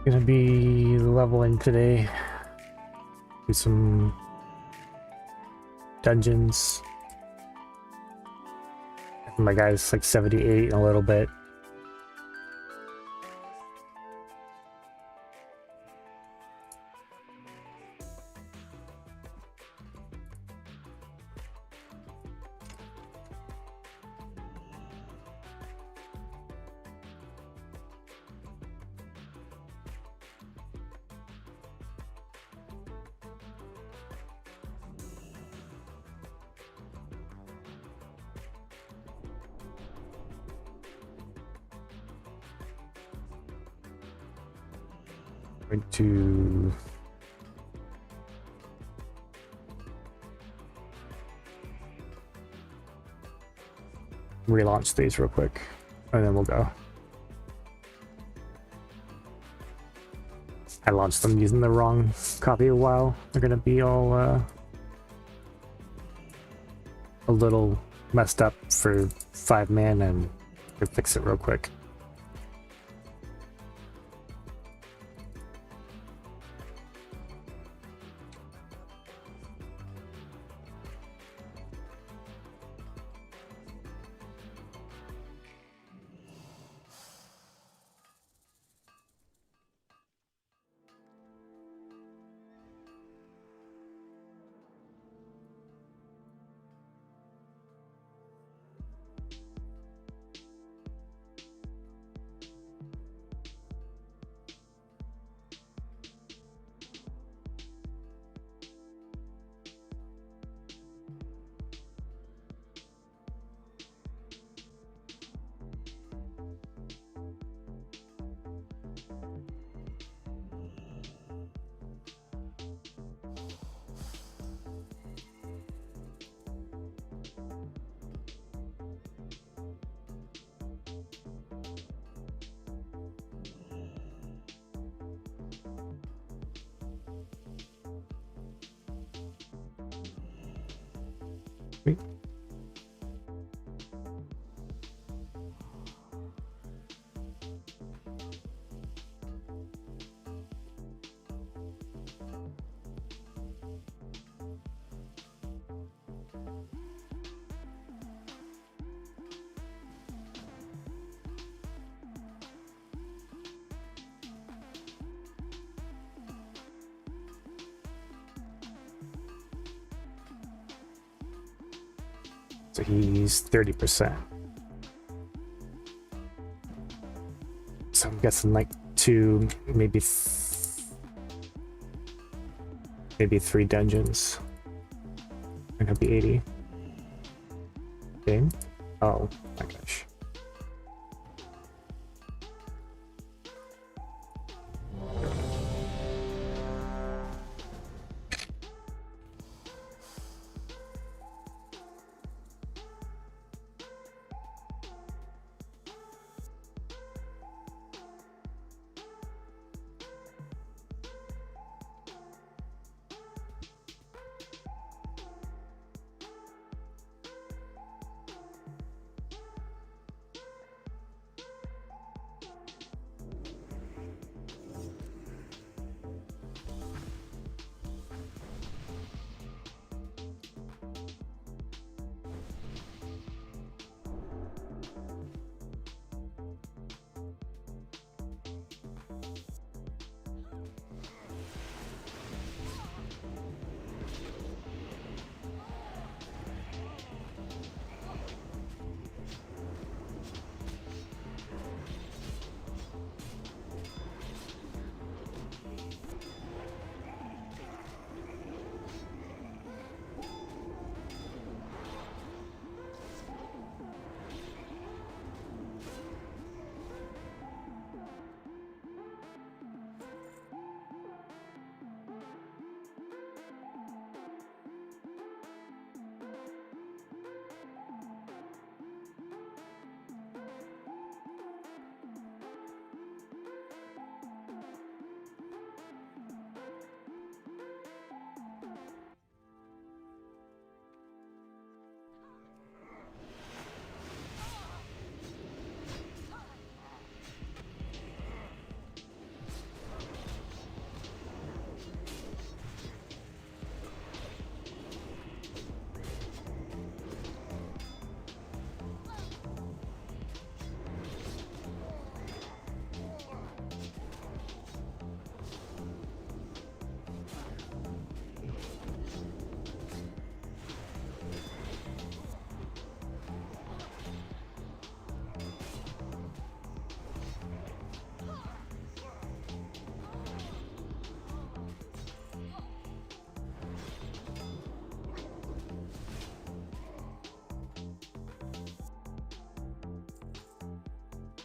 Gonna be leveling today. Do some dungeons. My guy's like 78 in a little bit. Going to relaunch these real quick, and then we'll go. I launched them using the wrong copy a while. They're gonna be all a little messed up for 5-man, and we'll fix it real quick. Sweet. So he's 30%. So I'm guessing like 2, maybe 3 dungeons. And he'll be 80. Game? Oh my gosh.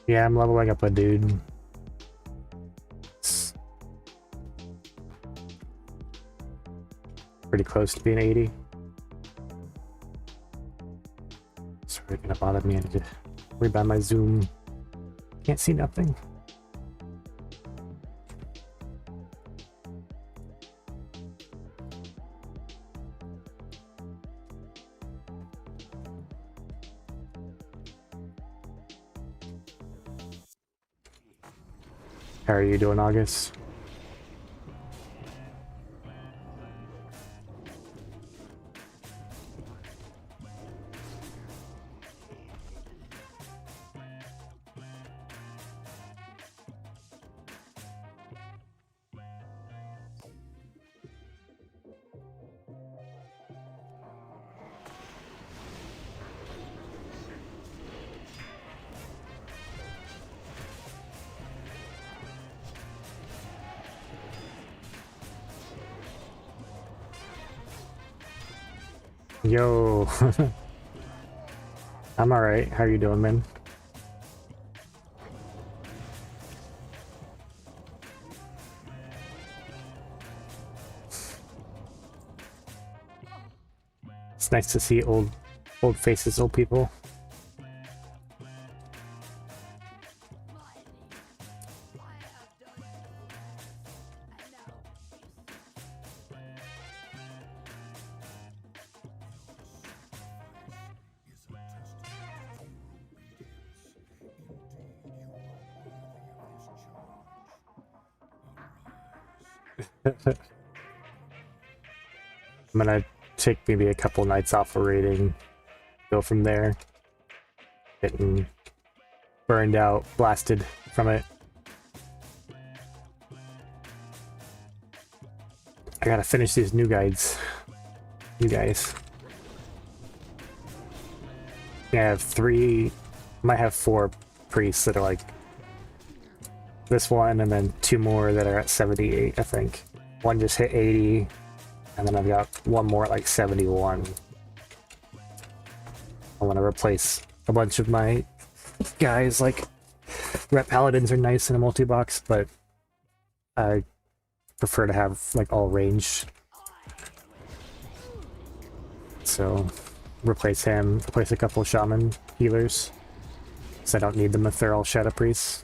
Yeah, I'm leveling up a dude. It's pretty close to being 80. It's really gonna bother me. I need to rebind my zoom. Can't see nothing. How are you doing, August? Yo, I'm alright. How are you doing, man? It's nice to see old faces, old people. I'm gonna take maybe a couple nights off of raiding, go from there, getting burned out, blasted from it. I gotta finish these new guides. You guys. Yeah, I have 3, might have 4 priests that are like this one, and then 2 more that are at 78, I think. One just hit 80, and then I've got 1 more at like 71. I want to replace a bunch of my guys, like Rep Paladins are nice in a multi-box, but I prefer to have like all range. So replace him, replace a couple of Shaman healers, because I don't need them if they're all Shadow Priests.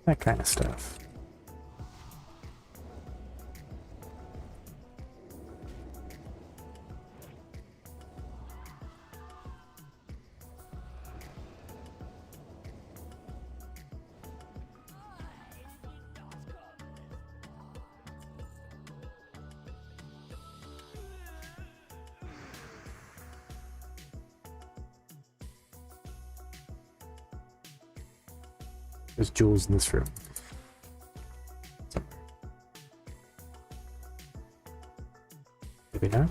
That kind of stuff. There's jewels in this room. Maybe not.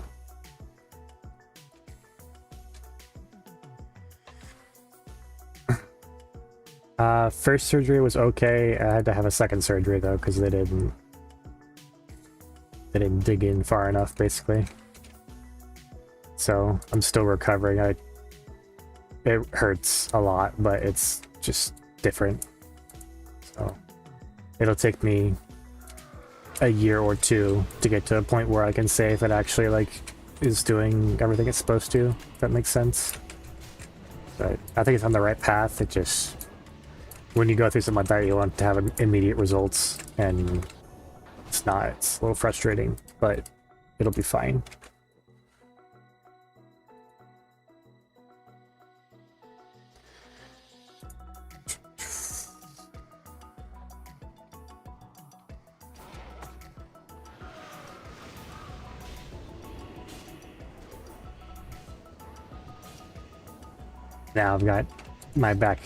First surgery was okay. I had to have a second surgery though, because they didn't dig in far enough, basically. So I'm still recovering. It hurts a lot, but it's just different. So it'll take me a year or 2 to get to a point where I can say if it actually like is doing everything it's supposed to, if that makes sense. But I think it's on the right path. It just, when you go through something like that, you want to have immediate results, and it's not. It's a little frustrating, but it'll be fine. Now I've got my back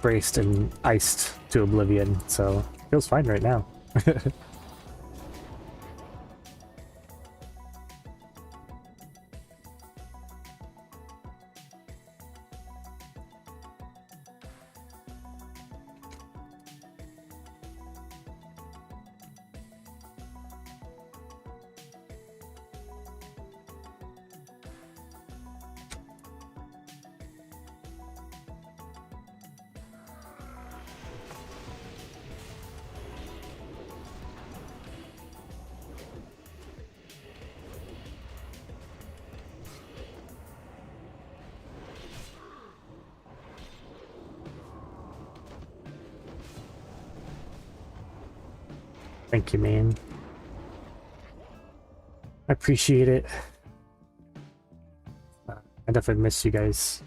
braced and iced to oblivion, so it feels fine right now. Thank you, man. I appreciate it. I definitely miss you guys.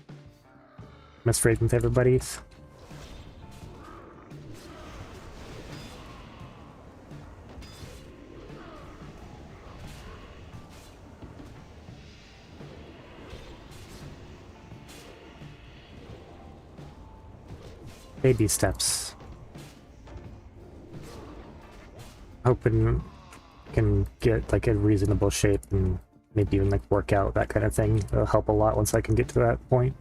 Miss raiding with everybody. Baby steps. Hoping can get like a reasonable shape and maybe even like work out, that kind of thing. It'll help a lot once I can get to that point.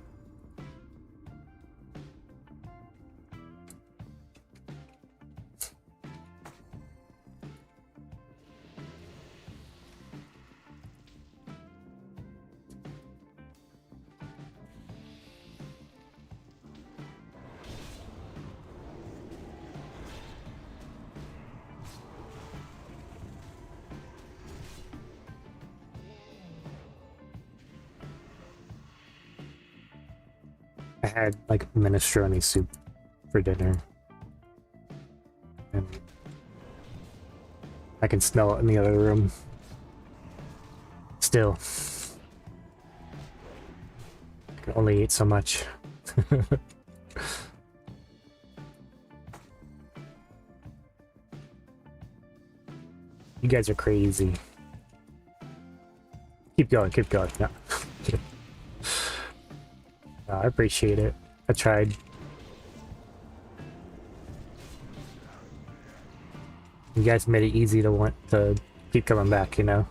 I had like minestrone soup for dinner, and I can smell it in the other room. Still, I can only eat so much. You guys are crazy. Keep going, keep going. No. I appreciate it. I tried. You guys made it easy to want to keep coming back, you know?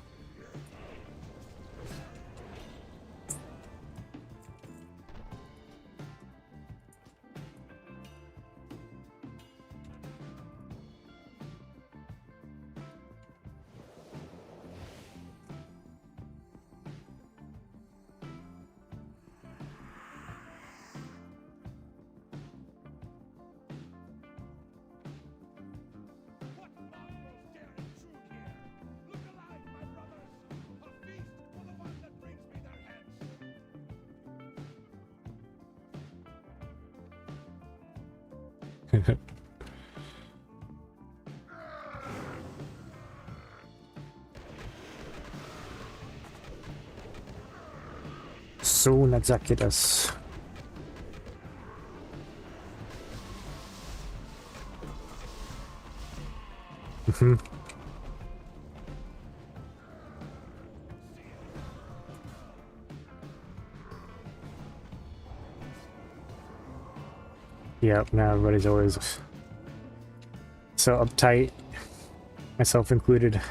Soon executors. Yep, now everybody's always so uptight, myself included.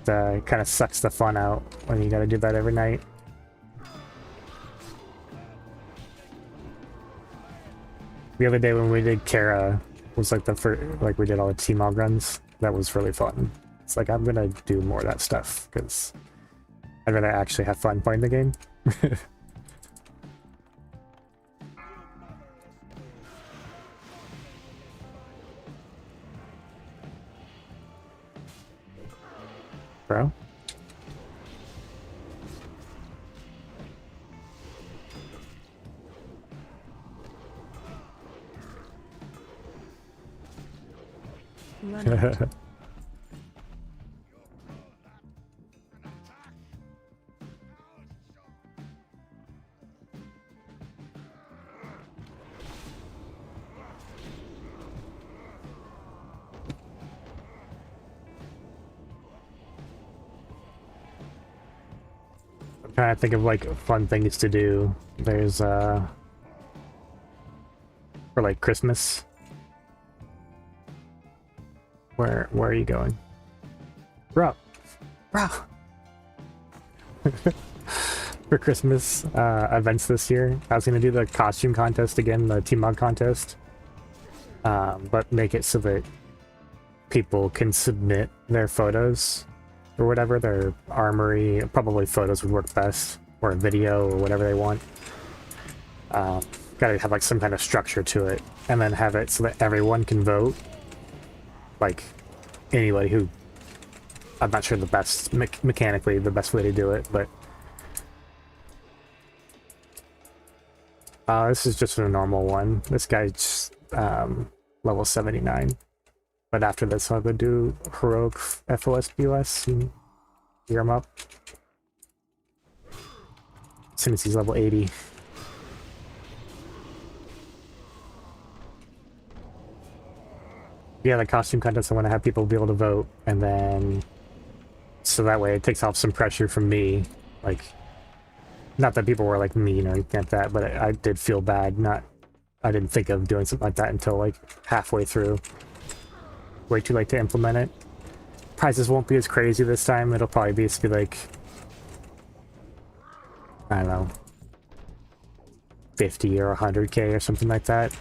It kind of sucks the fun out when you gotta do that every night. The other day when we did Kara was like the first, like we did all the T-Mog runs. That was really fun. It's like I'm gonna do more of that stuff because I'd rather actually have fun playing the game. Bro. Trying to think of like fun things to do. There's for like Christmas. Where are you going? Bro. For Christmas events this year, I was gonna do the costume contest again, the T-Mog contest. But make it so that people can submit their photos or whatever, their armory, probably photos would work best, or a video, or whatever they want. Gotta have like some kind of structure to it, and then have it so that everyone can vote. Like, anybody who... I'm not sure the best, mechanically, the best way to do it, but... this is just a normal one. This guy just level 79. But after this, I'll go do Heroic FOS BOS and gear him up. As soon as he's level 80. Yeah, the costume contest, I want to have people be able to vote, and then so that way it takes off some pressure from me. Like, not that people were like mean or anything like that, but I did feel bad. I didn't think of doing something like that until like halfway through. Way too late to implement it. Prizes won't be as crazy this time. It'll probably be like, I don't know, 50 or 100k or something like that.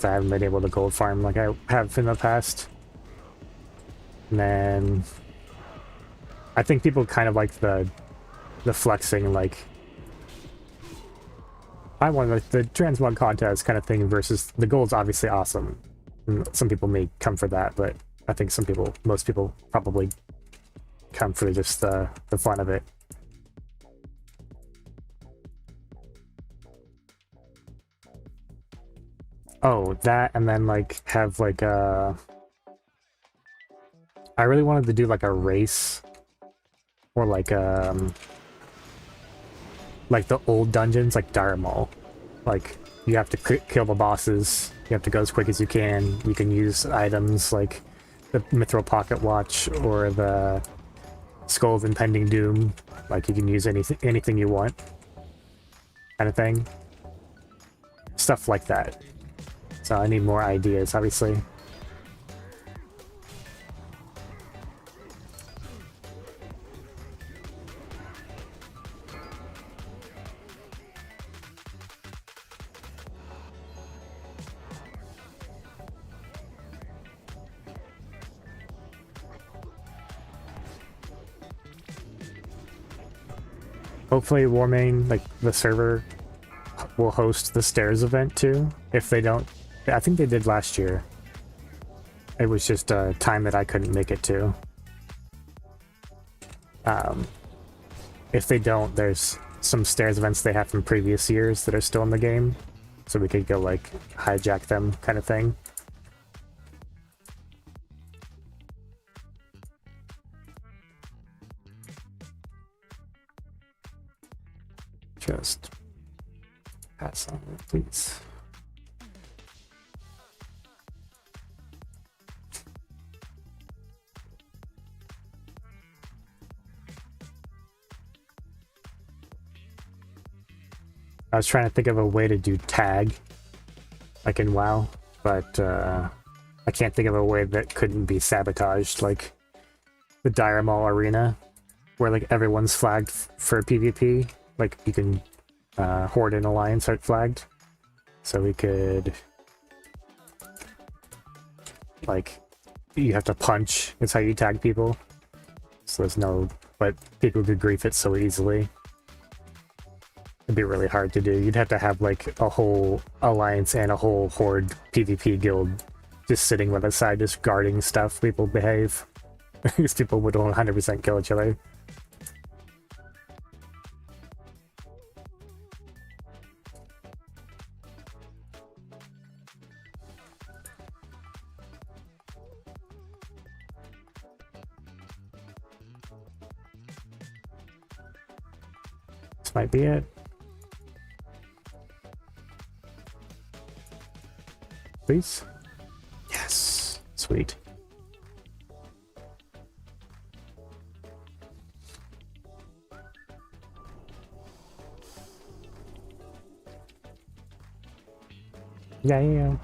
I haven't been able to gold farm like I have in the past. And then I think people kind of like the flexing, like I want like the transmog contest kind of thing versus the gold's obviously awesome. And some people may come for that, but I think most people probably come for just the fun of it. Oh, that, and then like have like I really wanted to do like a race or like the old dungeons like Dire Maul. Like you have to kill the bosses, you have to go as quick as you can. You can use items like the Mithril Pocket Watch or the Skull of Impending Doom. Like you can use anything you want, kind of thing. Stuff like that. So I need more ideas, obviously. Hopefully Warmane, like the server, will host the stairs event too. If they don't, I think they did last year. It was just a time that I couldn't make it to. If they don't, there's some stairs events they have from previous years that are still in the game, so we could go like hijack them, kind of thing. Just pass on, please. I was trying to think of a way to do tag, like in WoW, but I can't think of a way that couldn't be sabotaged, like the Dire Maul arena, where like everyone's flagged for PvP. Like you can Horde and Alliance are flagged, so we could like you have to punch. It's how you tag people. So there's no, but people could grief it so easily. It'd be really hard to do. You'd have to have like a whole Alliance and a whole Horde PvP guild just sitting by the side, just guarding stuff. People behave. These people would 100% kill each other. This might be it. Please? Yes. Sweet. Yeah. I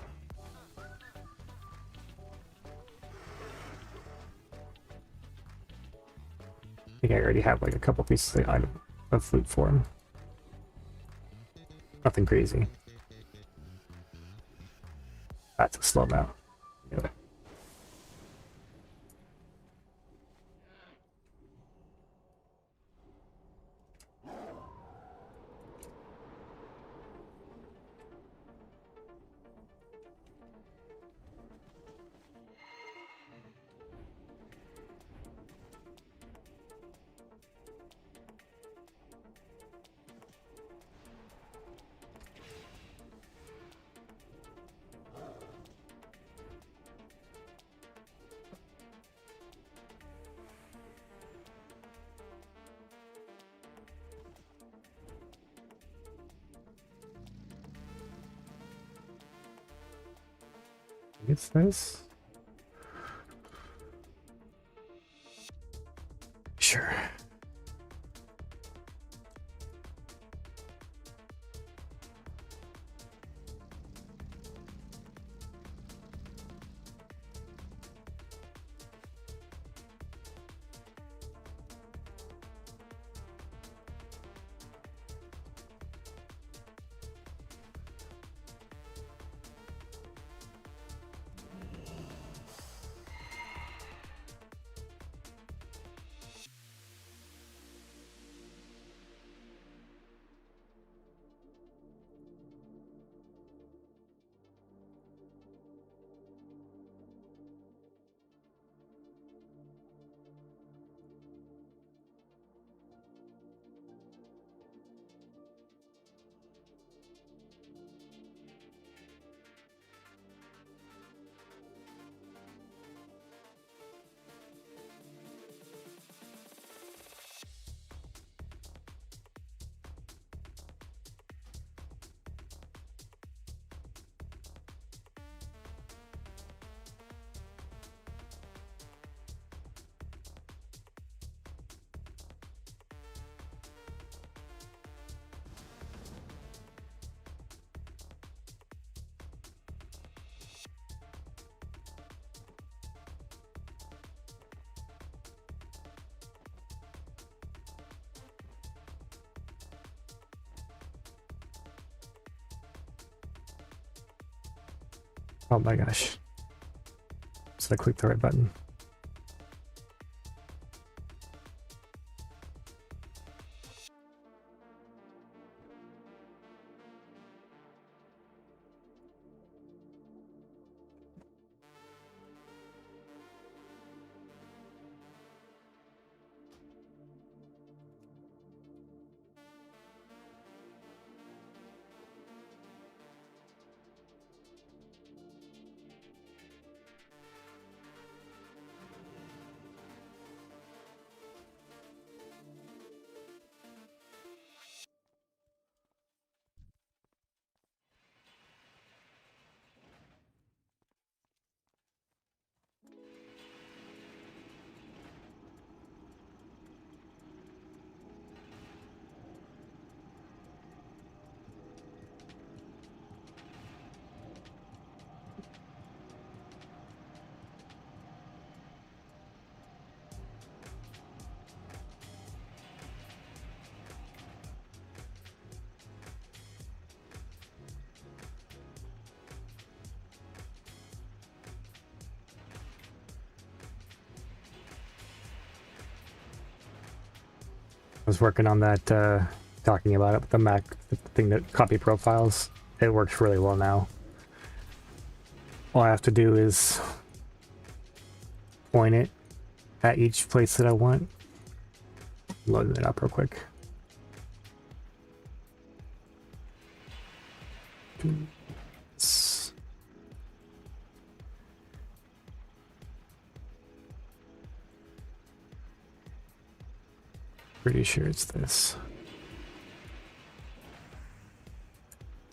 think I already have like a couple pieces of flute for him. Nothing crazy. That's a slow mount. Anyway. It's this? Sure. Oh my gosh. So I clicked the right button. I was working on that, talking about it with the Mac, the thing that copy profiles. It works really well now. All I have to do is point it at each place that I want. Loading it up real quick. Pretty sure it's this.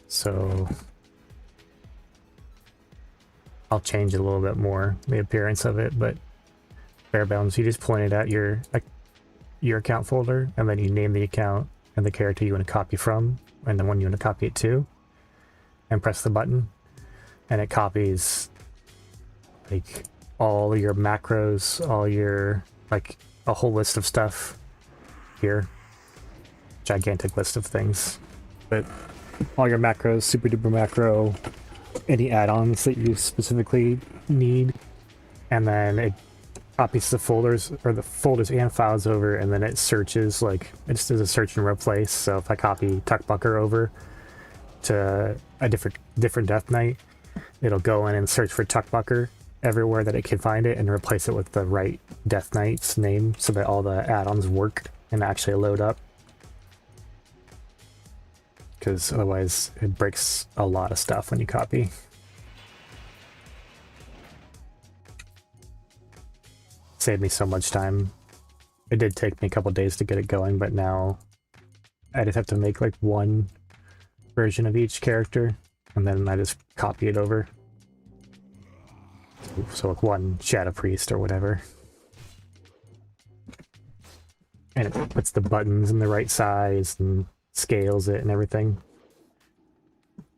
So I'll change it a little bit more, the appearance of it, but bare bones, you just point it at your account folder, and then you name the account and the character you want to copy from, and the one you want to copy it to, and press the button, and it copies like all your macros, all your, like, a whole list of stuff here. Gigantic list of things. But all your macros, super duper macro, any add-ons that you specifically need, and then it copies the folders, or the folders and files over, and then it searches, like, it just does a search and replace. So if I copy Tuckbucker over to a different Death Knight, it'll go in and search for Tuckbucker everywhere that it can find it and replace it with the right Death Knight's name so that all the add-ons work and actually load up. Because otherwise it breaks a lot of stuff when you copy. Saved me so much time. It did take me a couple days to get it going, but now I just have to make like one version of each character and then I just copy it over. So like one Shadow Priest or whatever. And it puts the buttons in the right size and scales it and everything.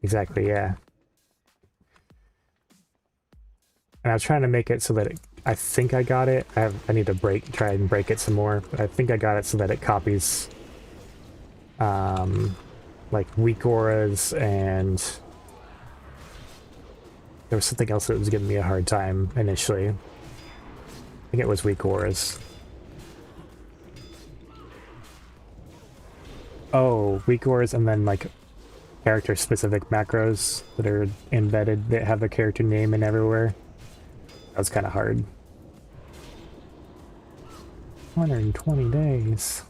Exactly, yeah. And I was trying to make it so that I think I got it. I need to try and break it some more. But I think I got it so that it copies like weak auras, and there was something else that was giving me a hard time initially. I think it was weak auras. Oh, weak auras, and then like character specific macros that are embedded that have a character name in everywhere. That was kind of hard. 120 days.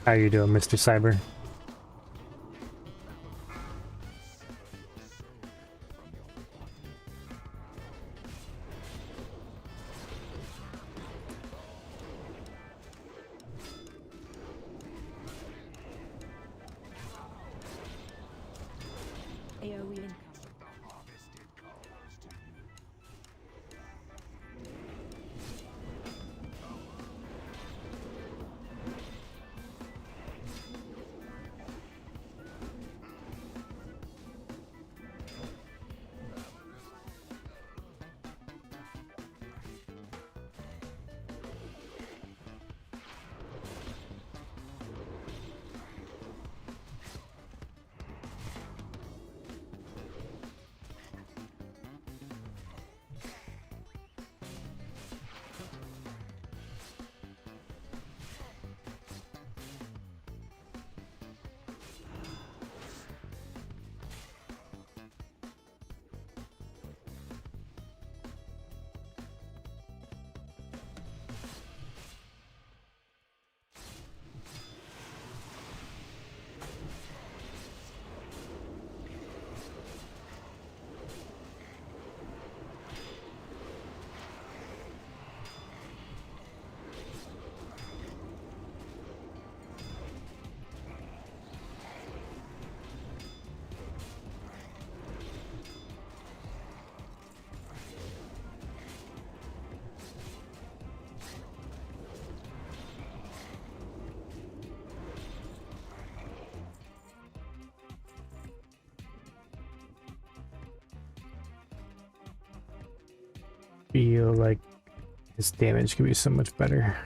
How you doing, Mr. Cyber? AOE incoming. Feel like his damage could be so much better.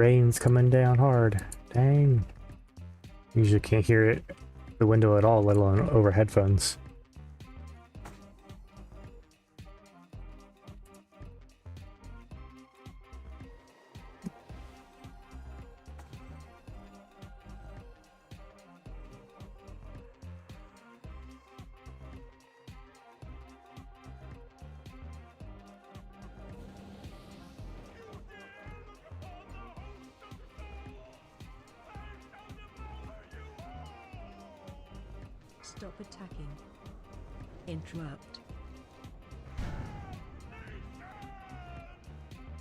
Rain's coming down hard. Dang. Usually can't hear it the window at all, let alone over headphones. Stop attacking. Interrupt.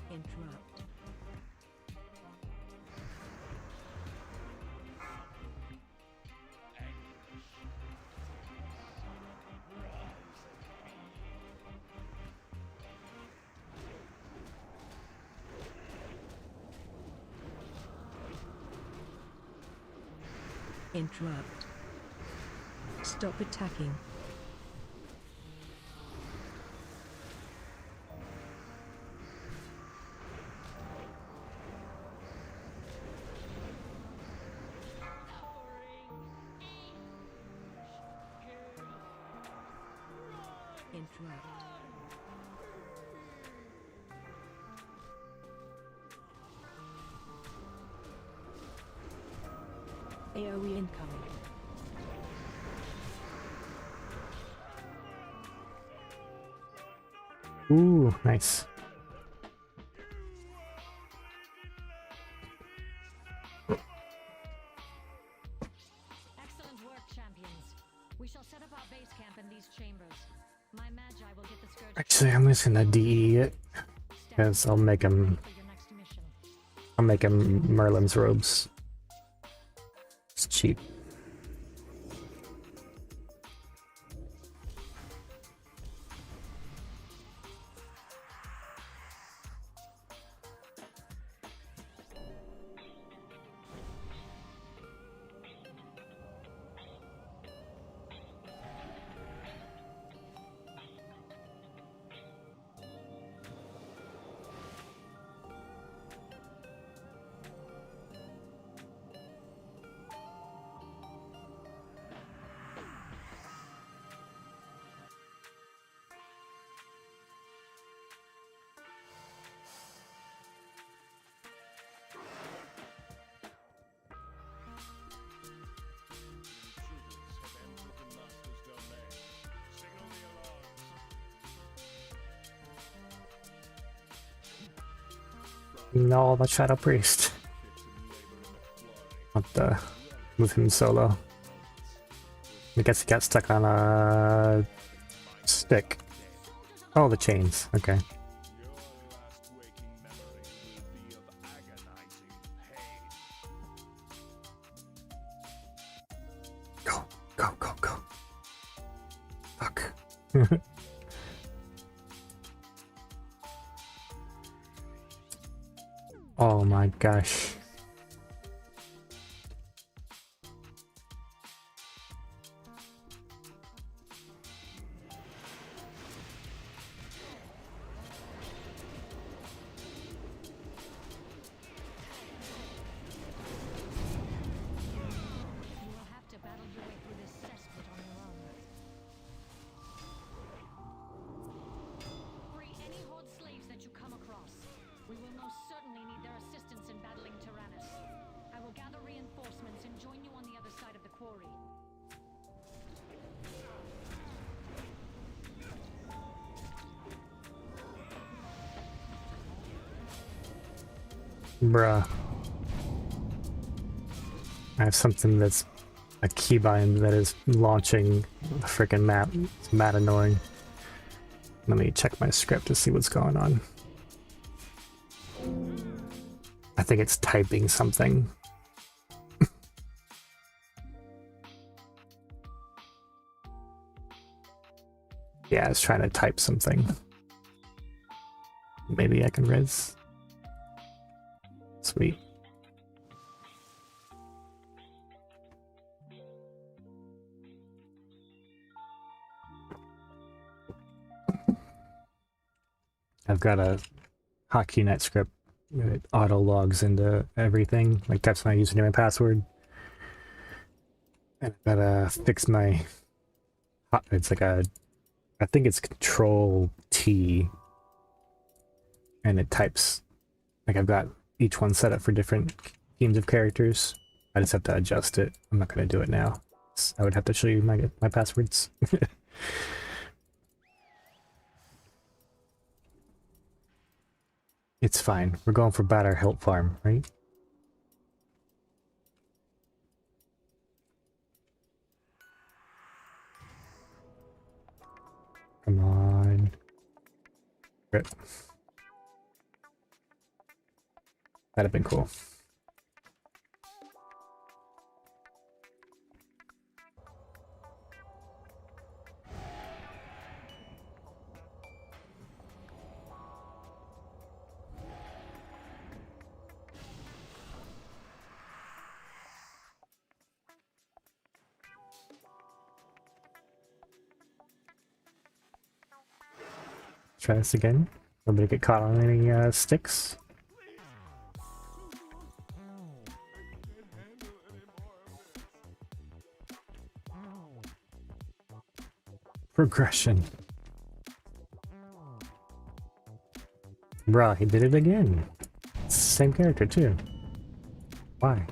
Interrupt. Interrupt. Stop attacking. Interrupt. AOE incoming. Ooh, nice. shall set up our base camp in these chambers. My magi will get the scourge. Actually, I'm just gonna DE it because I'll make him. For your next mission. I'll make him Merlin's robes. It's cheap. No, the Shadow Priest. Want to move him solo. I guess he got stuck on a stick. Oh, the chains. Okay. Go, go, go, go. Fuck. Oh my gosh. You will have to battle your way through this cesspit on your own. Free any horde slaves that you come across. We will most certainly need their assistance in battling Tyrannus. I will gather reinforcements and join you on the other side of the quarry. Bruh. I have something that's a keybind that is launching the freaking map. It's mad annoying. Let me check my script to see what's going on. I think it's typing something. Yeah, it's trying to type something. Maybe I can res. Sweet. I've got a HotKeyNet script. It auto logs into everything, like that's my username and password. And I gotta fix my it's like a, I think it's Control T, and it types, like I've got each one set up for different teams of characters. I just have to adjust it. I'm not gonna do it now. I would have to show you my passwords. It's fine. We're going for Batter Hilt Farm, right? Come on. Rip. That'd have been cool. Try this again. Nobody get caught on any sticks. Progression. Bruh, he did it again. It's the same character too. Why?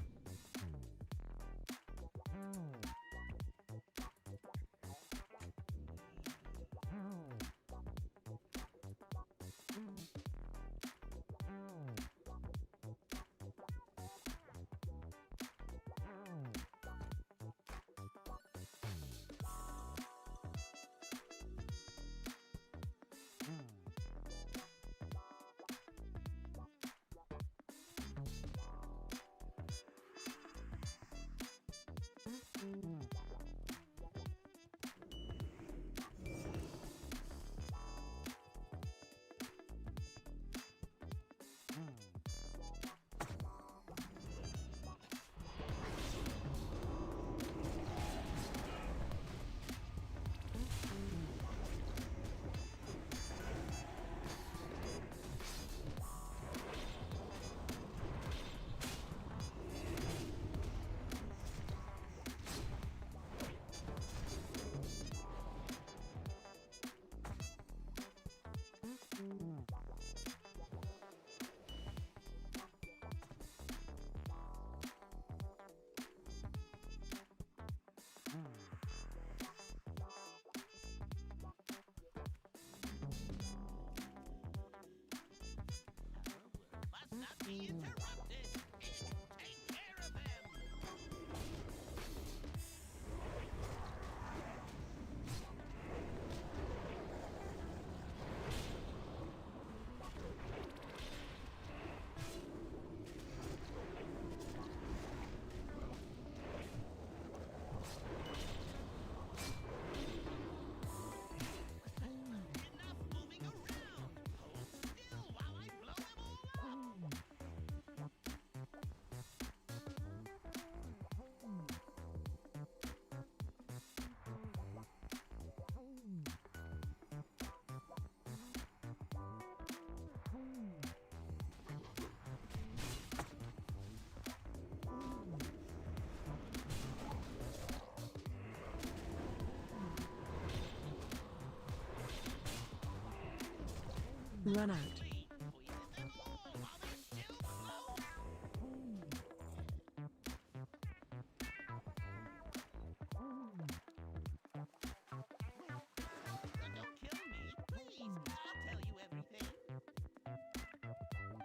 Run out.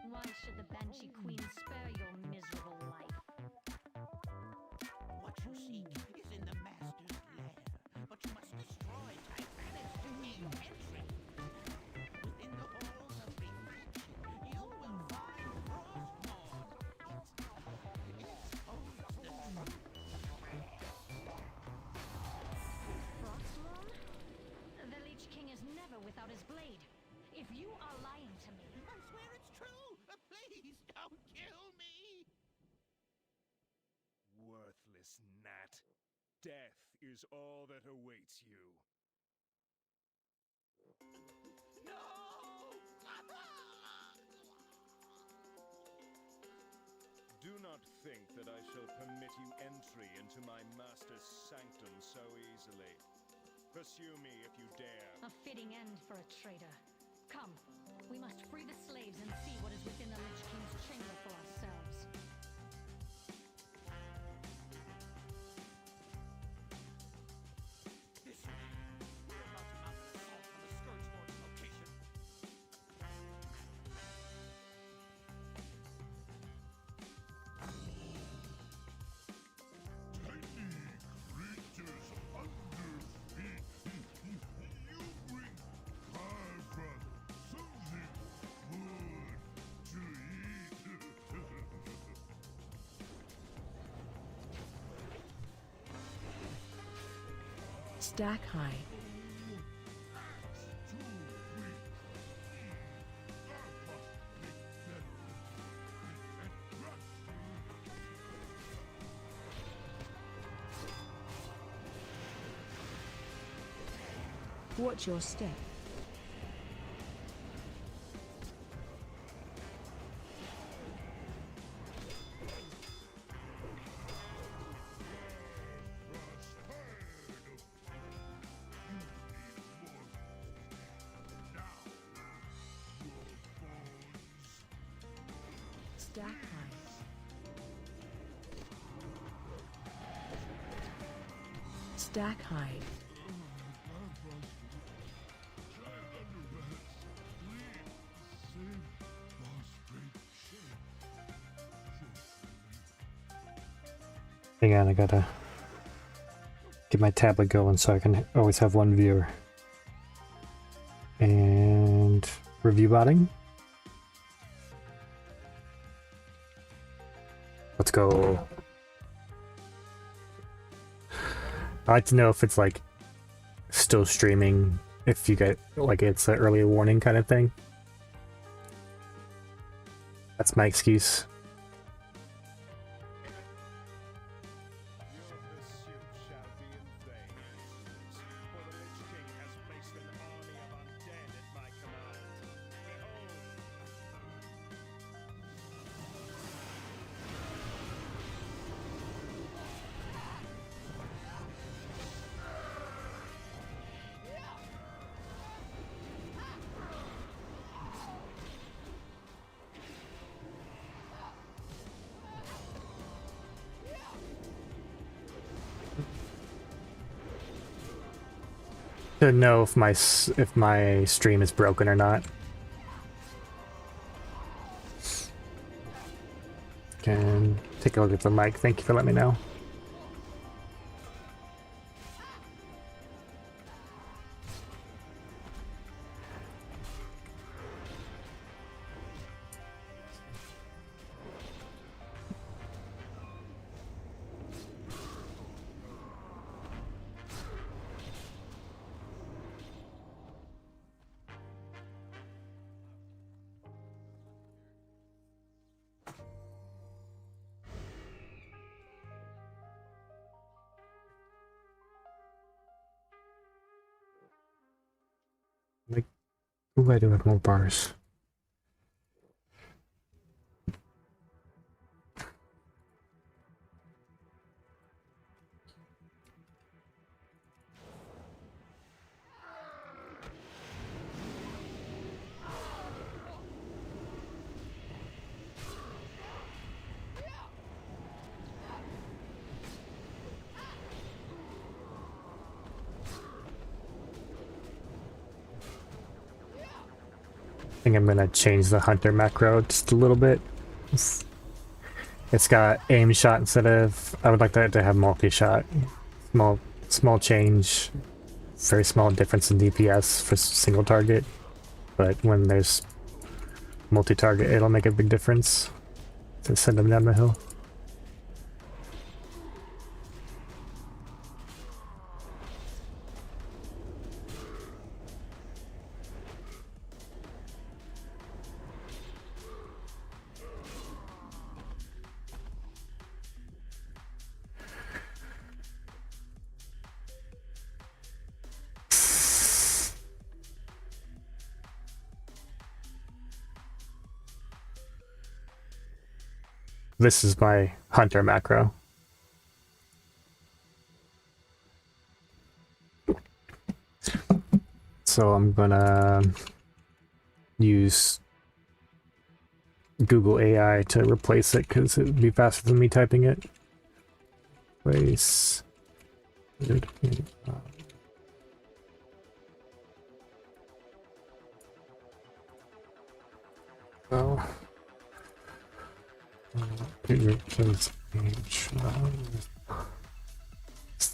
Why should the Banshee Queen spare your miserable life? What you seek is in the Master's lair, but you must destroy Tyrannus to gain entry. Within the halls of Reflection, you will find Frostmourne. Expose the truth. Frostmourne? The Lich King is never without his blade. If you are lying to me, I swear it's true. Please don't kill me. Worthless gnat. Death is all that awaits you. No! Do not think that I shall permit you entry into my master's sanctum so easily. Pursue me if you dare. a fitting end for a traitor. Come, we must free the slaves and see what is within the Lich King's chamber for ourselves. This way. We're about to mount an assault on the Scourge Lord's location. Tiny creatures under feet. You bring Carver something good to eat. Stack high. Watch your step. Stack high. Stack high. Hang on, I gotta get my tablet going so I can always have one viewer. And review botting. Let's go. I like to know if it's like still streaming, if you get like it's an early warning kind of thing. That's my excuse. Your pursuit shall be in vain, for the Lich King has placed an army of undead at my command. Behold! To know if my stream is broken or not. Can take a look at the mic. Thank you for letting me know. Like, ooh, I do have more bars. think I'm gonna change the hunter macro just a little bit. It's got aim shot instead of. I would like that to have multi-shot. Small change. Very small difference in DPS for single target, but when there's multi-target, it'll make a big difference to send them down the hill. This is my hunter macro. So I'm gonna use Google AI to replace it because it would be faster than me typing it. Replace. Oh. It's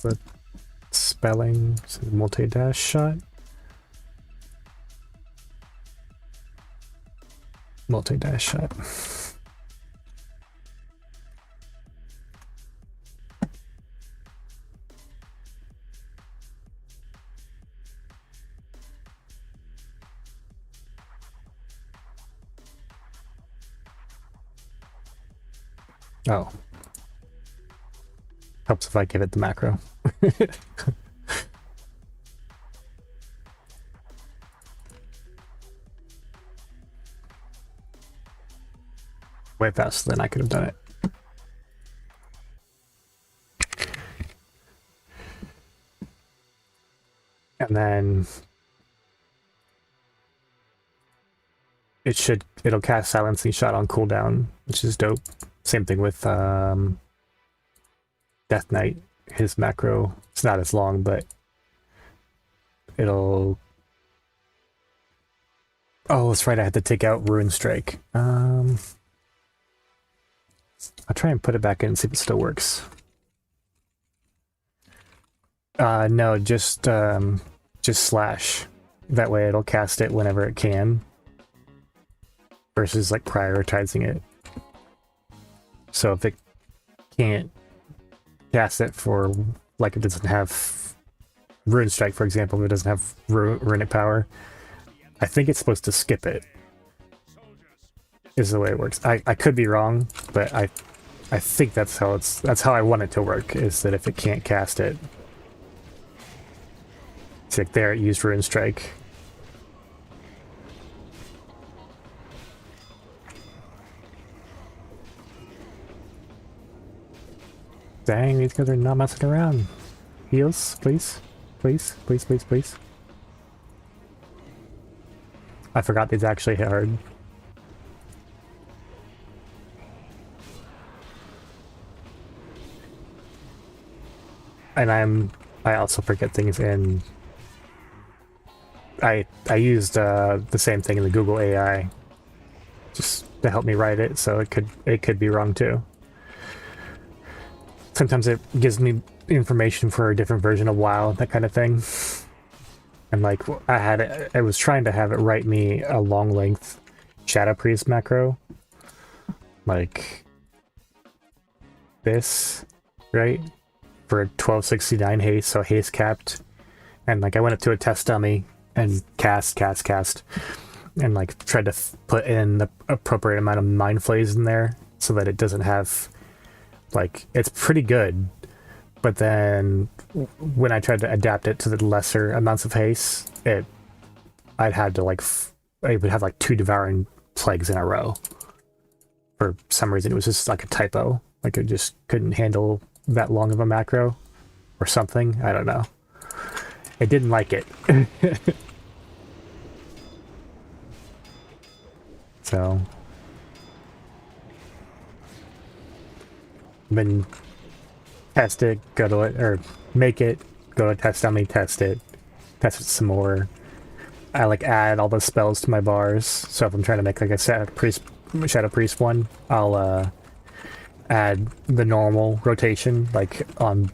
the spelling, so multi-dash shot. Multi-dash shot. Oh. Helps if I give it the macro. Way faster than I could have done it. And then it'll cast Silencing Shot on cooldown, which is dope. Same thing with Death Knight. His macro, it's not as long, but it'll... Oh, that's right, I had to take out Rune Strike. I'll try and put it back in and see if it still works. No, just slash. That way it'll cast it whenever it can. Versus like prioritizing it. So if it can't cast it for, like it doesn't have Rune Strike, for example, if it doesn't have runic power, I think it's supposed to skip it. Is the way it works. I could be wrong, but I think that's how I want it to work, is that if it can't cast it. It's like there it used Rune Strike. Dang, these guys are not messing around. Heals, please. Please, please, please, please. I forgot these actually hit hard. And I also forget things in... I used the same thing in the Google AI just to help me write it, so it could be wrong too. Sometimes it gives me information for a different version of WoW, that kind of thing. And like I was trying to have it write me a long length Shadowfrost macro, like this, right? For 1269 haste, so haste capped. And like I went up to a test dummy and cast, and like tried to put in the appropriate amount of mind flays in there so that it doesn't have, like, it's pretty good, but then when I tried to adapt it to the lesser amounts of haste, I'd had to like, I would have like 2 devouring plagues in a row. For some reason, it was just like a typo. Like it just couldn't handle that long of a macro or something. I don't know. It didn't like it. So then test it, go to it, or make it, go to test dummy, test it some more. I like add all the spells to my bars. So if I'm trying to make like a Shadow Priest one, I'll add the normal rotation like on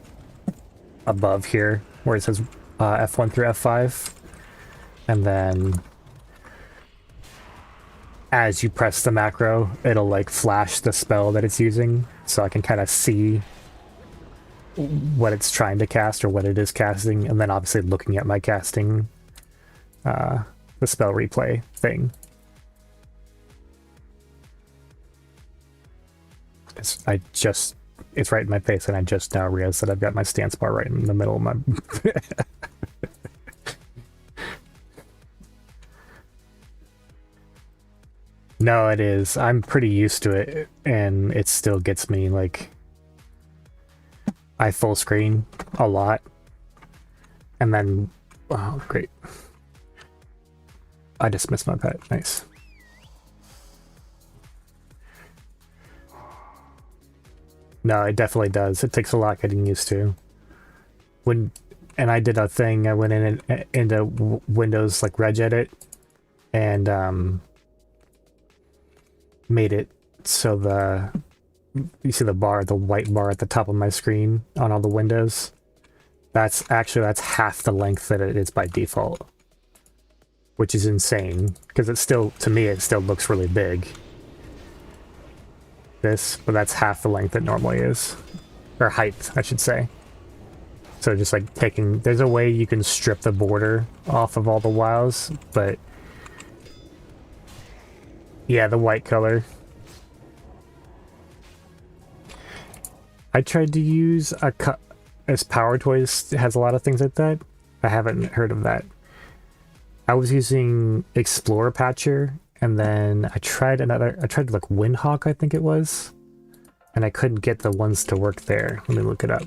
above here where it says F1 through F5, and then as you press the macro, it'll like flash the spell that it's using, so I can kind of see what it's trying to cast or what it is casting, and then obviously looking at my casting, the spell replay thing. It's right in my face, and I just now realized that I've got my stance bar right in the middle of my... No, it is. I'm pretty used to it, and it still gets me, like... I full screen a lot, and then... Oh, great. I just missed my pet. Nice. No, it definitely does. It takes a lot getting used to. And I did a thing, I went in into Windows, like Regedit, and made it so you see the white bar at the top of my screen on all the windows? That's half the length that it is by default. Which is insane, because it still, to me, it still looks really big. But that's half the length it normally is. Or height, I should say. So just like there's a way you can strip the border off of all the WoWs, but yeah, the white color. I tried to use as Power Toys has a lot of things like that. I haven't heard of that. I was using Explorer Patcher, and then I tried like Windhawk, I think it was, and I couldn't get the ones to work there. Let me look it up.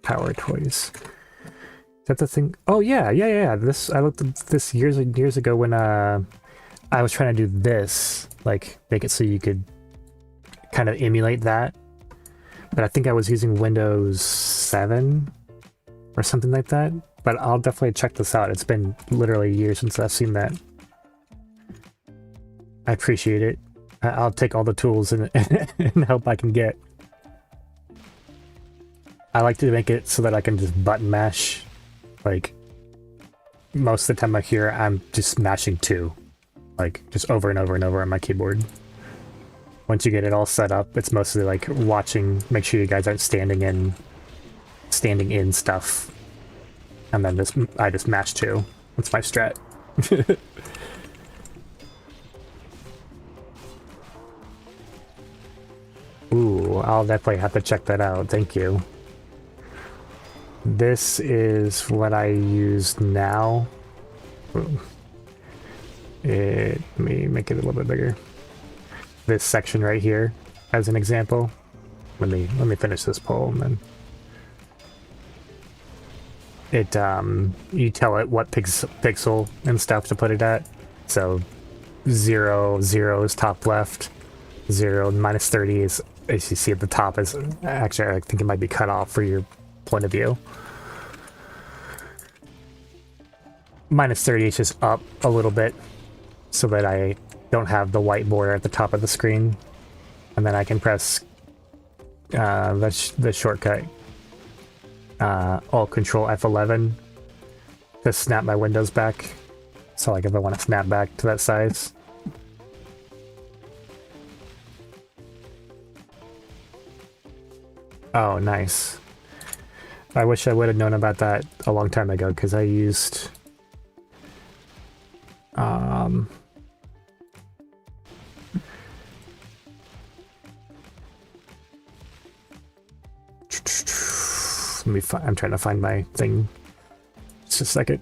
Power Toys. Is that the thing? Oh yeah. I looked at this years and years ago when I was trying to do this, like make it so you could kind of emulate that. But I think I was using Windows 7 or something like that. But I'll definitely check this out. It's been literally years since I've seen that. I appreciate it. I'll take all the tools and help I can get. I like to make it so that I can just button mash. Like, most of the time I'm just mashing 2. Like, just over and over and over on my keyboard. Once you get it all set up, it's mostly like watching, make sure you guys aren't standing in stuff. And then I just mash 2. That's my strat. Ooh, I'll definitely have to check that out. Thank you. This is what I use now. Let me make it a little bit bigger. This section right here, as an example. Let me finish this poll and then. You tell it what pixel and stuff to put it at. So 0 is top left. 0 minus 30 is, as you see at the top, is actually, I think it might be cut off for your point of view. Minus 30 is just up a little bit so that I don't have the white border at the top of the screen. And then I can press the shortcut Alt Control F11 to snap my windows back. So like if I want to snap back to that size. Oh, nice. I wish I would have known about that a long time ago, because I used I'm trying to find my thing. Just a second.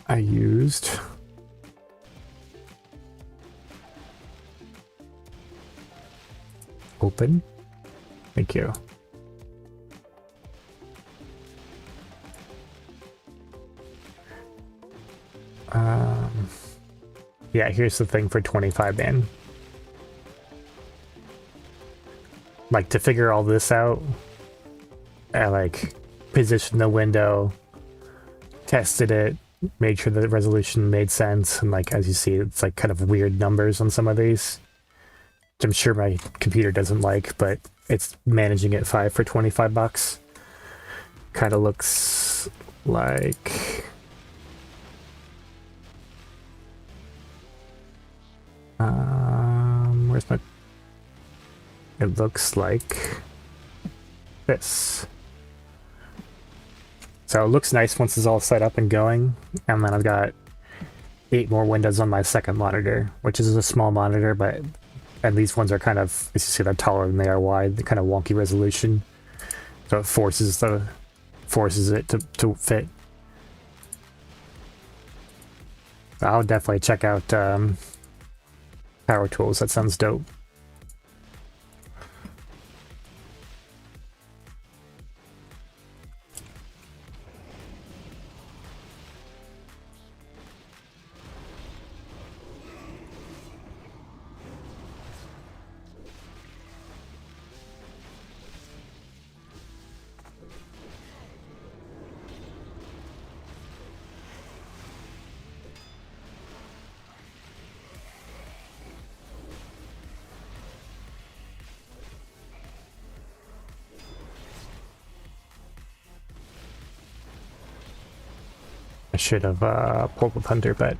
I used open. Thank you. Yeah, here's the thing for 25 man. Like, to figure all this out, I like positioned the window, tested it, made sure the resolution made sense, and like as you see, it's like kind of weird numbers on some of these, which I'm sure my computer doesn't like, but it's managing it 5 for $25. Kind of looks like where's my, it looks like this. So it looks nice once it's all set up and going, and then I've got 8 more windows on my second monitor, which is a small monitor, but and these ones are kind of, as you see, they're taller than they are wide, the kind of wonky resolution, so it forces it to fit. I'll definitely check out Power Tools. That sounds dope. I should have pulled with Hunter, but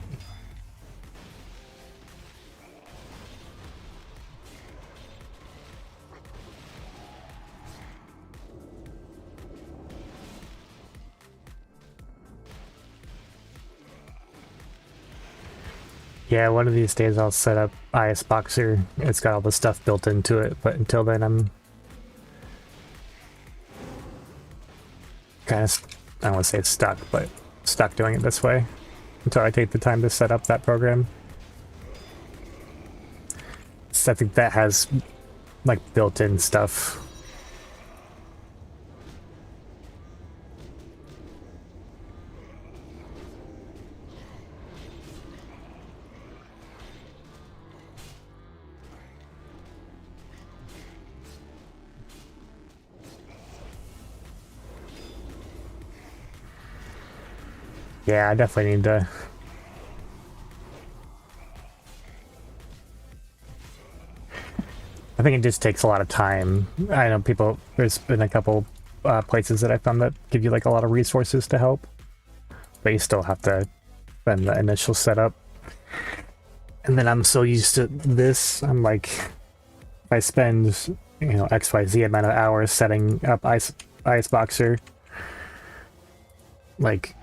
yeah, one of these days I'll set up Iceboxer. It's got all the stuff built into it, but until then I'm kind of, I don't want to say it's stuck, but stuck doing it this way until I take the time to set up that program. So I think that has like built-in stuff. Yeah, I definitely need to. I think it just takes a lot of time. I know people, there's been a couple places that I found that give you like a lot of resources to help, but you still have to spend the initial setup. And then I'm so used to this, I'm like, if I spend, you know, XYZ amount of hours setting up Iceboxer, like,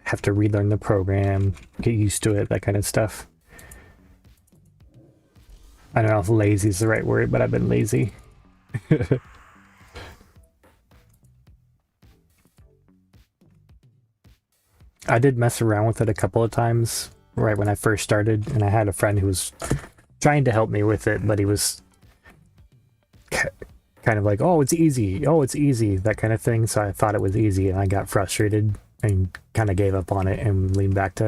have to relearn the program, get used to it, that kind of stuff. I don't know if lazy is the right word, but I've been lazy. I did mess around with it a couple of times right when I first started, and I had a friend who was trying to help me with it, but he was kind of like, oh, it's easy, that kind of thing. So I thought it was easy, and I got frustrated and kind of gave up on it and leaned back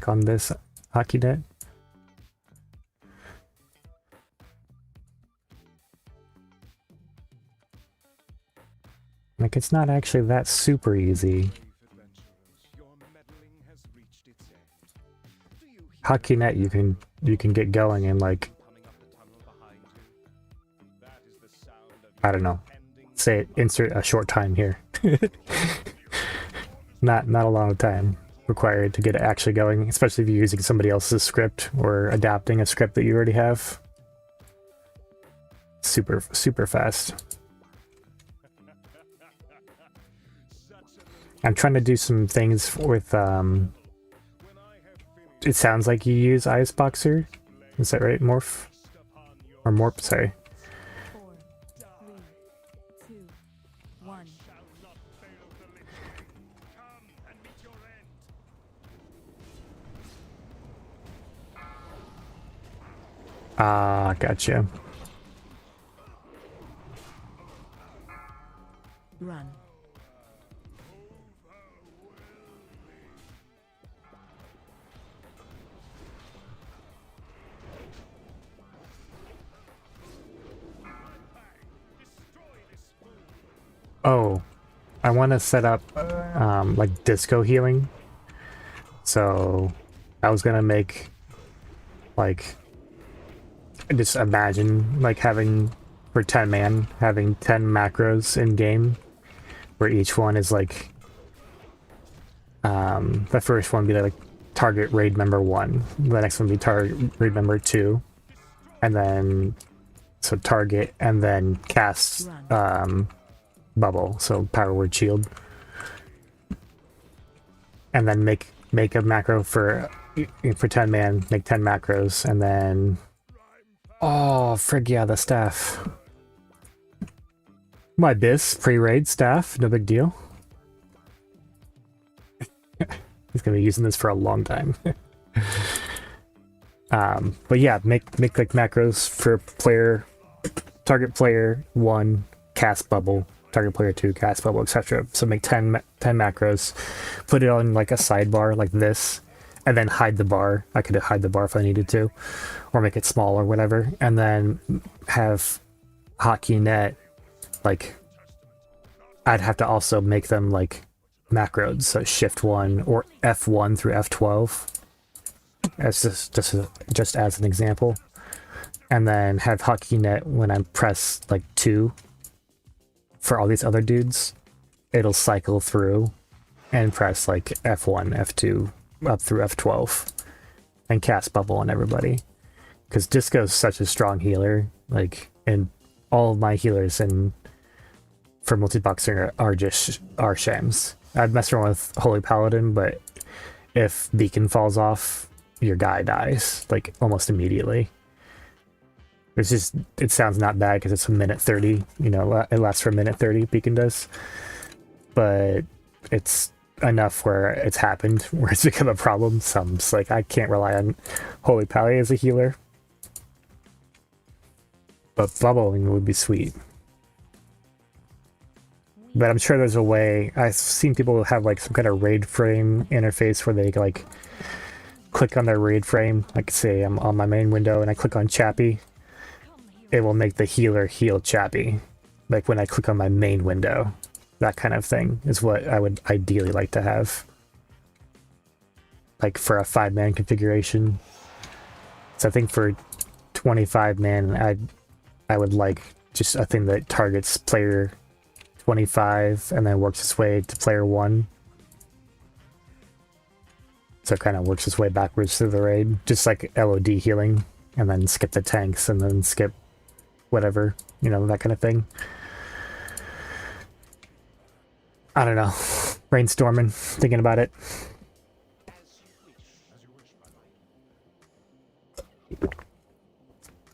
on this hockey net. Like, it's not actually that super easy. Hockey net, you can get going in like, I don't know, say insert a short time here. not a long time required to get it actually going, especially if you're using somebody else's script or adapting a script that you already have. Super fast. I'm trying to do some things with it sounds like you use Iceboxer. Is that right? Morph? Or Morp, sorry. 4, 3, 2, 1. Ah, gotcha. Run. Oh, I want to set up like disco healing. So I was gonna make like, just imagine like having for 10 man having 10 macros in game, where each one is like the first one would be like target raid member 1, the next one would be target raid member 2, and then so target and then cast bubble, so power word shield, and then make a macro for 10 man, make 10 macros, and then oh frig yeah, the staff. My BIS pre-raid staff, no big deal. He's gonna be using this for a long time. But yeah, make like macros for target player 1 cast bubble, target player 2 cast bubble, etc. So make 10 macros, put it on like a sidebar like this, and then hide the bar. I could hide the bar if I needed to, or make it small or whatever, and then have hotkey net. Like, I'd have to also make them like macros, so shift 1 or F1 through F12 as just as an example, and then have hotkey net when I press like 2 for all these other dudes. It'll cycle through and press like F1, F2 up through F12 and cast bubble on everybody, because Disco's such a strong healer. Like, and all of my healers and for multiboxing are shams. I'd mess around with Holy Paladin, but if Beacon falls off, your guy dies like almost immediately. It's just, it sounds not bad because it's a minute 30, you know, it lasts for a minute 30, Beacon does, but it's enough where it's happened, where it's become a problem. So I'm just like, I can't rely on Holy Pally as a healer, but bubbling would be sweet. But I'm sure there's a way. I've seen people have like some kind of raid frame interface where they like click on their raid frame. Like, say I'm on my main window and I click on Chappie, it will make the healer heal Chappie. Like when I click on my main window, that kind of thing is what I would ideally like to have. Like for a 5-man configuration. So I think for 25 man, I would like just a thing that targets player 25 and then works its way to player 1. So it kind of works its way backwards through the raid, just like LOD healing, and then skip the tanks and then skip whatever, you know, that kind of thing. I don't know. Brainstorming, thinking about it.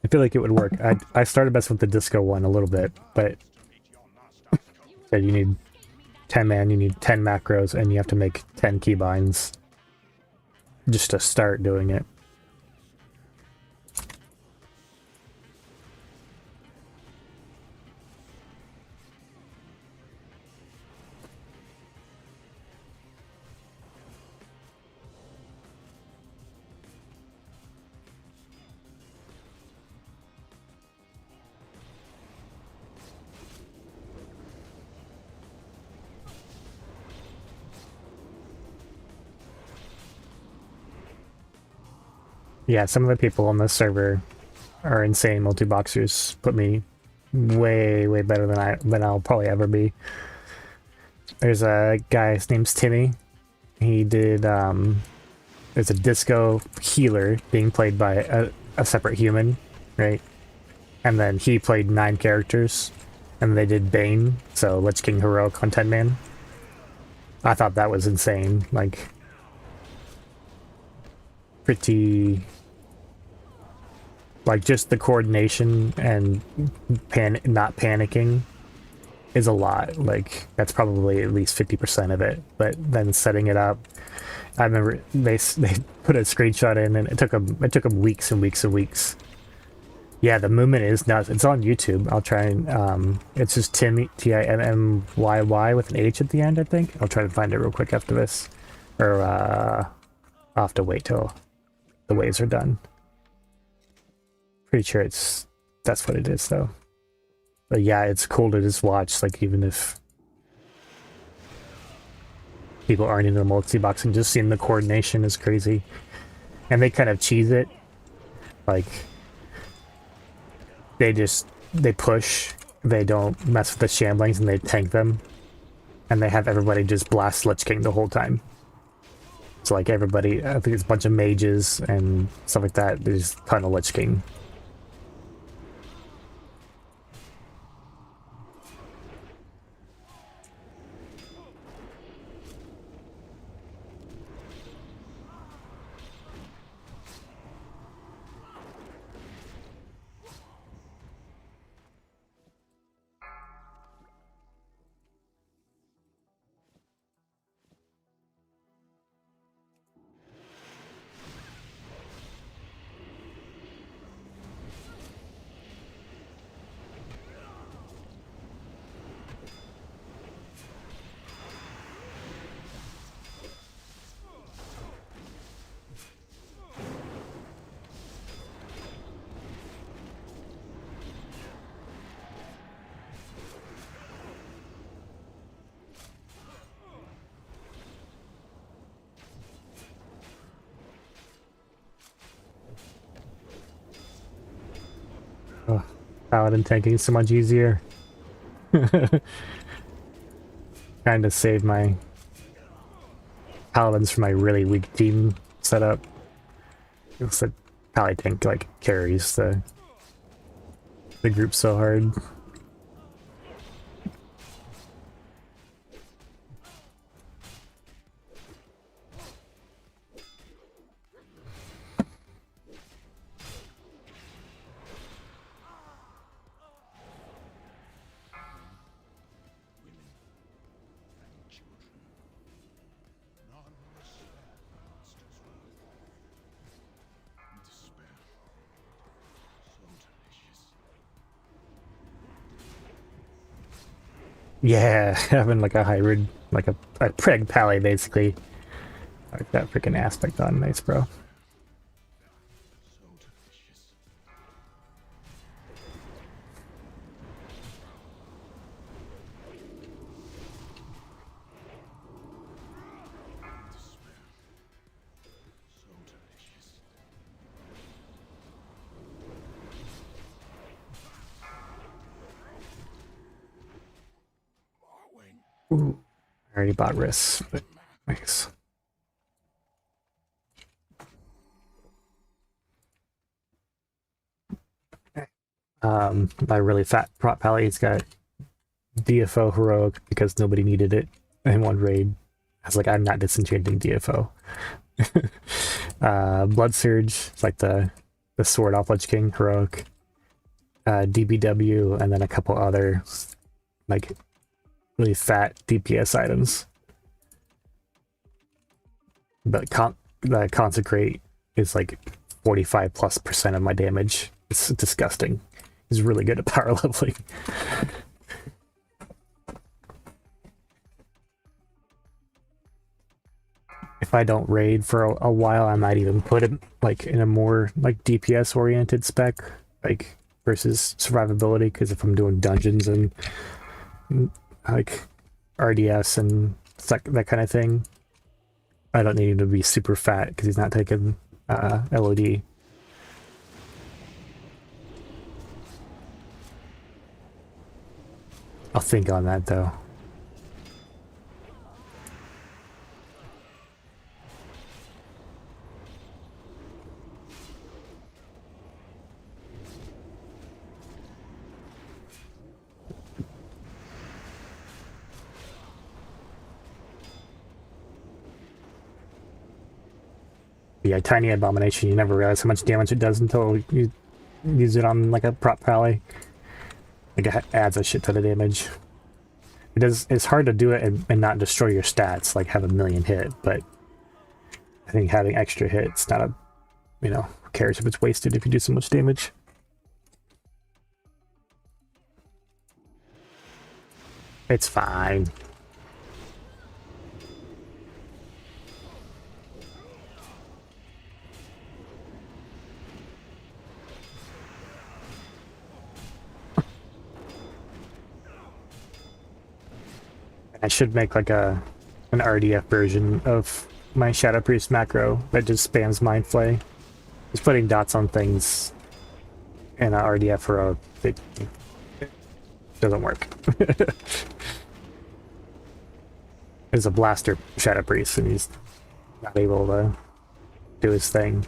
I feel like it would work. I started best with the disco one a little bit, but you need 10 man, you need 10 macros, and you have to make 10 keybinds just to start doing it. Yeah, some of the people on this server are insane multi-boxers. Put me way, way better than I'll probably ever be. There's a guy, his name's Timmy. He did, there's a disco healer being played by a separate human, right? And then he played 9 characters, and they did Bane, so Lich King Heroic on 10 man. I thought that was insane, like, pretty, like, just the coordination and not panicking is a lot. Like, that's probably at least 50% of it. But then setting it up, I remember they put a screenshot in, and it took them weeks and weeks and weeks. Yeah, the movement is nuts. It's on YouTube. I'll try and it's just Timmy, Timmyy with an H at the end, I think. I'll try to find it real quick after this, or I'll have to wait till the waves are done. Pretty sure that's what it is though. But yeah, it's cool to just watch, like, even if people aren't into multi-boxing. Just seeing the coordination is crazy. And they kind of cheese it. Like, they push, they don't mess with the shamblings, and they tank them. And they have everybody just blast Lich King the whole time. So like everybody, I think it's a bunch of mages and stuff like that, there's a ton of Lich King. Oh, Paladin tanking is so much easier. Trying to save my Paladins for my really weak team setup. It's that Pally tank like carries the group so hard. Yeah, having like a hybrid, like a preg pally basically. I like that freaking aspect on nice, bro. Ooh, I already bought risks, but nice. My really fat prop pally's got DFO heroic because nobody needed it in one raid. I was like, I'm not disenchanting DFO. Blood Surge, it's like the sword off Lich King heroic. DBW, and then a couple other like really fat DPS items. But the Consecrate is like 45+% of my damage. It's disgusting. He's really good at power leveling. If I don't raid for a while, I might even put him like in a more like DPS oriented spec, like versus survivability, because if I'm doing dungeons and like RDS and that kind of thing, I don't need him to be super fat because he's not taking LOD. I'll think on that though. Yeah, Tiny Abomination, you never realize how much damage it does until you use it on like a prop pally. Like it adds a shit ton of damage. It's hard to do it and not destroy your stats, like have a million hit, but I think having extra hits, not a, you know, who cares if it's wasted if you do so much damage. It's fine. I should make like a an RDF version of my Shadow Priest macro that just spams Mind Flay. Just putting dots on things in a RDF for a big doesn't work. There's a blaster Shadow Priest and he's not able to do his thing.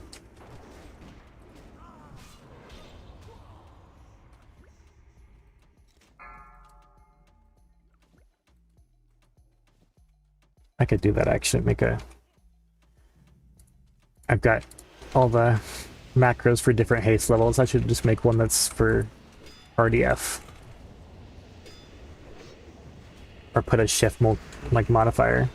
I could do that actually, make a... I've got all the macros for different haste levels. I should just make one that's for RDF. Or put a shift like modifier.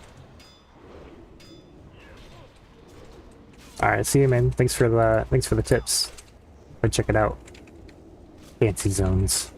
Alright, see you, man. Thanks for the tips. Go check it out. Fancy zones.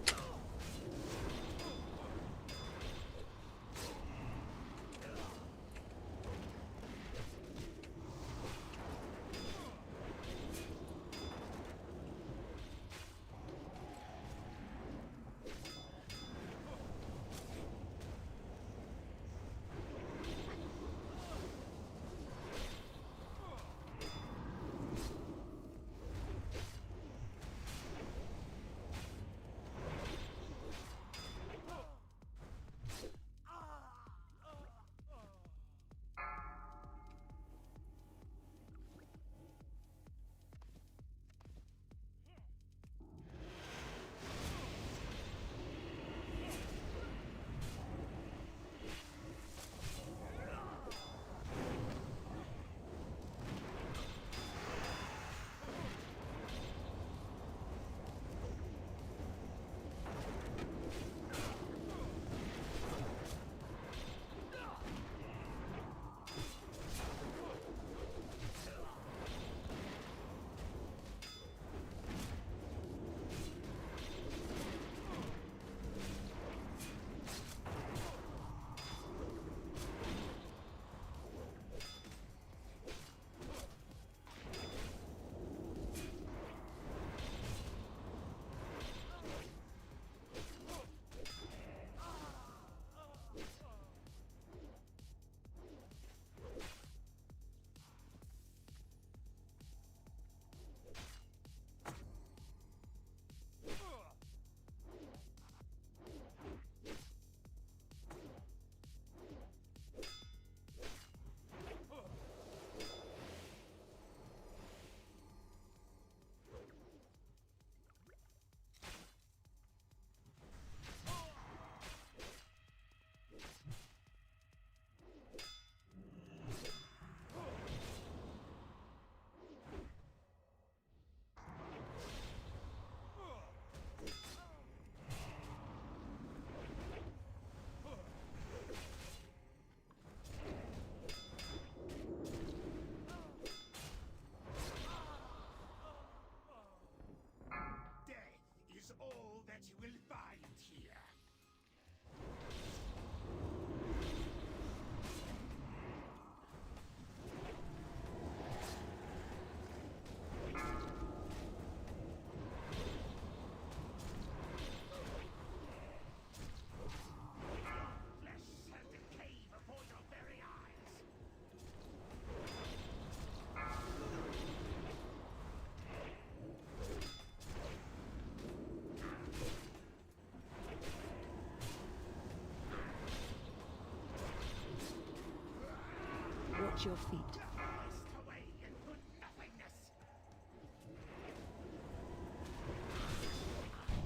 Watch your feet.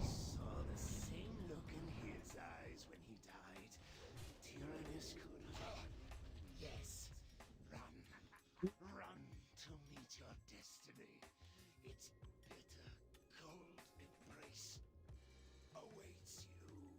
Saw the same look in his eyes when he died. Tyrannus could. Yes. Run. Run to meet your destiny. Its bitter, cold embrace awaits you.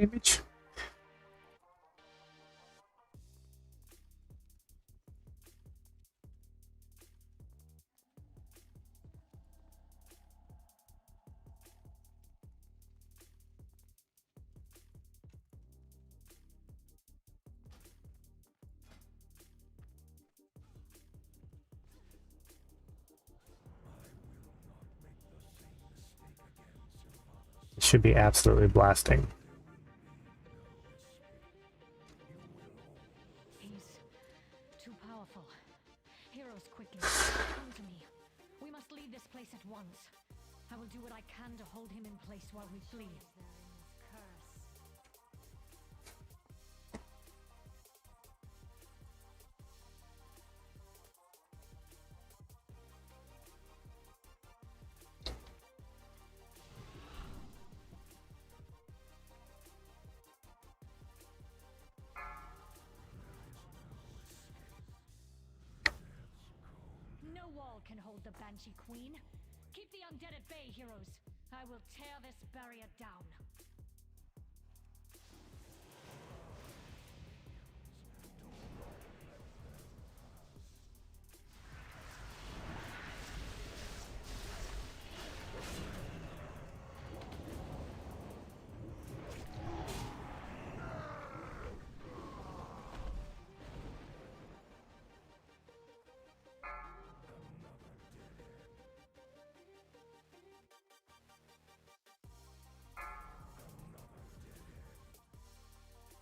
damage. It should be absolutely blasting. He's too powerful. Heroes, quickly, come to me. We must leave this place at once. I will do what I can to hold him in place while we flee. No wall can hold the Banshee Queen. Keep the undead at bay, heroes. I will tear this barrier down.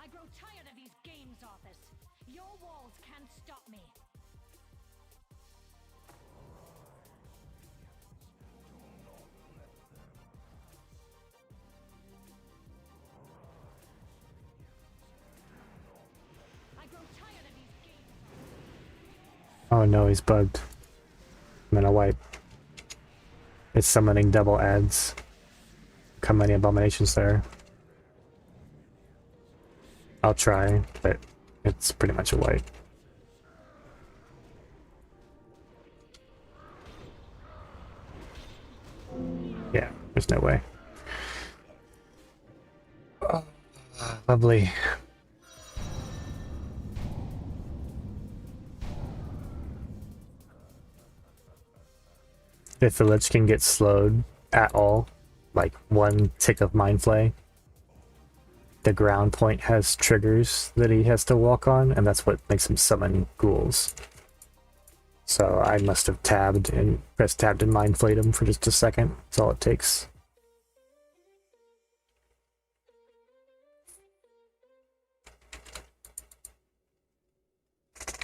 I grow tired of these games, Arthas. Your walls can't stop me. I grow tired of these games. Oh no, he's bugged. I'm gonna wipe. It's summoning double adds. Look how many abominations there. I'll try, but it's pretty much a wipe. Yeah, there's no way. Oh, lovely. If the Lich can get slowed at all, like one tick of Mind Flay, the ground point has triggers that he has to walk on, and that's what makes him summon ghouls. So I must have tabbed and pressed tabbed and Mind Flayed him for just a second. That's all it takes.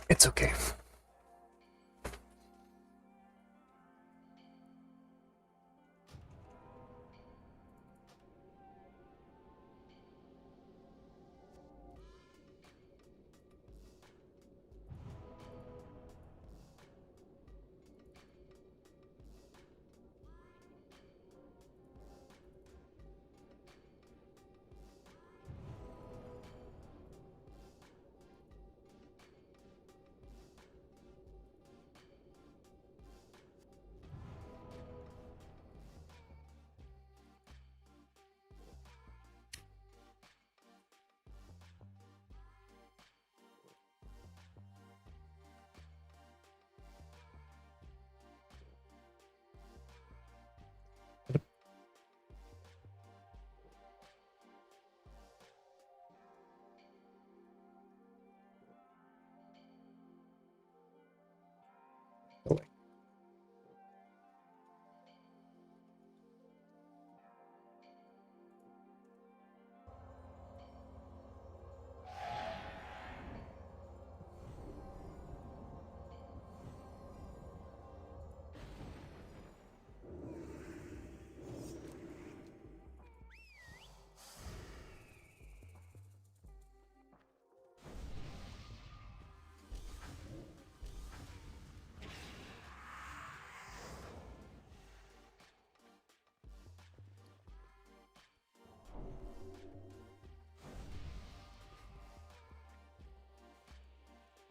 It's okay.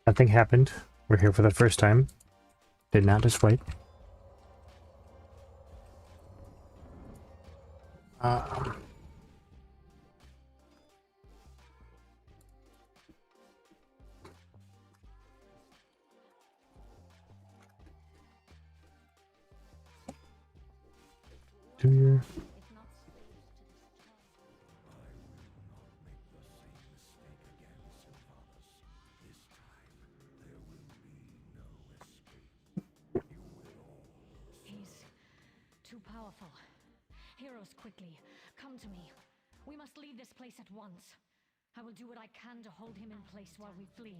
Nothing happened. We're here for the first time. Did not just wait. Do your... if not slaves to this charm. He's too powerful. Heroes, quickly, come to me. We must leave this place at once. I will do what I can to hold him in place while we flee.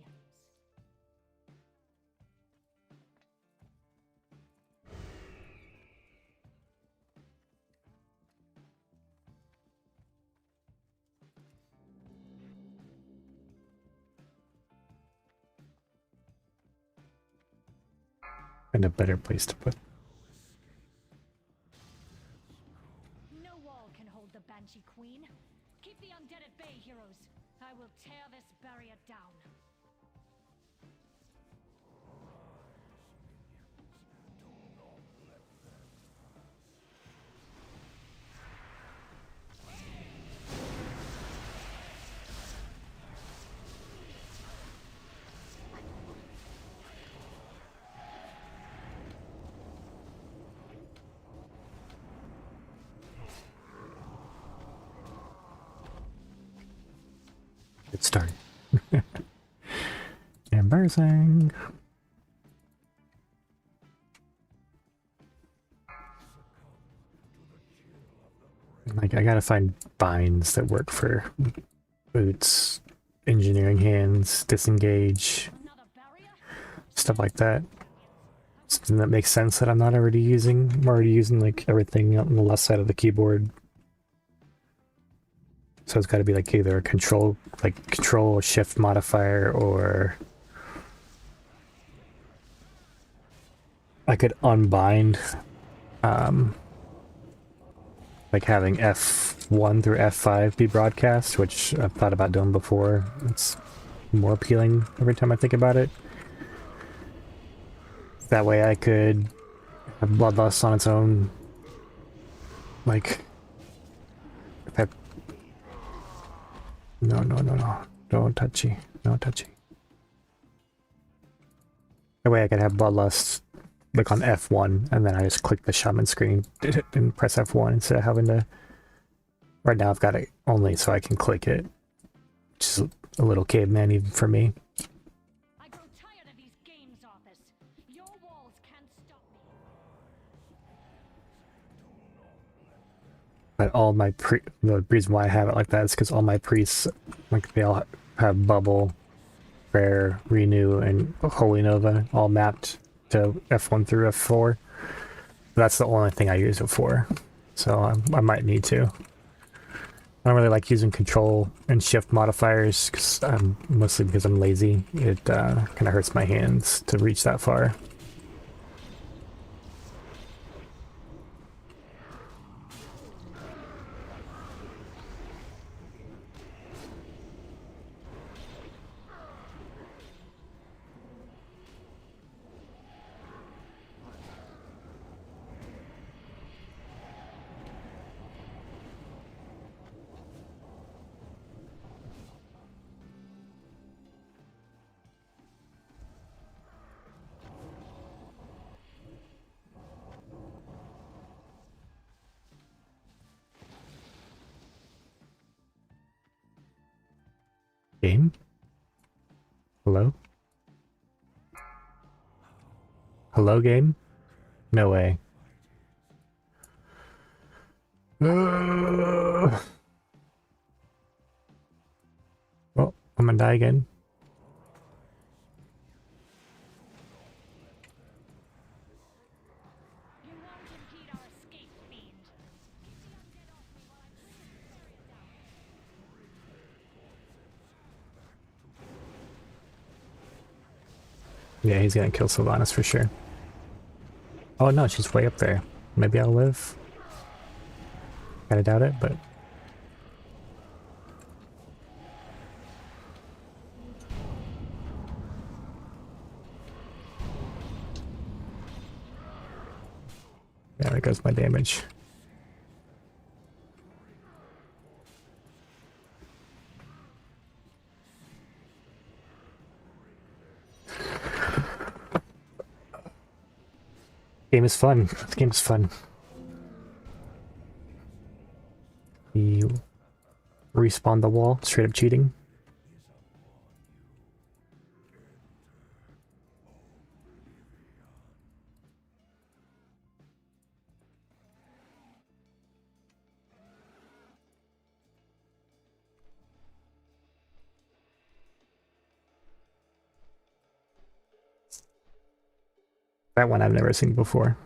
And a better place to put. No wall can hold the Banshee Queen. Keep the undead at bay, heroes. I will tear this barrier down. Good start. Embarrassing. Like, I gotta find binds that work for boots, engineering hands, disengage, Another barrier? stuff like that. Something that makes sense that I'm not already using. I'm already using like everything on the left side of the keyboard. So it's got to be like either a control shift modifier, or I could unbind, like having F1 through F5 be broadcast, which I've thought about doing before. It's more appealing every time I think about it. That way I could have Bloodlust on its own, like, if I... No, don't touchy, no touchy. That way I could have Bloodlust like on F1, and then I just click the shaman screen and press F1 instead of having to... Right now I've got it only so I can click it, which is a little caveman even for me. I grow tired of these games, Arthas. Your walls can't stop me. But all my the reason why I have it like that is because all my priests, like, they all have Bubble, Prayer, Renew, and Holy Nova all mapped to F1 through F4. That's the only thing I use it for, so I might need to. I don't really like using control and shift modifiers, mostly because I'm lazy. It kind of hurts my hands to reach that far. Game? Hello? Hello, game? No way. Well, I'm gonna die again. You won't impede our escape, fiend. Keep the undead off me while I tear this barrier down. Yeah, he's gonna kill Sylvanas for sure. Oh no, she's way up there. Maybe I'll live. Kinda doubt it, but... Yeah, there goes my damage. Game is fun. This game is fun. respawn the wall. Straight up cheating. That one I've never seen before.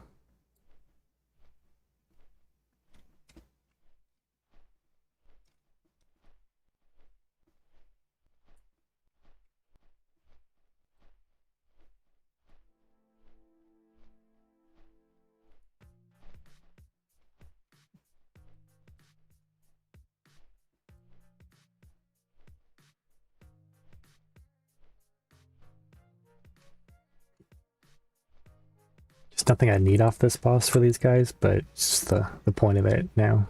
There's nothing I need off this boss for these guys, but it's just the point of it now.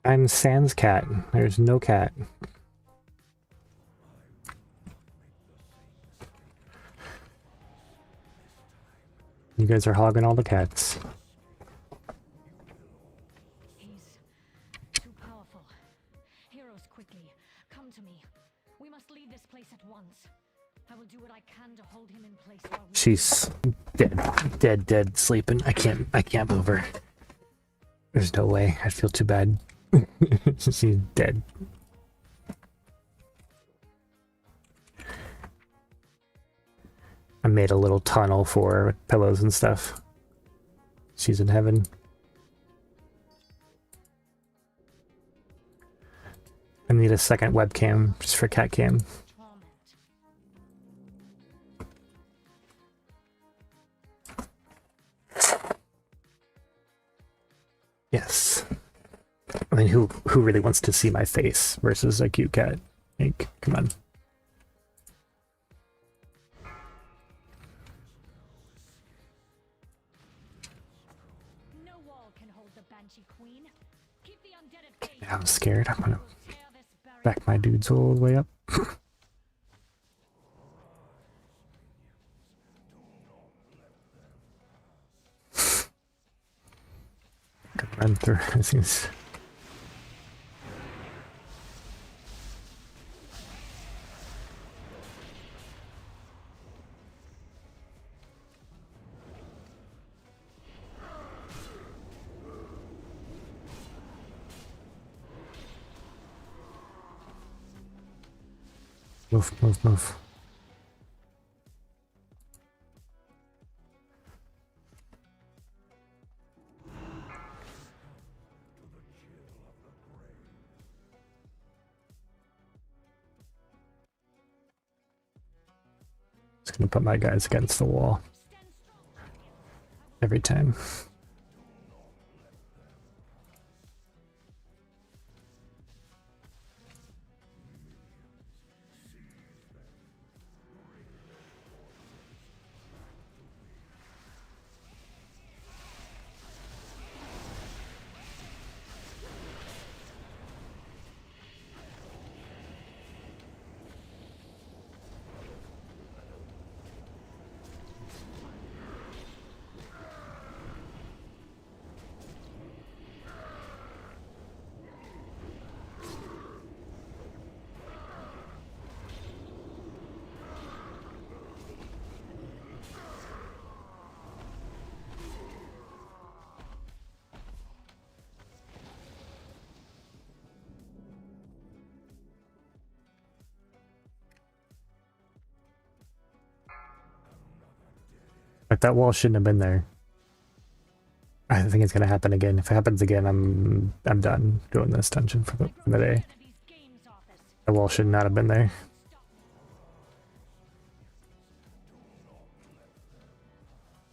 I'm Sans cat. There's no cat. You guys are hogging all the cats. He's too powerful. Heroes, quickly, come to me. We must leave this place at once. I will do what I can to hold him in place while we... She's dead, sleeping. I can't move her. There's no way. I feel too bad. She's dead. I made a little tunnel for her with pillows and stuff. She's in heaven. I need a second webcam just for cat cam. torment. Yes. I mean, who really wants to see my face versus a cute cat? Like, come on. No wall can hold the Banshee Queen. Keep the undead at bay. Yeah, I'm scared. I'm gonna Tear this barrier back my dudes all the way up. Gonna run through these. Move. Just gonna put my guys against the wall every time. Like, that wall shouldn't have been there. I think it's gonna happen again. If it happens again, I'm done doing this dungeon for the day. Enemy's games office. The wall should not have been there.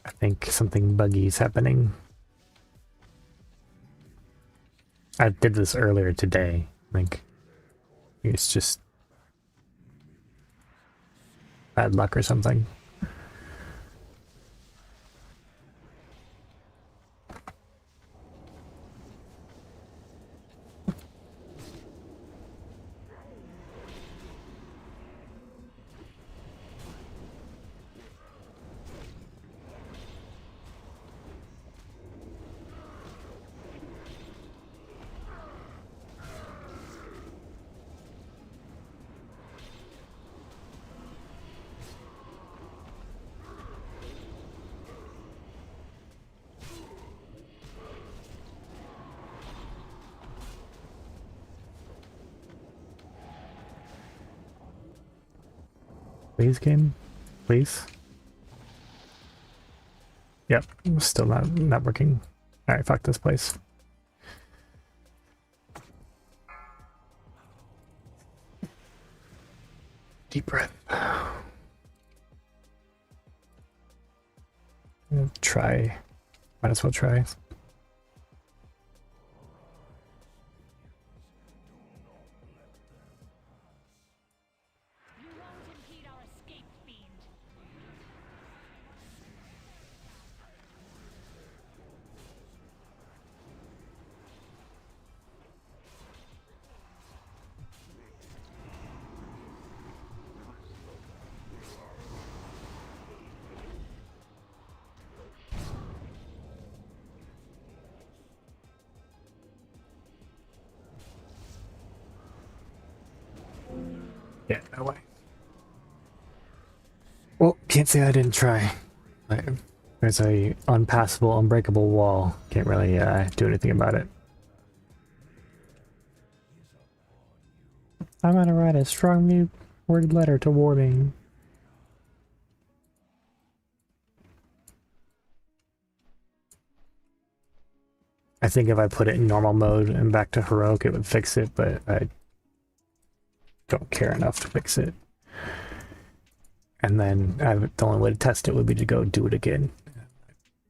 I think something buggy is happening. I did this earlier today. Like, it's just bad luck or something. Please, game? Please? Yep, still not working. Alright, fuck this place. Deep breath. Try. Might as well try. You won't impede our escape, fiend. Yeah, no way. Well, can't say I didn't try. Like, there's a unpassable, unbreakable wall. Can't really do anything about it. I'm gonna write a strongly worded letter to Warmane. I think if I put it in normal mode and back to heroic, it would fix it, but I don't care enough to fix it. And then the only way to test it would be to go do it again.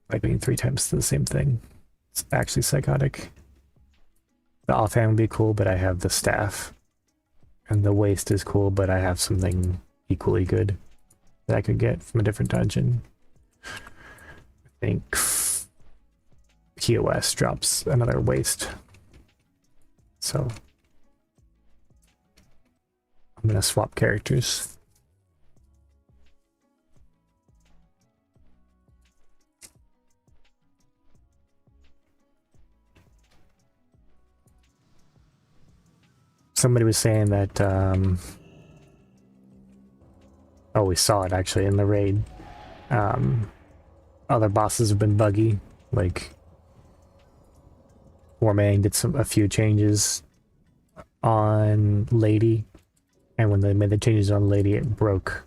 By doing 3 times the same thing. It's actually psychotic. The offhand would be cool, but I have the staff. And the waste is cool, but I have something equally good that I could get from a different dungeon. I think POS drops another waste. So I'm gonna swap characters. Somebody was saying that, oh, we saw it actually in the raid. Other bosses have been buggy, like Warmane did a few changes on Lady, and when they made the changes on Lady, it broke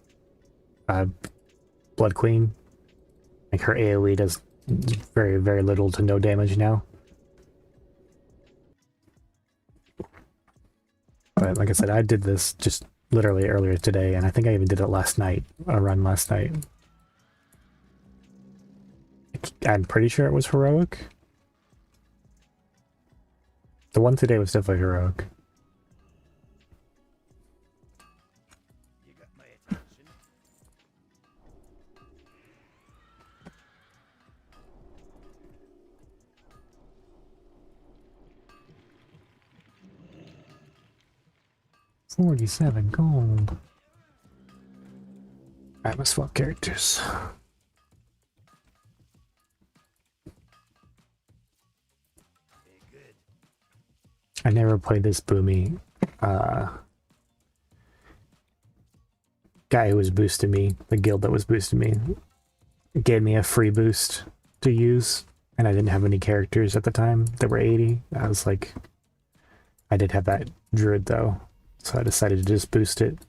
Blood Queen. Like her AoE does very, very little to no damage now. But like I said, I did this just literally earlier today, and I think I even did it last night, a run last night. I'm pretty sure it was heroic. The one today was definitely heroic. You got my attention. $47 gold. I must swap characters. I never played this boomy guy who was boosting me, the guild that was boosting me, gave me a free boost to use, and I didn't have any characters at the time that were 80. I was like, I did have that druid though, so I decided to just boost it.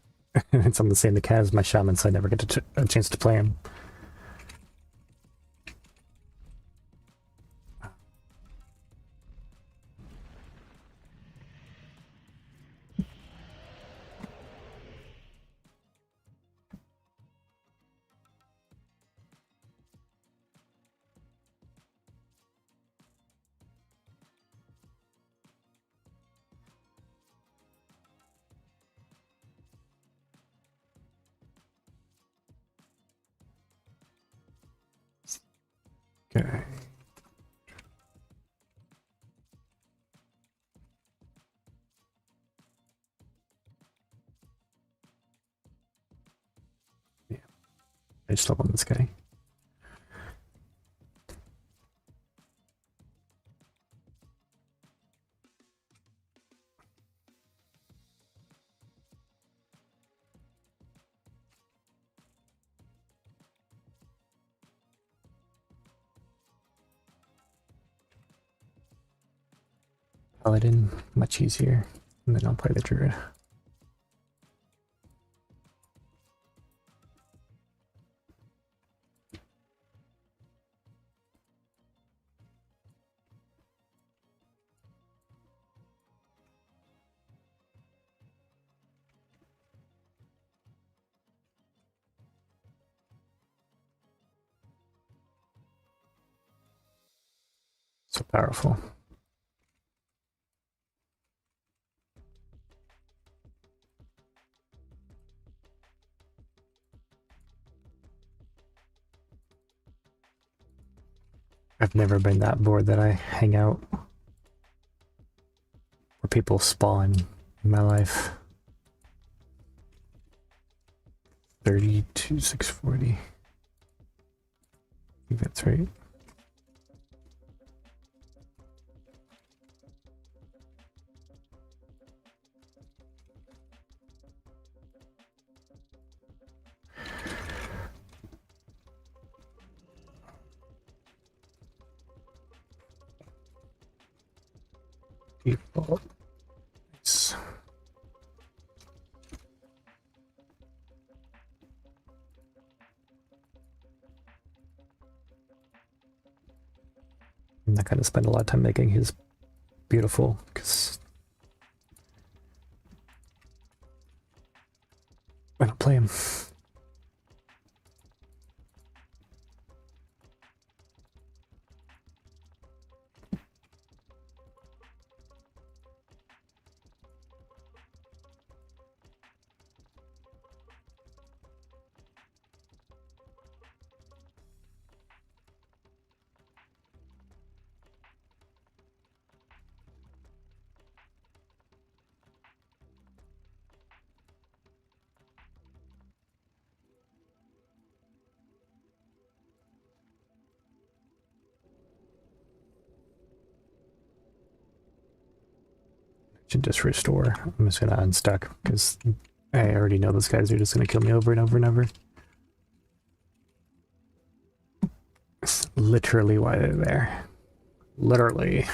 It's on the same account as my shaman, so I never get a chance to play him. Finish up on this guy. Paladin, much easier. And then I'll play the druid. So powerful. I've never been that bored that I hang out where people spawn in my life. 32, 640. I think that's right. Default. Nice. I'm not gonna spend a lot of time making his beautiful because I don't play him. Should just restore. I'm just gonna unstuck because I already know those guys are just gonna kill me over and over and over. It's literally why they're there. Literally.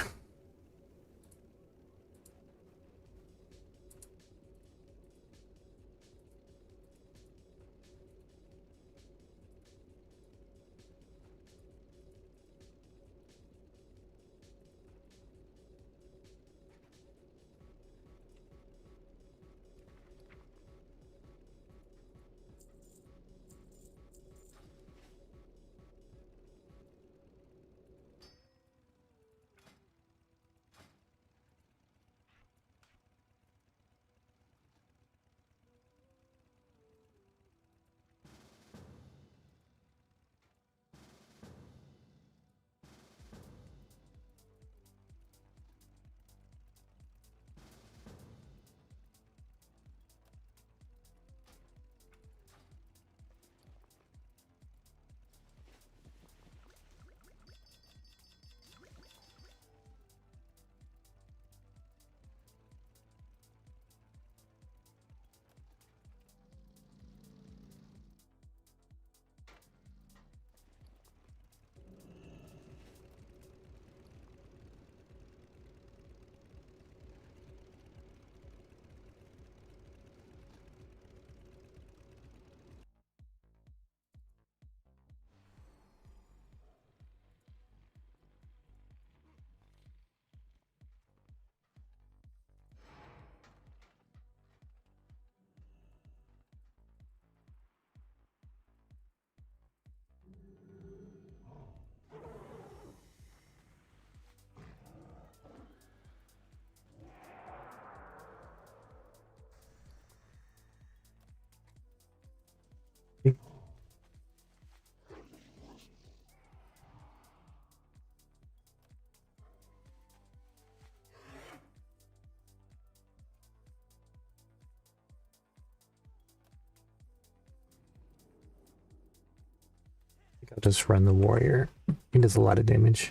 I'll just run the warrior. He does a lot of damage.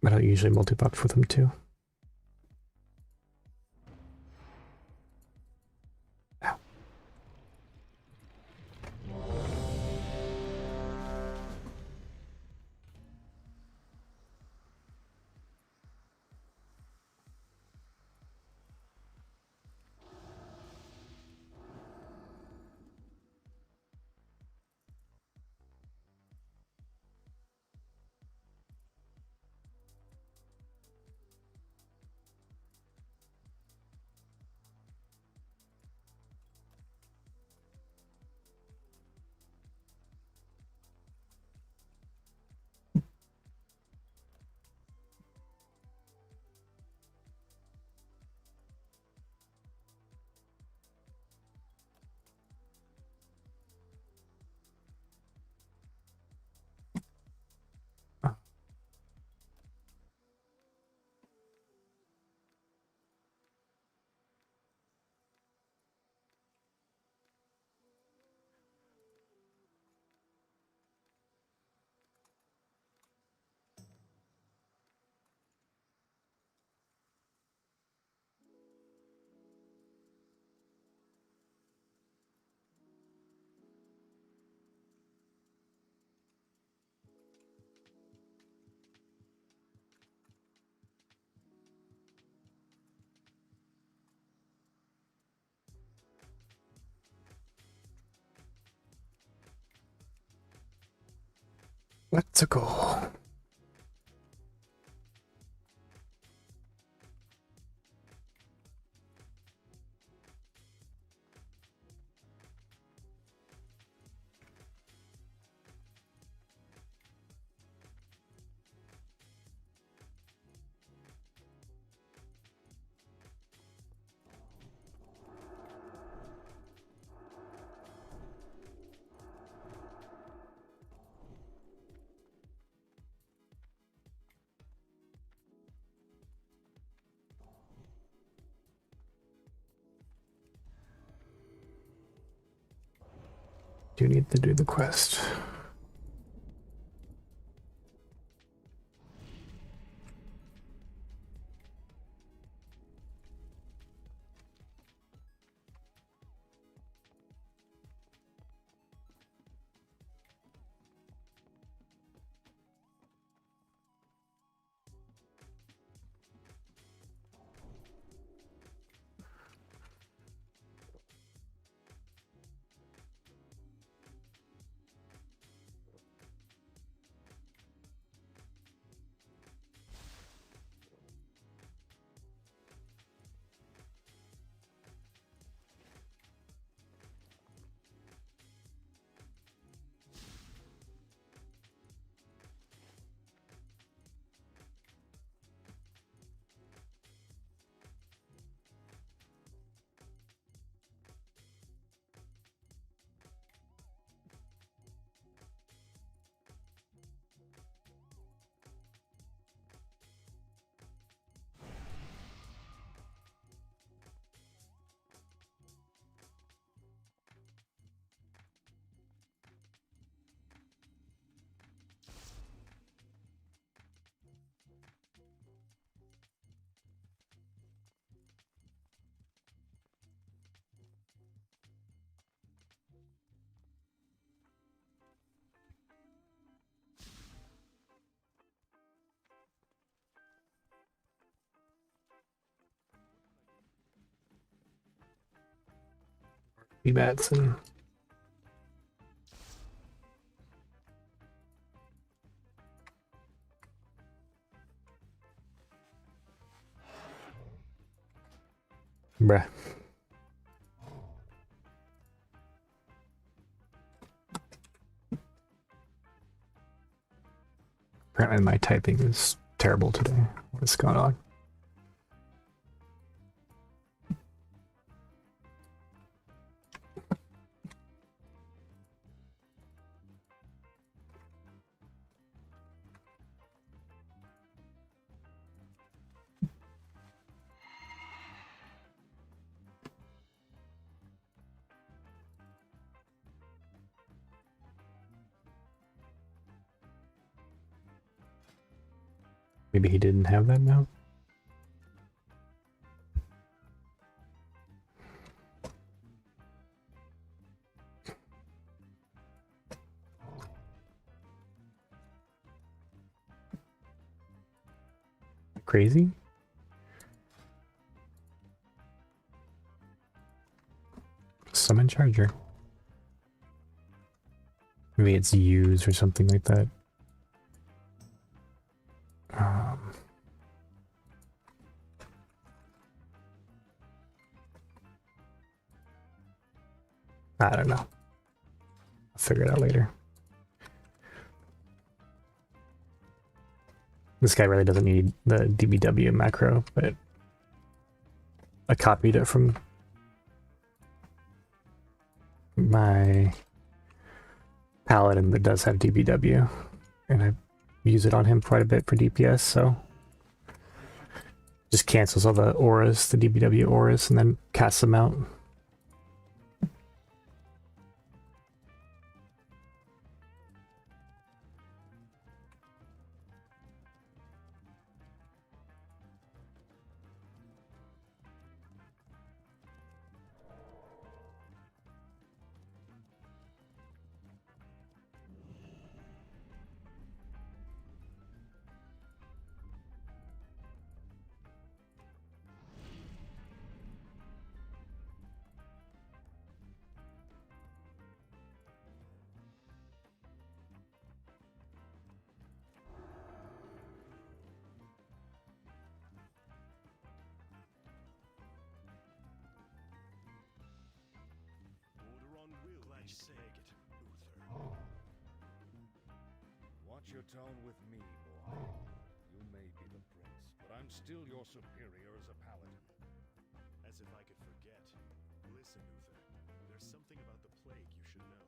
But I'll usually multi-box with him too. Ow. Let's go. Do need to do the quest. Batson. Bruh. Apparently my typing is terrible today. What's going on? Maybe he didn't have that mount. Crazy? Summon charger. Maybe it's used or something like that. I don't know. I'll figure it out later. This guy really doesn't need the DBW macro, but I copied it from my paladin that does have DBW, and I use it on him quite a bit for DPS, so just cancels all the auras, the DBW auras, and then casts them out. Watch your tone with me, boy. You may be the prince, but I'm still your superior as a paladin. As if I could forget. Listen, Uther, there's something about the plague you should know.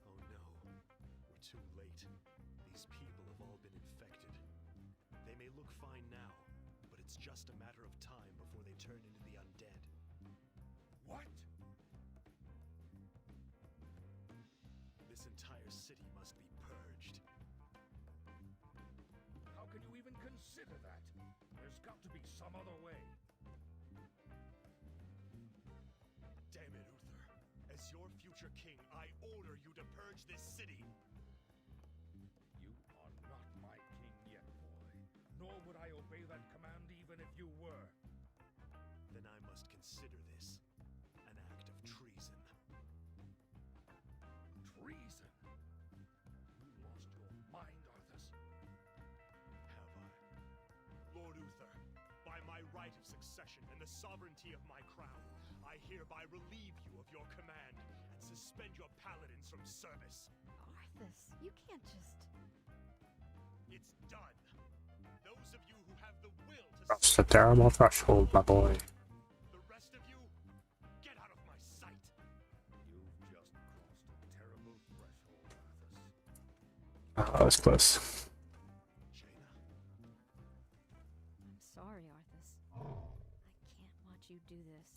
Oh no, we're too late. These people have all been infected. They may look fine now, but it's just a matter of time before they turn into the undead. What? This entire city must be purged. How can you even consider that? There's got to be some other way. Damn it, Uther. As your future king, I order you to purge this city. You are not my king yet, boy. Nor would I obey that command even if you were. Then I must consider this an act of treason. Treason? You lost your mind, Arthas. Have I? Lord Uther, by my right of succession and the sovereignty of my crown, I hereby relieve you of your command and suspend your paladins from service. Arthas, you can't just... It's done. Those of you who have the will to That's a terrible threshold, my boy. the rest of you, get out of my sight. You've just crossed a terrible threshold, Arthas. Oh, that was close. Jaina, I'm sorry, Arthas. I can't watch you do this.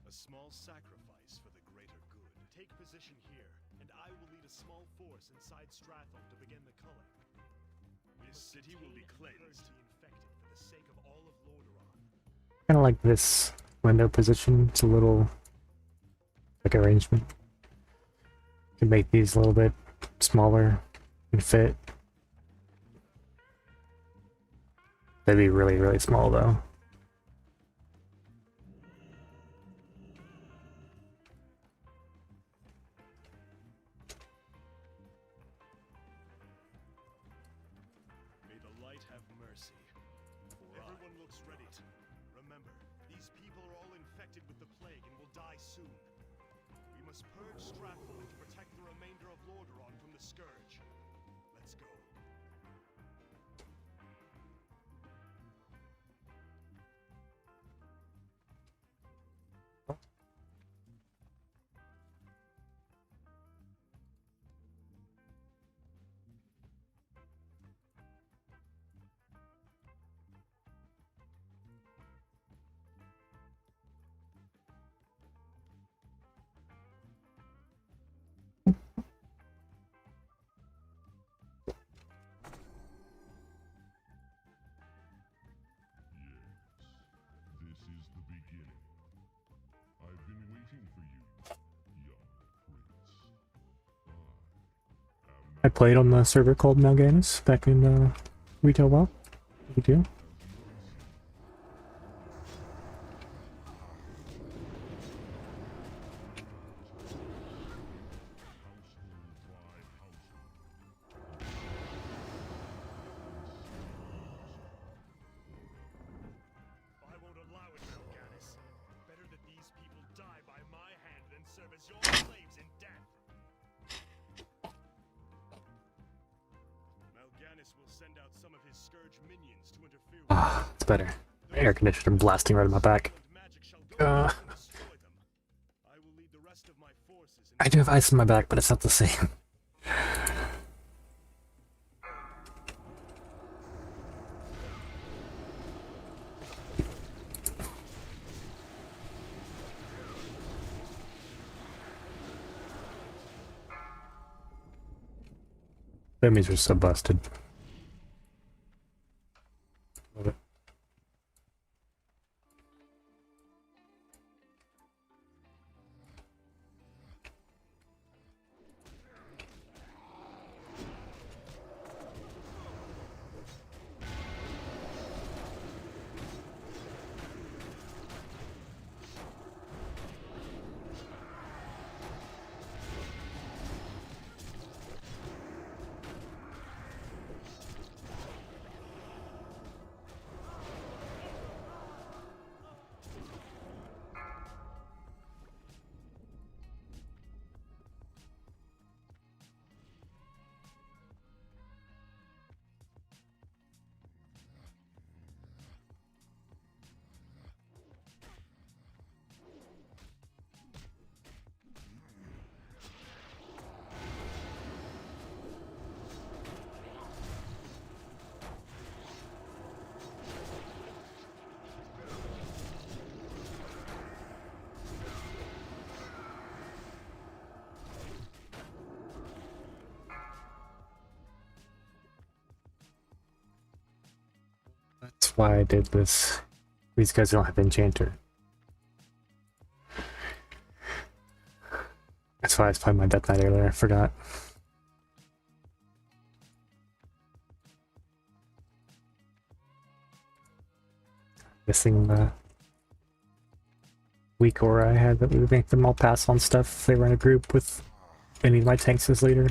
a small sacrifice for the greater good. Take position here, and I will lead a small force inside Stratham to begin the culling. This city will be cleansed. The infected for the sake of all of Lordaeron. Kind of like this window position. It's a little like arrangement. You can make these a little bit smaller and fit. They'd be really, really small though. May the light have mercy. Everyone looks ready. Remember, these people are all infected with the plague and will die soon. We must purge Stratham to protect the remainder of Lordaeron from the scourge. Let's go. I played on the server called Mal'Ganis back in retail WoW. We do. I won't allow it, Mal'Ganis. Better that these people die by my hand than serve as your slaves in death. Mal'Ganis will send out some of his scourge minions to interfere with Ah, it's better. Air conditioner blasting right in my back. magic shall go and destroy them. I will lead the rest of my forces I do have ice in my back, but it's not the same. Enemies are so busted. Love it. That's why I did this. These guys don't have Enchanter. That's why I was playing my Death Knight earlier, I forgot. Missing the weak aura I had that would make them all pass on stuff if they were in a group with any of my tanks as leader.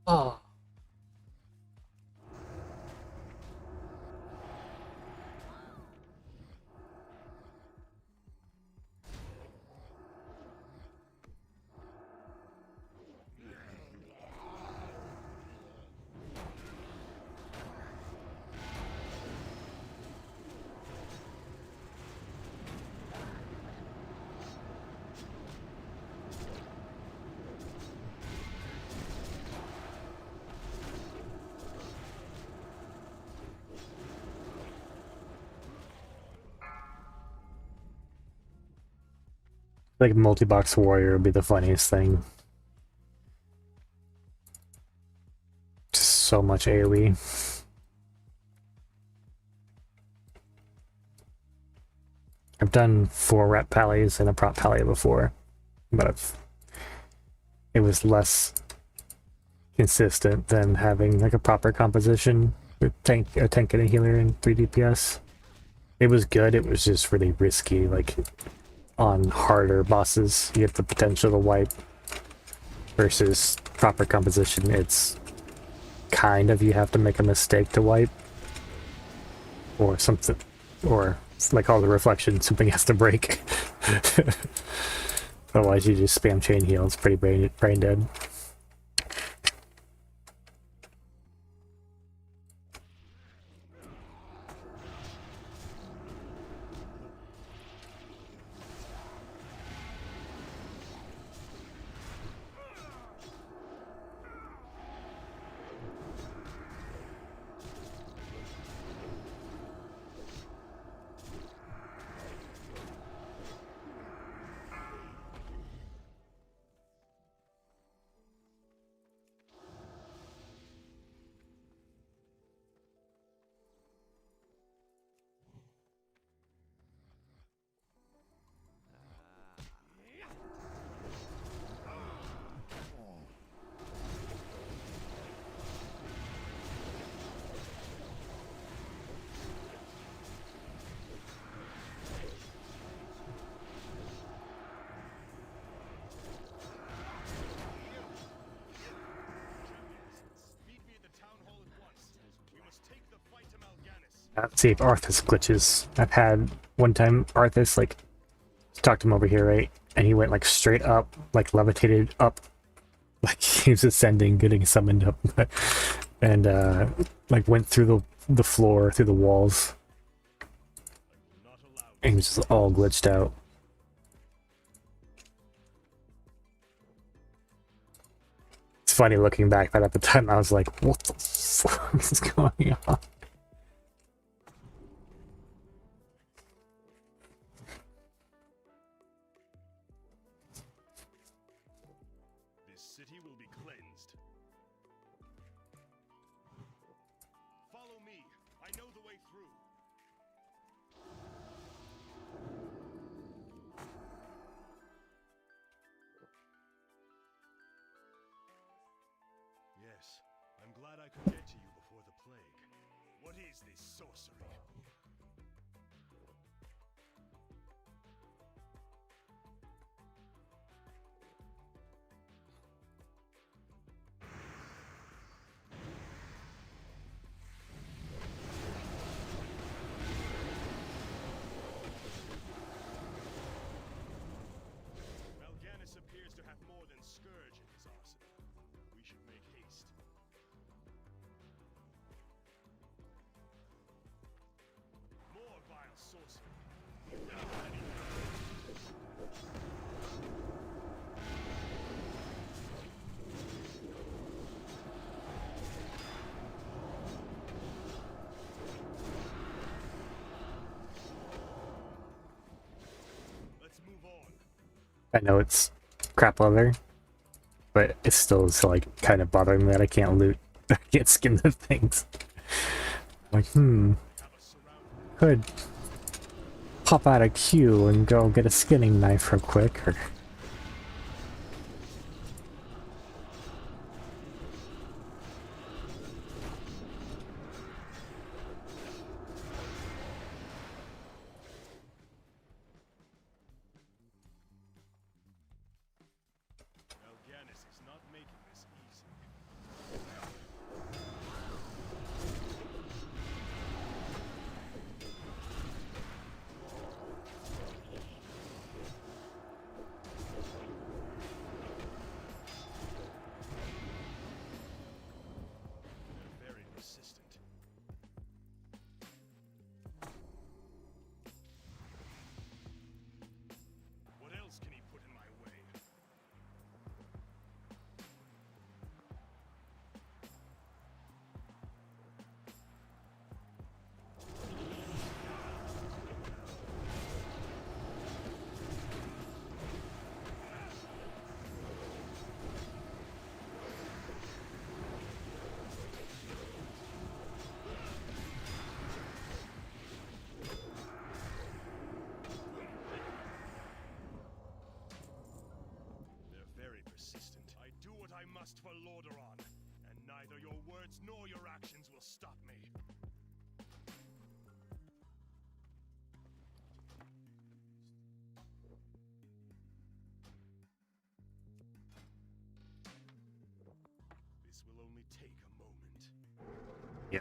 Oh. Like multi-box warrior would be the funniest thing. Just so much AoE. I've done 4 rep pallies and a prop pally before, but it was less consistent than having like a proper composition with a tank and a healer and 3 DPS. It was good, it was just really risky. Like on harder bosses, you get the potential to wipe, versus proper composition, it's kind of you have to make a mistake to wipe, or something, or like all the reflection, something has to break. Otherwise you just spam chain heal, it's pretty brain dead. See if Arthas glitches. I've had one time Arthas, like, talked to him over here, right? And he went like straight up, like levitated up, like he was ascending, getting summoned up, and like went through the floor, through the walls. And he was just all glitched out. It's funny looking back, but at the time I was like, what the fuck is going on? I know it's crap leather, but it still is like kind of bothering me that I can't loot, I can't skin the things. Like, could pop out a queue and go get a skinning knife real quick, or... my must for Lordaeron, and neither your words nor your actions will stop me. This will only take a moment. Yeah.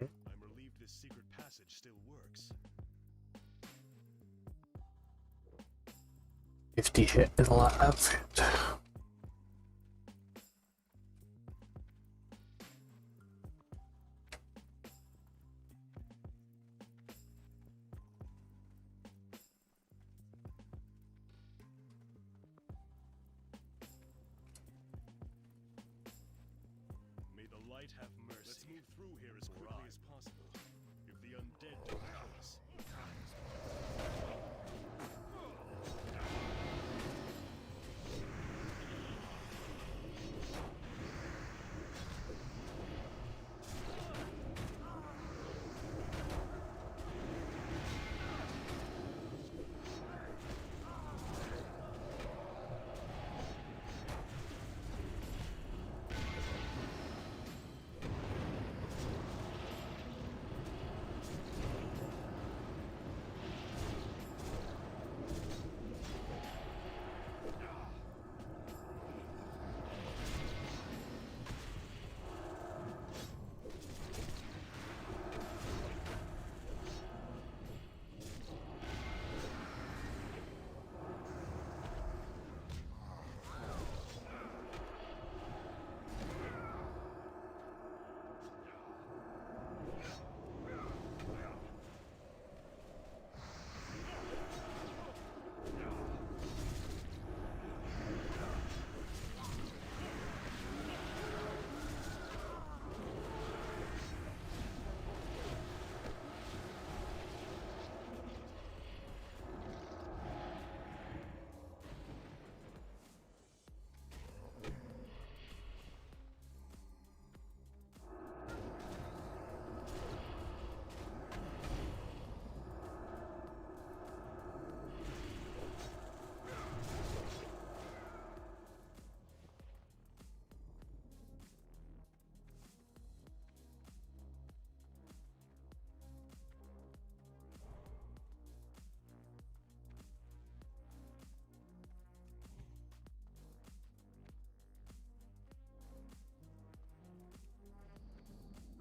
I'm relieved this secret passage still works. 50 hit is a lot of it. May the light have mercy. Let's move through here as quickly as possible. If the undead don't kill us,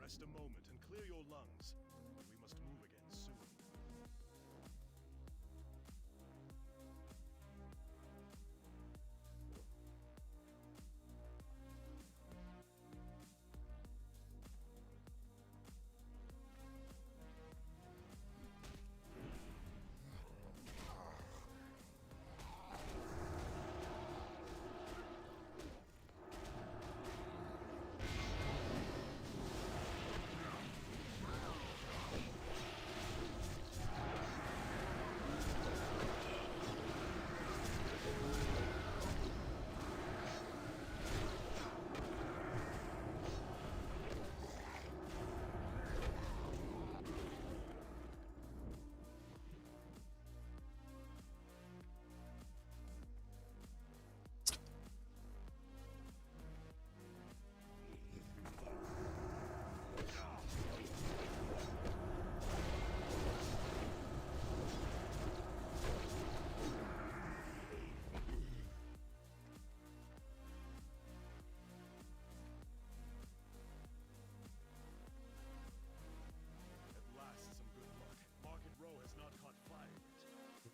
rest a moment and clear your lungs. We must move again soon.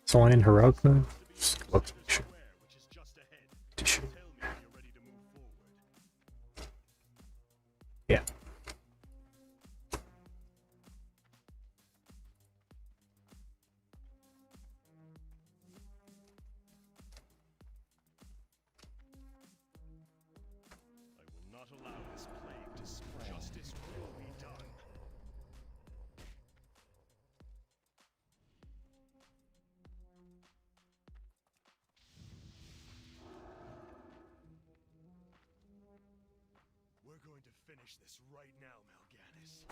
Someone in heroic mode? Just look to make sure. Tissue. Yeah. I will not allow this plague to spread. Justice will be done. We're going to finish this right now, Mal'Ganis.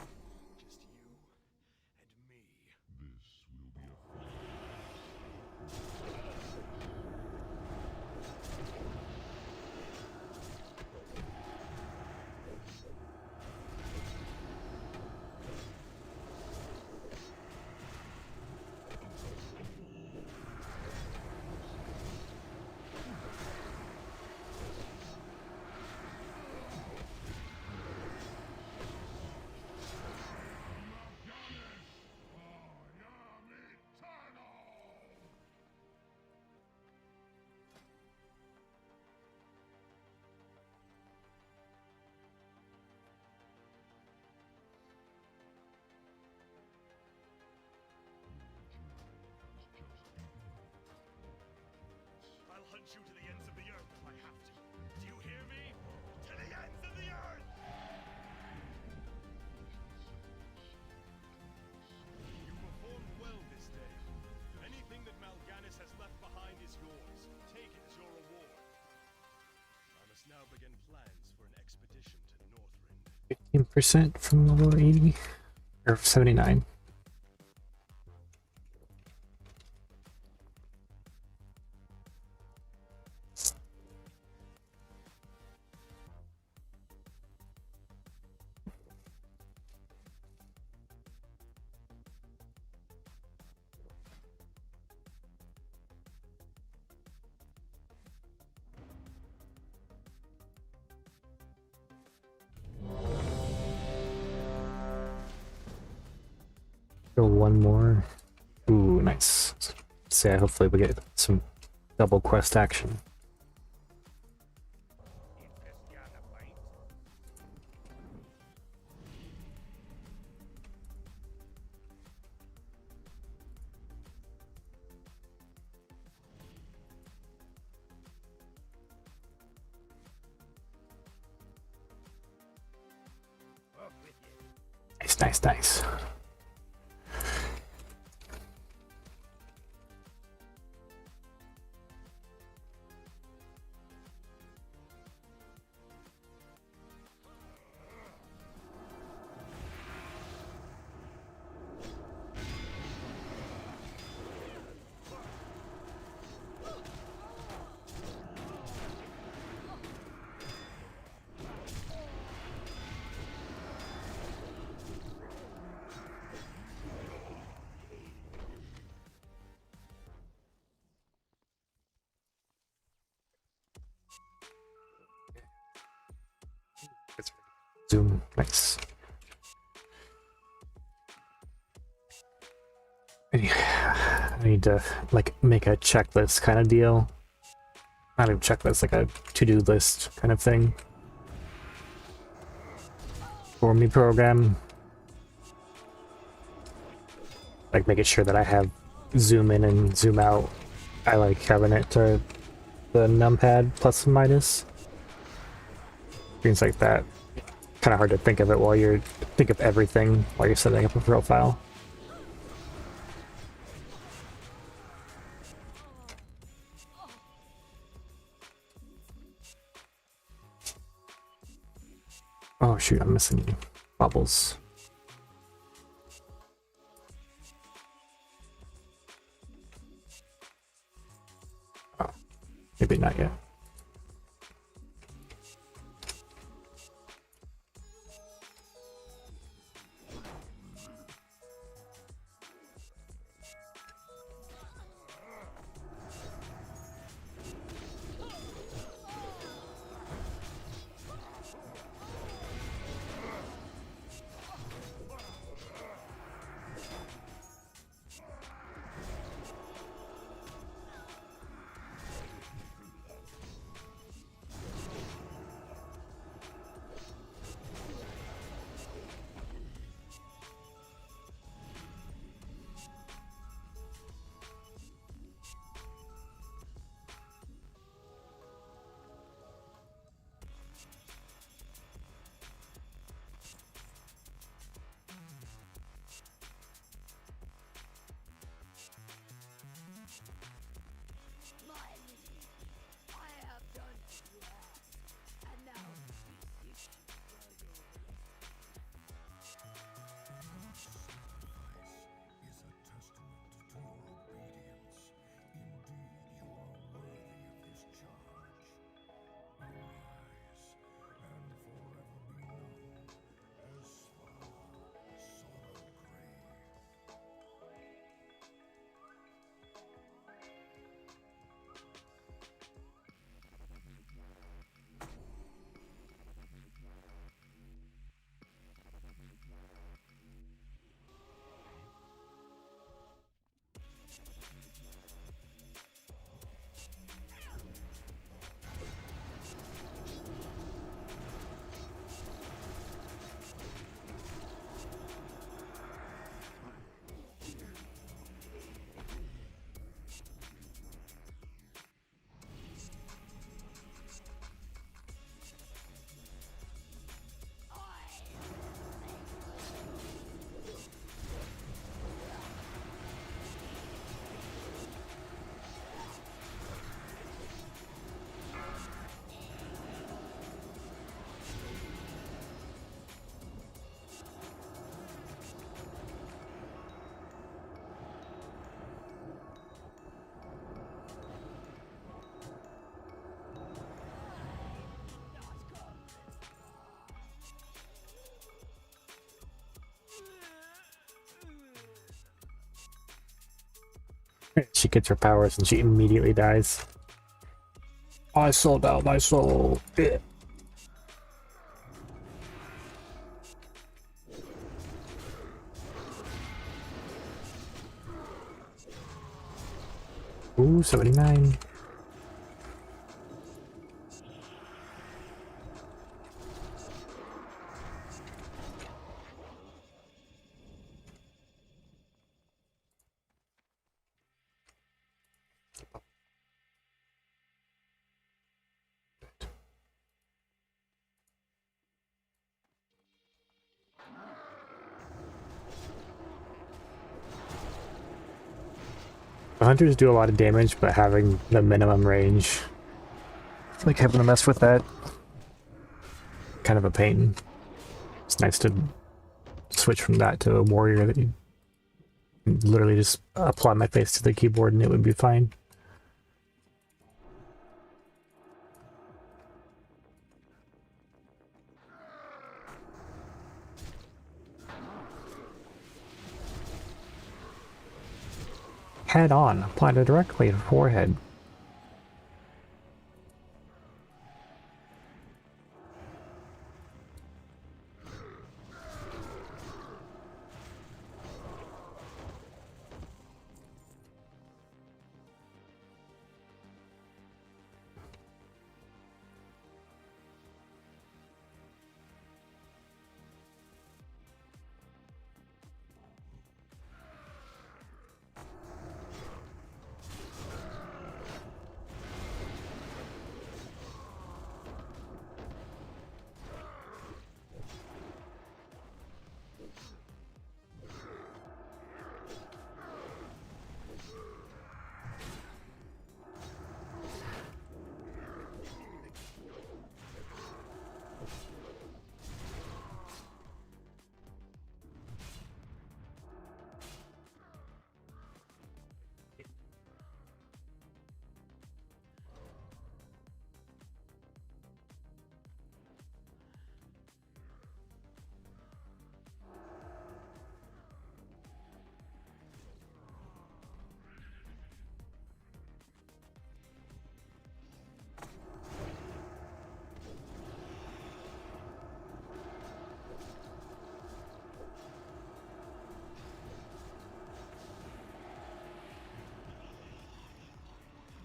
Just you and me. This will be a fun. now begin plans for an expedition to Northrend. 15% from level 80 or 79. Go one more. Ooh, nice. So yeah, hopefully we get some double quest action. Nice, nice, nice. Zoom, nice. I need to like make a checklist kind of deal. Not even checklist, like a to-do list kind of thing. For me program. Like making sure that I have zoom in and zoom out. I like having it to the numpad plus and minus. Things like that. Kind of hard to think of it while you're think of everything while you're setting up a profile. Oh shoot, I'm missing bubbles. Oh, maybe not yet. She gets her powers and she immediately dies. I sold out my soul. Ooh, 79. The hunters do a lot of damage, but having the minimum range, like having to mess with that, kind of a pain. It's nice to switch from that to a warrior that you literally just apply my face to the keyboard and it would be fine. Head on, apply it directly to forehead.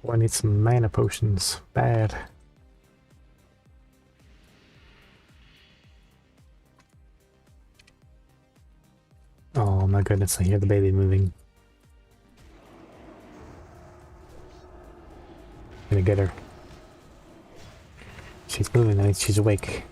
Oh, I need some mana potions. Bad. Oh my goodness, I hear the baby moving. Gonna get her. She's moving, that means she's awake.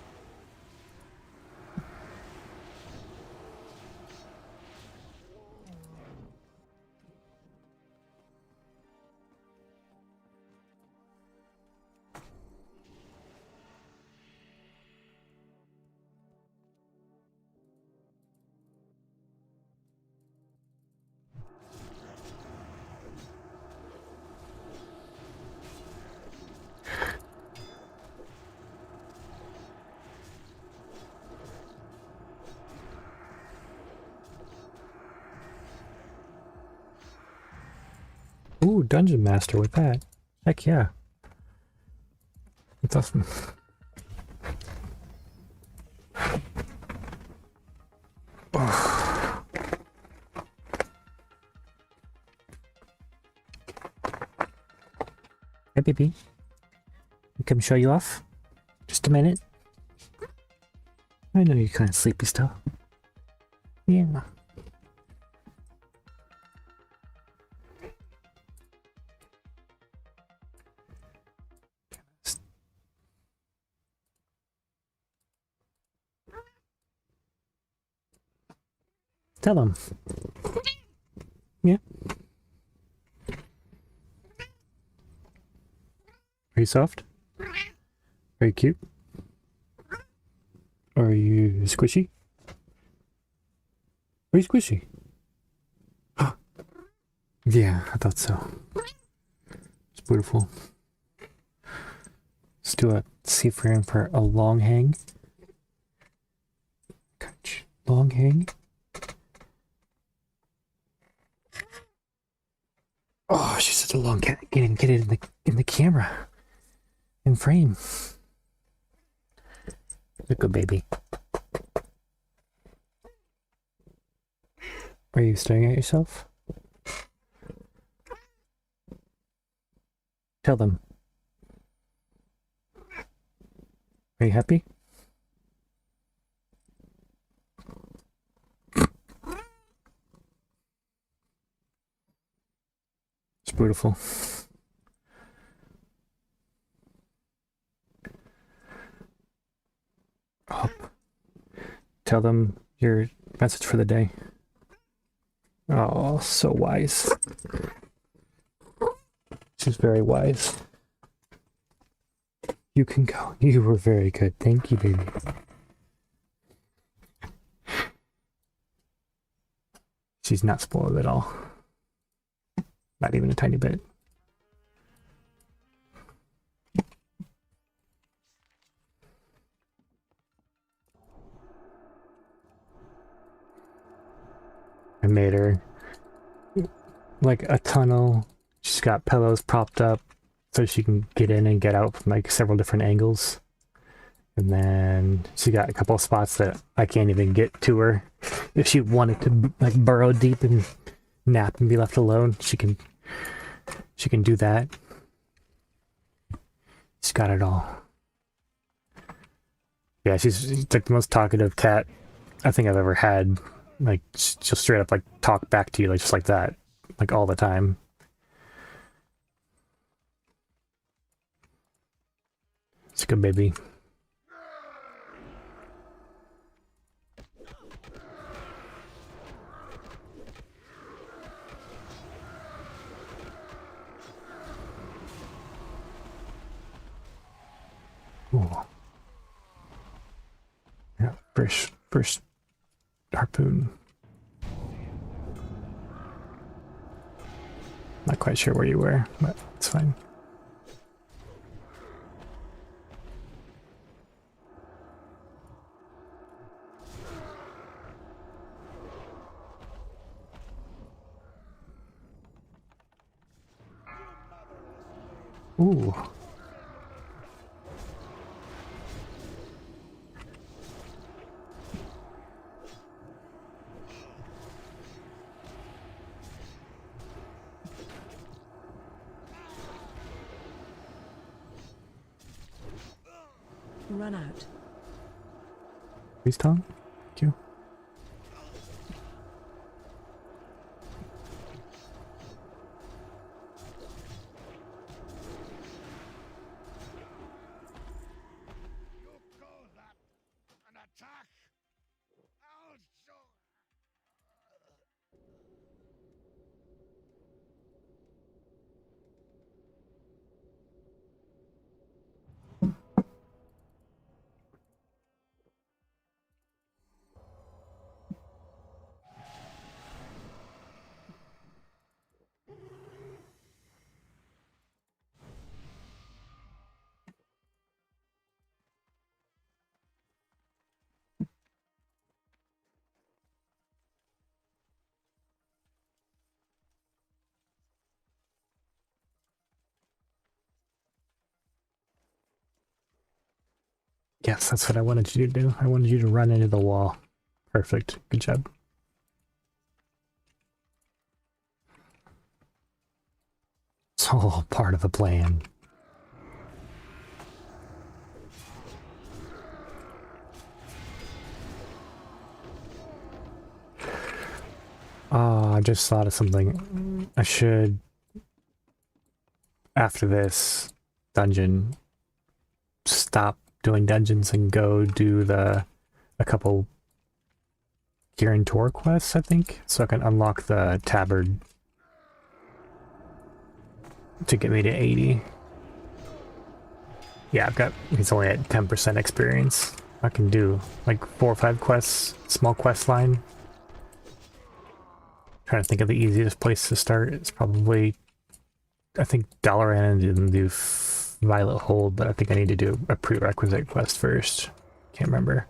Ooh, Dungeon Master with that. Heck yeah. That's awesome. Hey, baby. Come show you off? Just a minute. I know you're kind of sleepy still. Yeah. Tell them. Yeah. Are you soft? Are you cute? Are you squishy? Are you squishy? Yeah, I thought so. It's beautiful. Let's do a C-frame for a long hang. Long hang. Oh, she's such a long cat. Get it in the camera. In frame. Good baby. Are you staring at yourself? Tell them. Are you happy? It's beautiful. Oh. Tell them your message for the day. Oh, so wise. She's very wise. You can go. You were very good. Thank you, baby. She's not spoiled at all. Not even a tiny bit. I made her like a tunnel. She's got pillows propped up so she can get in and get out from like several different angles. And then she got a couple of spots that I can't even get to her. If she wanted to like burrow deep and nap and be left alone, she can do that. She's got it all. Yeah, she's like the most talkative cat I think I've ever had. Like she'll straight up like talk back to you like just like that, like all the time. It's a good baby. Ooh. Yeah, first harpoon. Not quite sure where you were, but it's fine. Ooh. Run out. Please, Tom. Thank you. Yes, that's what I wanted you to do. I wanted you to run into the wall. Perfect. Good job. It's all part of the plan. I just thought of something. I should, after this dungeon, stop doing dungeons and go do a couple Kieran Tor quests, I think, so I can unlock the tabard to get me to 80. Yeah, he's only at 10% experience. I can do like 4 or 5 quests, small quest line. Trying to think of the easiest place to start. It's probably, I think Dalaran didn't do Violet Hold, but I think I need to do a prerequisite quest first. Can't remember.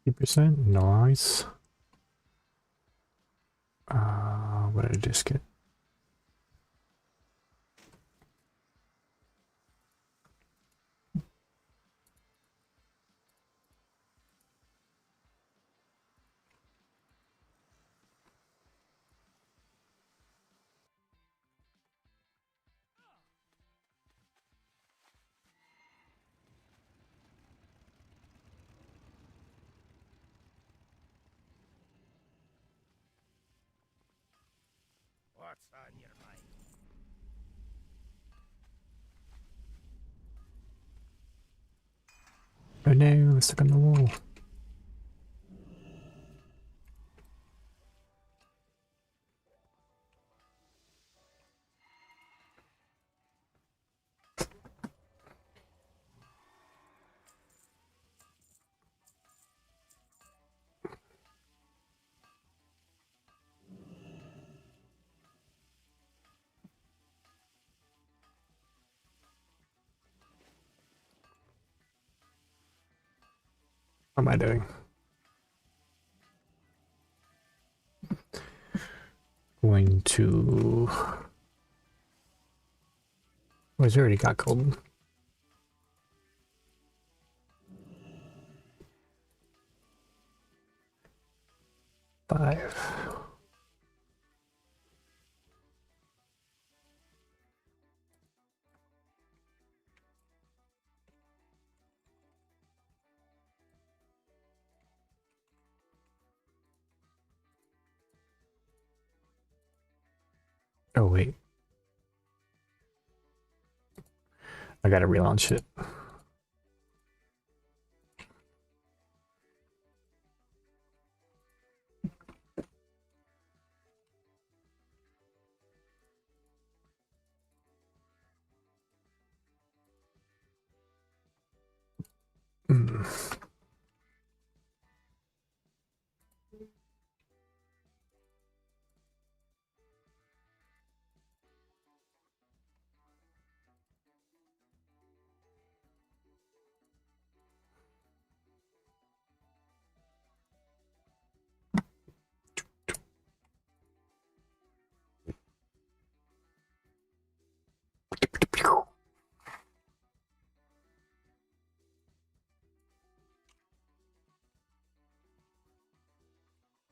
50%, nice. What did I just get? What's on your mind? Oh no, it's stuck on the wall. What am I doing? Going to... Oh, it's already got gold. Five. Oh wait. I gotta relaunch it. Mm.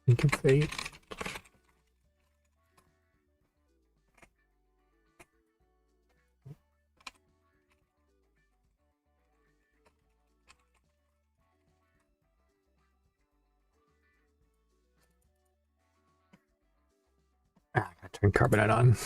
Think of 8. I gotta turn carbonite on.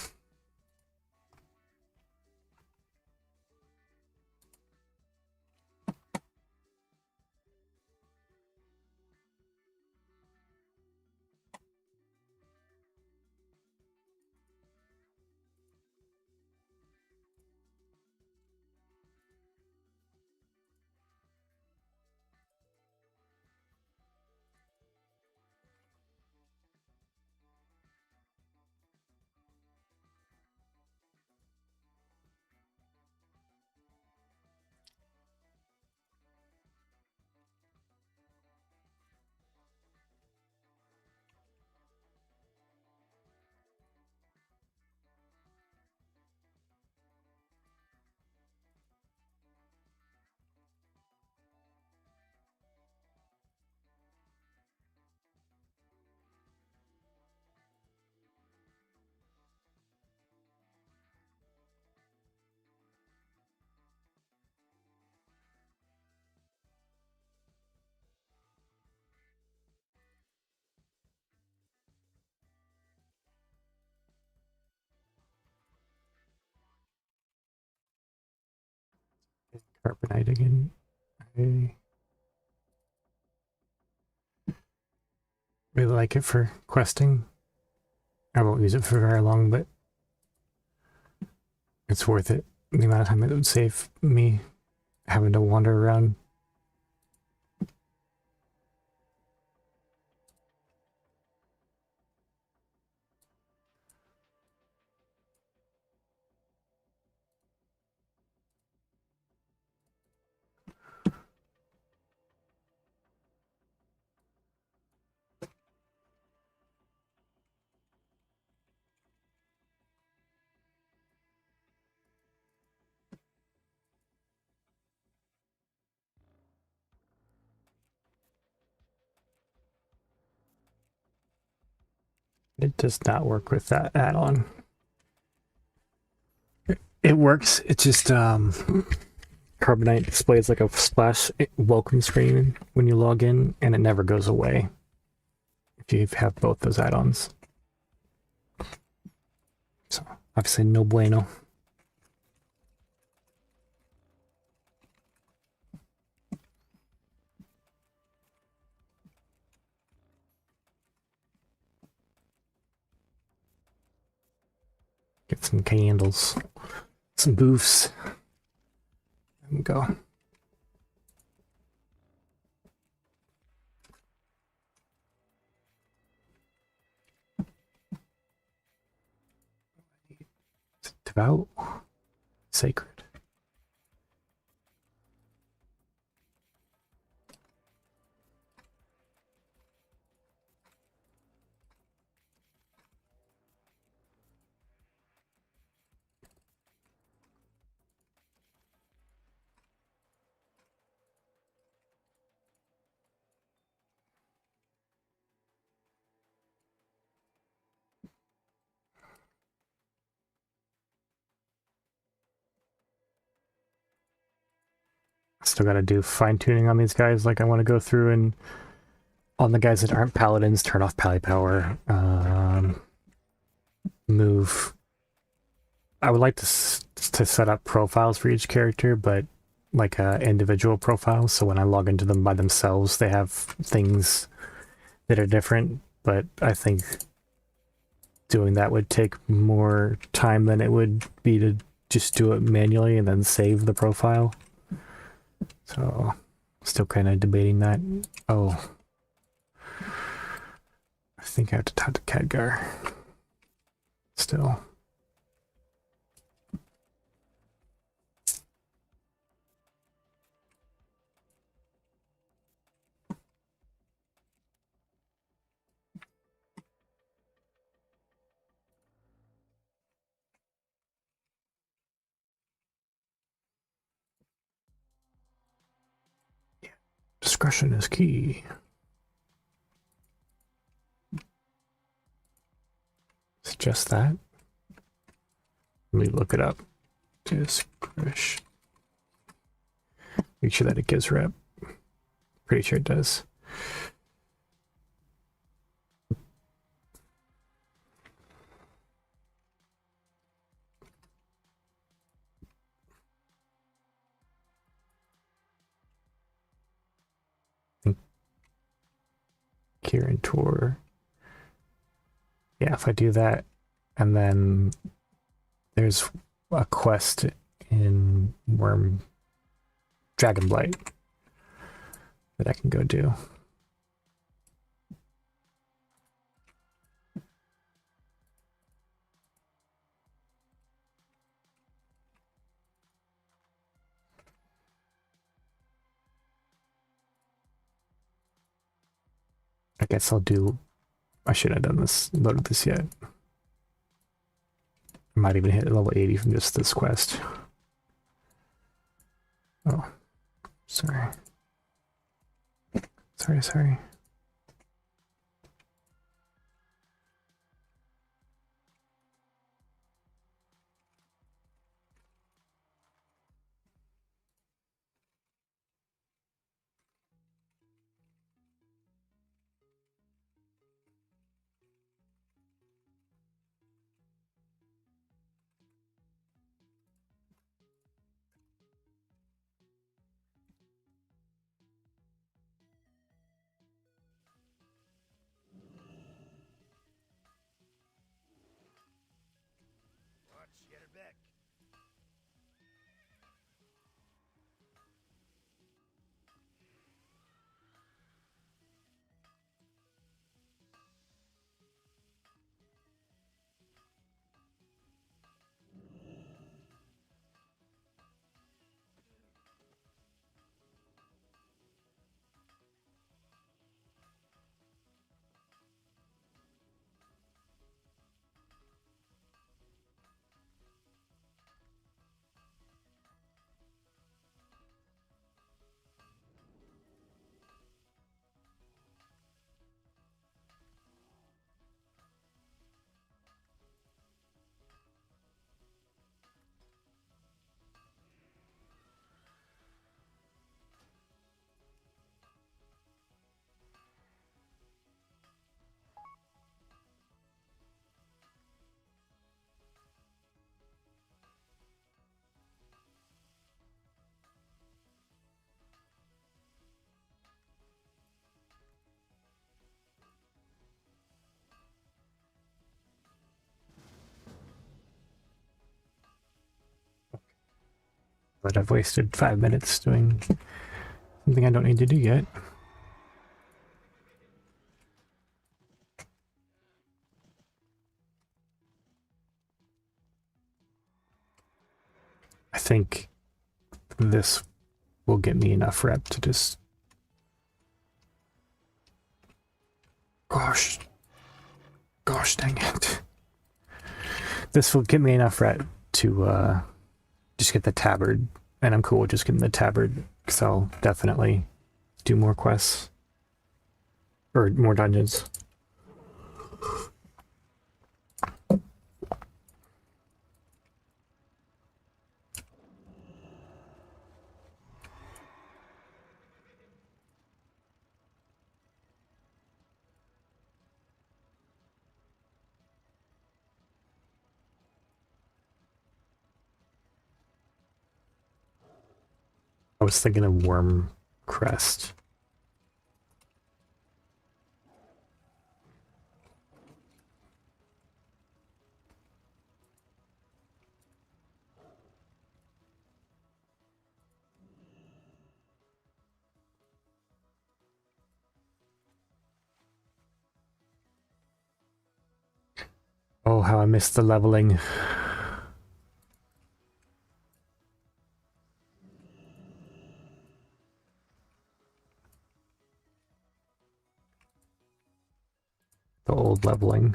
Carbonite again. I really like it for questing. I won't use it for very long, but it's worth it. The amount of time it would save me having to wander around. It does not work with that add-on. It works. It's just Carbonite displays like a splash welcome screen when you log in, and it never goes away if you have both those add-ons. So obviously no bueno. Get some candles, some boofs. There we go. Devout, sacred. Still got to do fine tuning on these guys. Like I want to go through and on the guys that aren't paladins, turn off pally power. Move. I would like to set up profiles for each character, but like individual profiles. So when I log into them by themselves, they have things that are different. But I think doing that would take more time than it would be to just do it manually and then save the profile. So, still kind of debating that. Oh. I think I have to talk to Khadgar. Still. Discretion is key. It's just that. Let me look it up. Discretion. Make sure that it gives rep. Pretty sure it does. Kieran Tour. Yeah, if I do that, and then there's a quest in Dragonblight that I can go do. I guess I'll do. I shouldn't have done this, loaded this yet. I might even hit level 80 from just this quest. Oh, sorry. Sorry. But I've wasted 5 minutes doing something I don't need to do yet. I think this will get me enough rep to just... Gosh dang it. This will get me enough rep to just get the tabard, and I'm cool with just getting the tabard, because I'll definitely do more quests. Or more dungeons. I was thinking of Worm Crest. Oh, how I missed the leveling. The old leveling.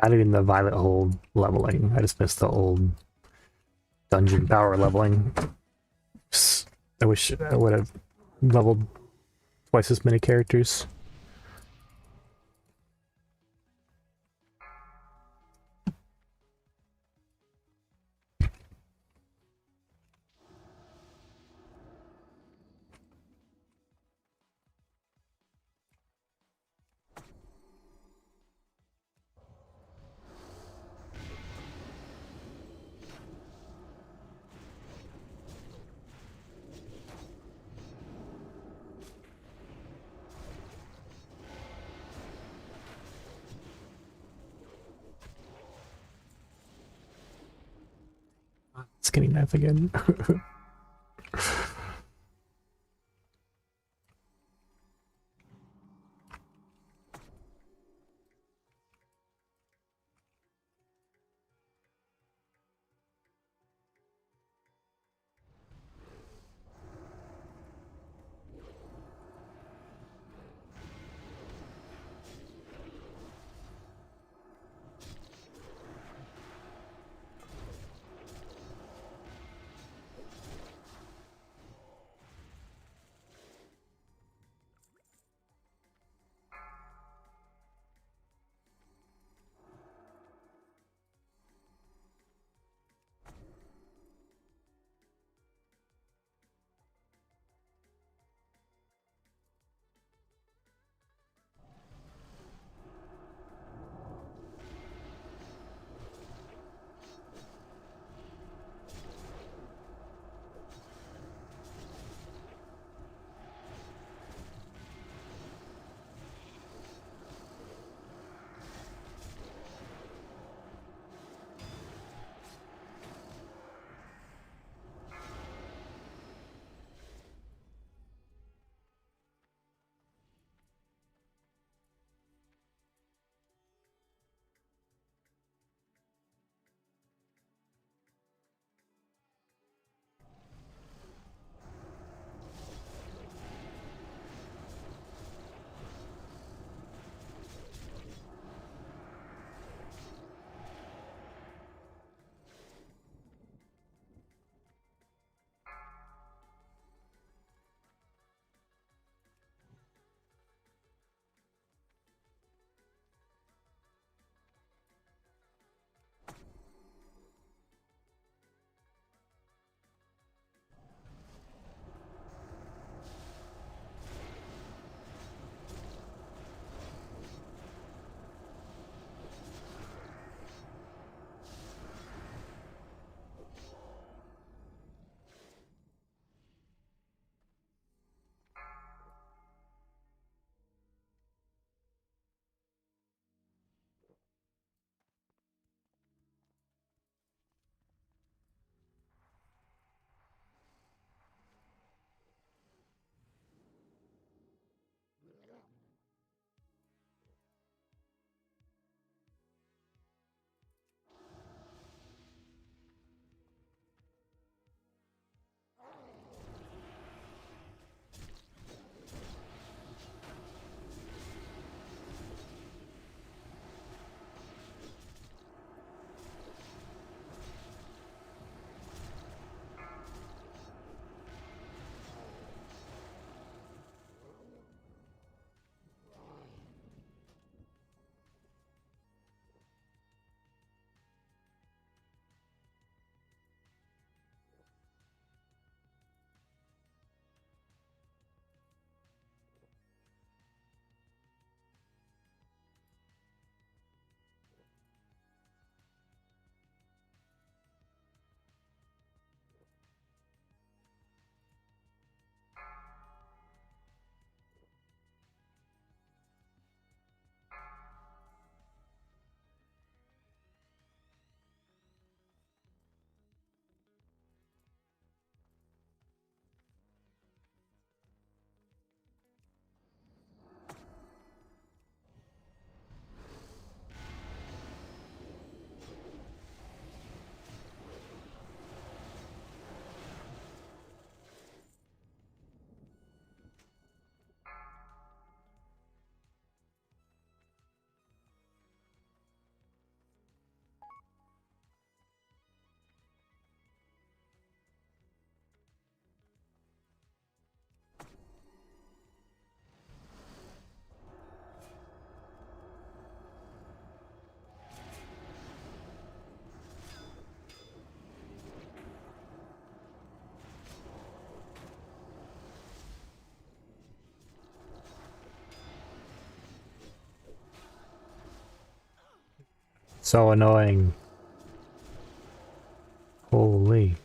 Not even the Violet Hold leveling. I just missed the old dungeon power leveling. I wish I would have leveled twice as many characters. Skinny knife again. So annoying. Holy.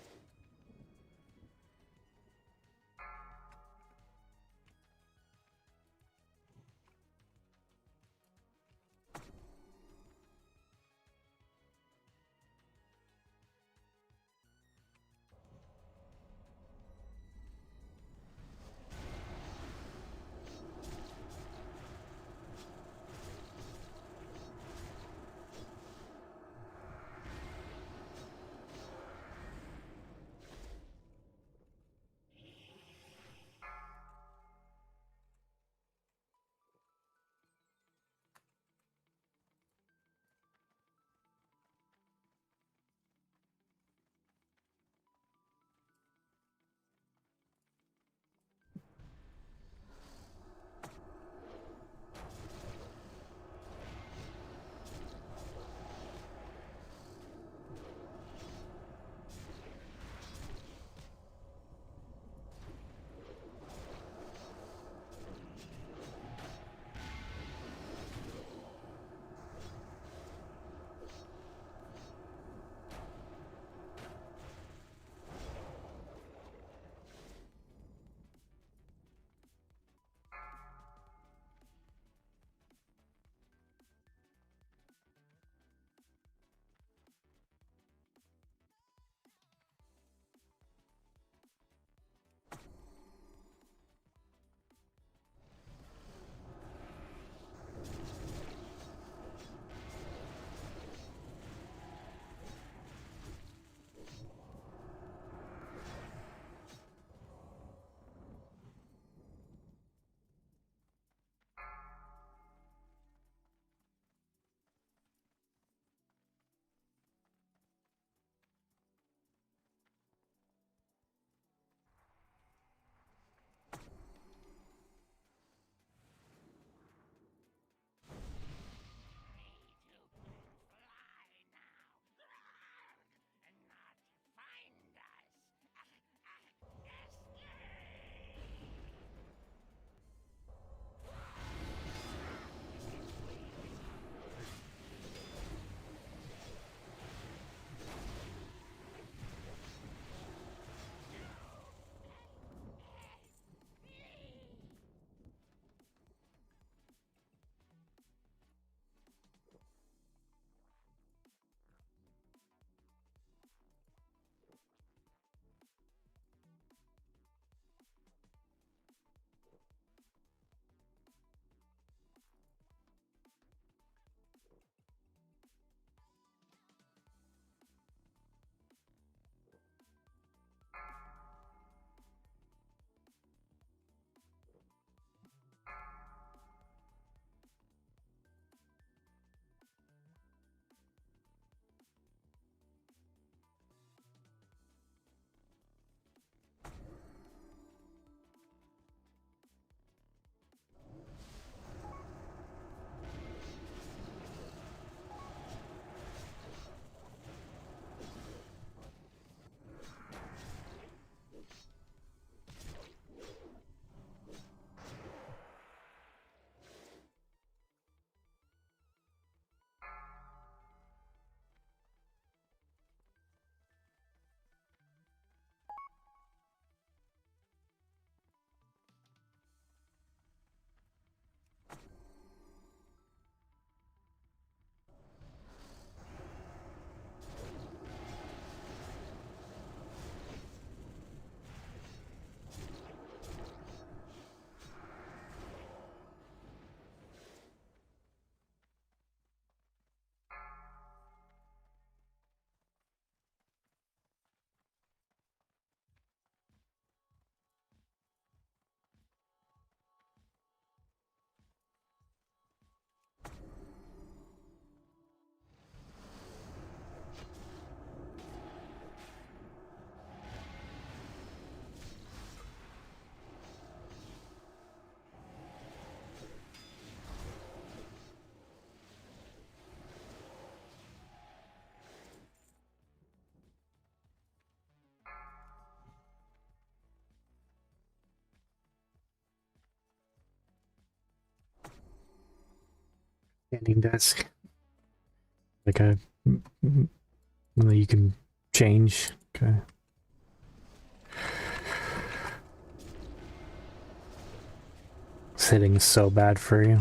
Standing desk. Like a one that you can change. Okay. This hitting is so bad for you.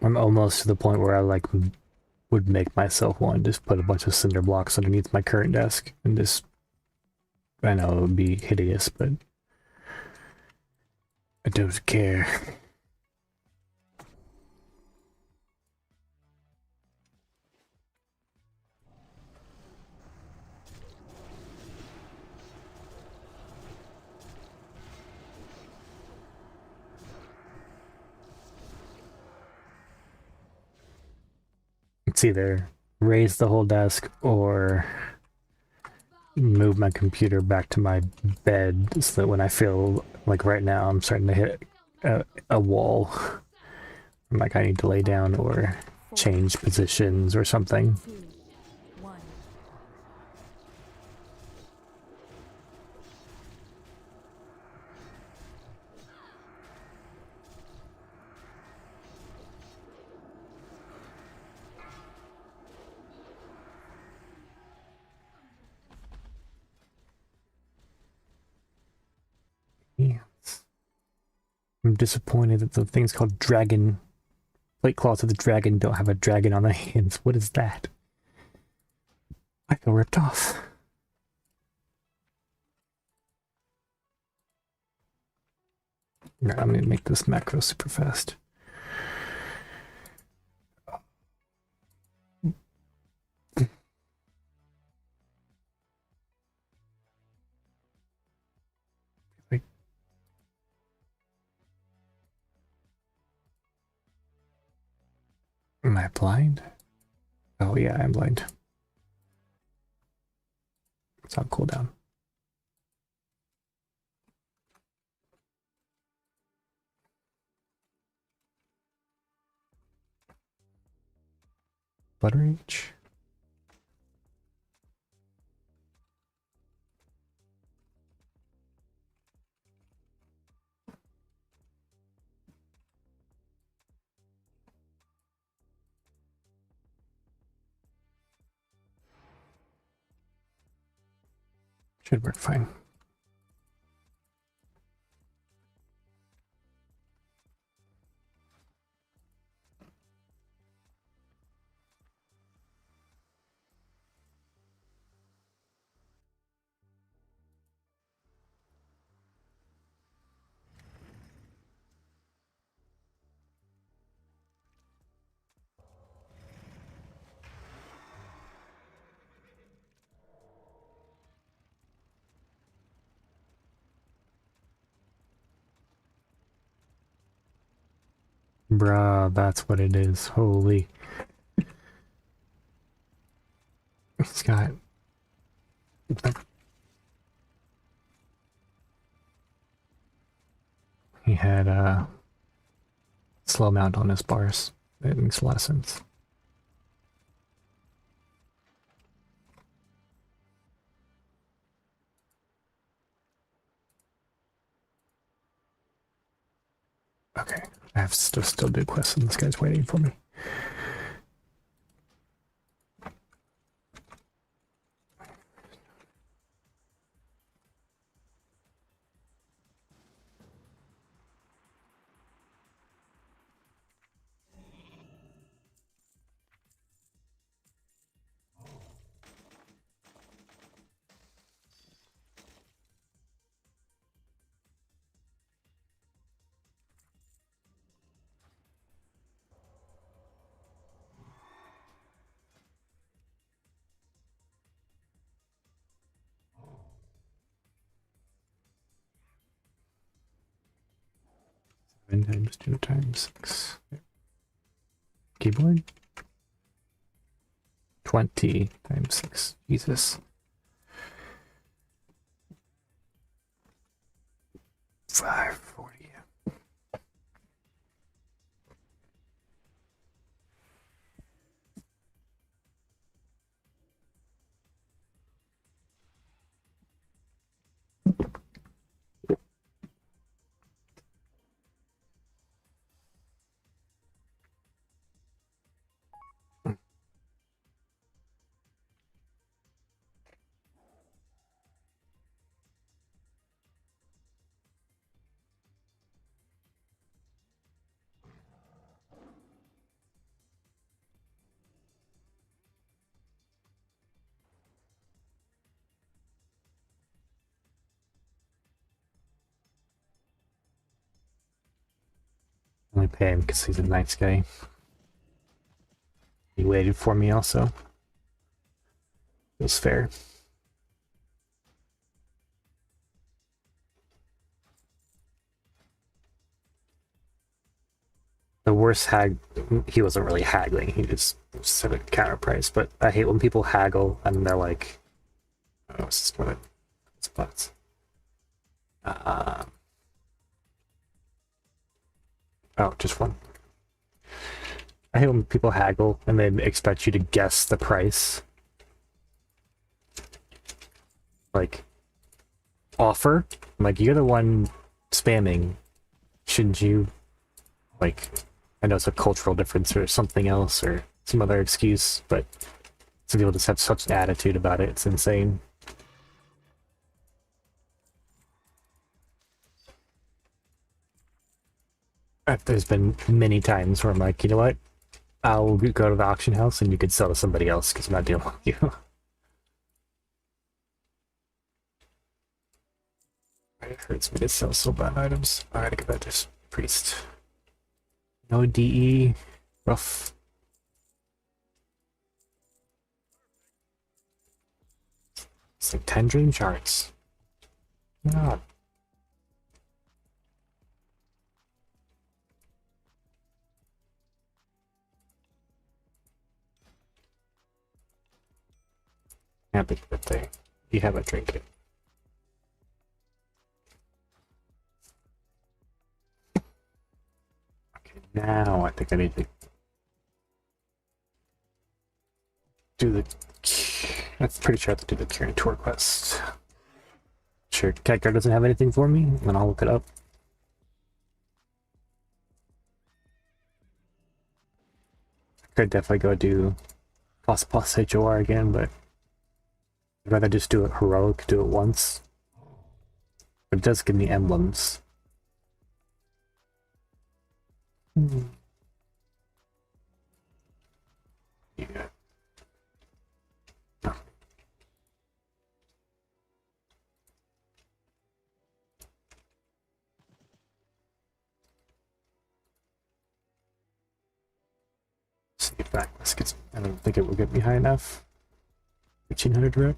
I'm almost to the point where I like would make myself one, just put a bunch of cinder blocks underneath my current desk and just, I know it would be hideous, but I don't care. It's either raise the whole desk or move my computer back to my bed so that when I feel like right now I'm starting to hit a wall, I'm like I need to lay down or change positions or something. 2, 1. Yes. I'm disappointed that the things called dragon plate claws of the dragon don't have a dragon on the hands. What is that? I feel ripped off. I'm gonna make this macro super fast. Wait. Am I blind? Oh yeah, I'm blind. It's on cooldown. Blood Rage. Should work fine. Bruh, that's what it is. Holy. It's got... He had a slow mount on his bars. It makes a lot of sense. Okay, I have to still do quests and this guy's waiting for me. Times 2 times 6. Keyboard? 20 times 6. Jesus. 540. only pay him because he's a nice guy. He waited for me also. It was fair. The worst he wasn't really haggling, he just said a counter price, but I hate when people haggle and they're like, oh, this is what it spots. Oh, just one. I hate when people haggle and they expect you to guess the price. Like, offer? I'm like, you're the one spamming. Shouldn't you, like, I know it's a cultural difference or something else or some other excuse, but some people just have such an attitude about it. It's insane. There's been many times where I'm like, you know what? I'll go to the auction house and you could sell to somebody else because I'm not dealing with you. It hurts me to sell so bad items. Alright, I get that this priest. No DE. Rough. It's like 10 dream shards. God. Happy birthday. You have a drink it. Okay, now I think I need to do the... I'm pretty sure I have to do the Kieran Tour quest. Sure, Catguard doesn't have anything for me, then I'll look it up. I could definitely go do plus HOR again, but I'd rather just do it heroic, do it once. But it does give me emblems. Yeah. See if that let's get. I don't think it will get me high enough. 1500 rep.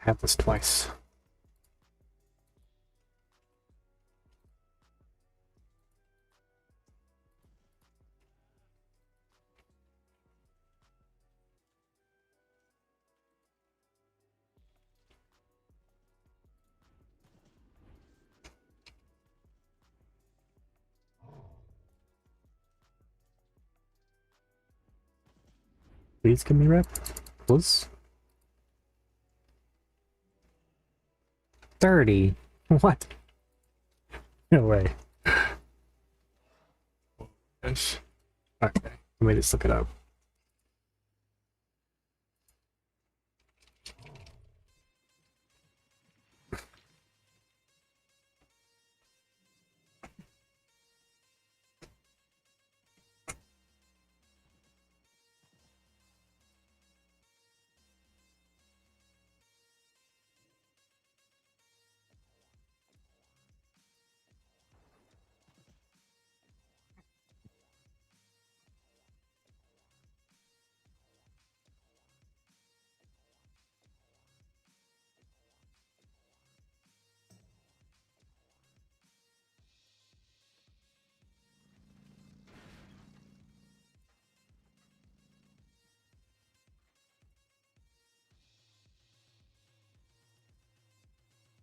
I have this twice. Please give me rep. Please. 30. What? No way. Gosh. Okay, let me just look it up.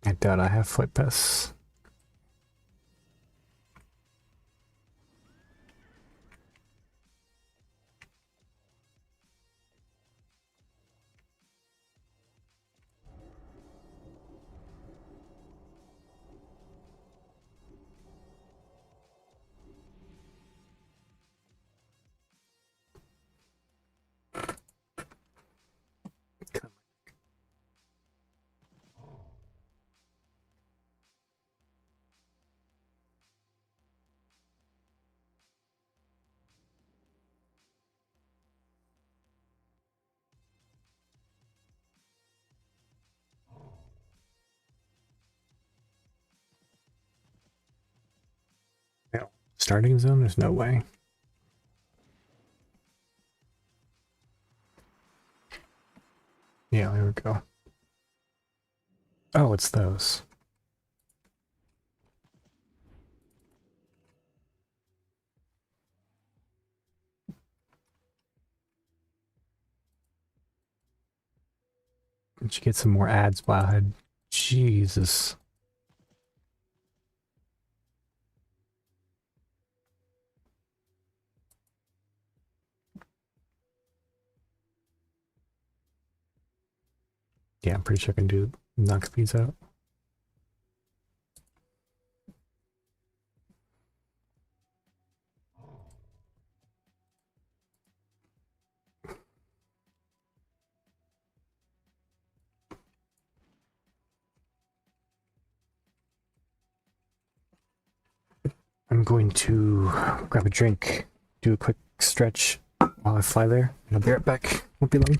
I doubt I have foot pass. Starting zone? There's no way. Yeah, there we go. Oh, it's those. Did you get some more ads, Wowhead? Jesus. Yeah, I'm pretty sure I can do knock these out. I'm going to grab a drink, do a quick stretch while I fly there, and I'll be right back. Won't be long.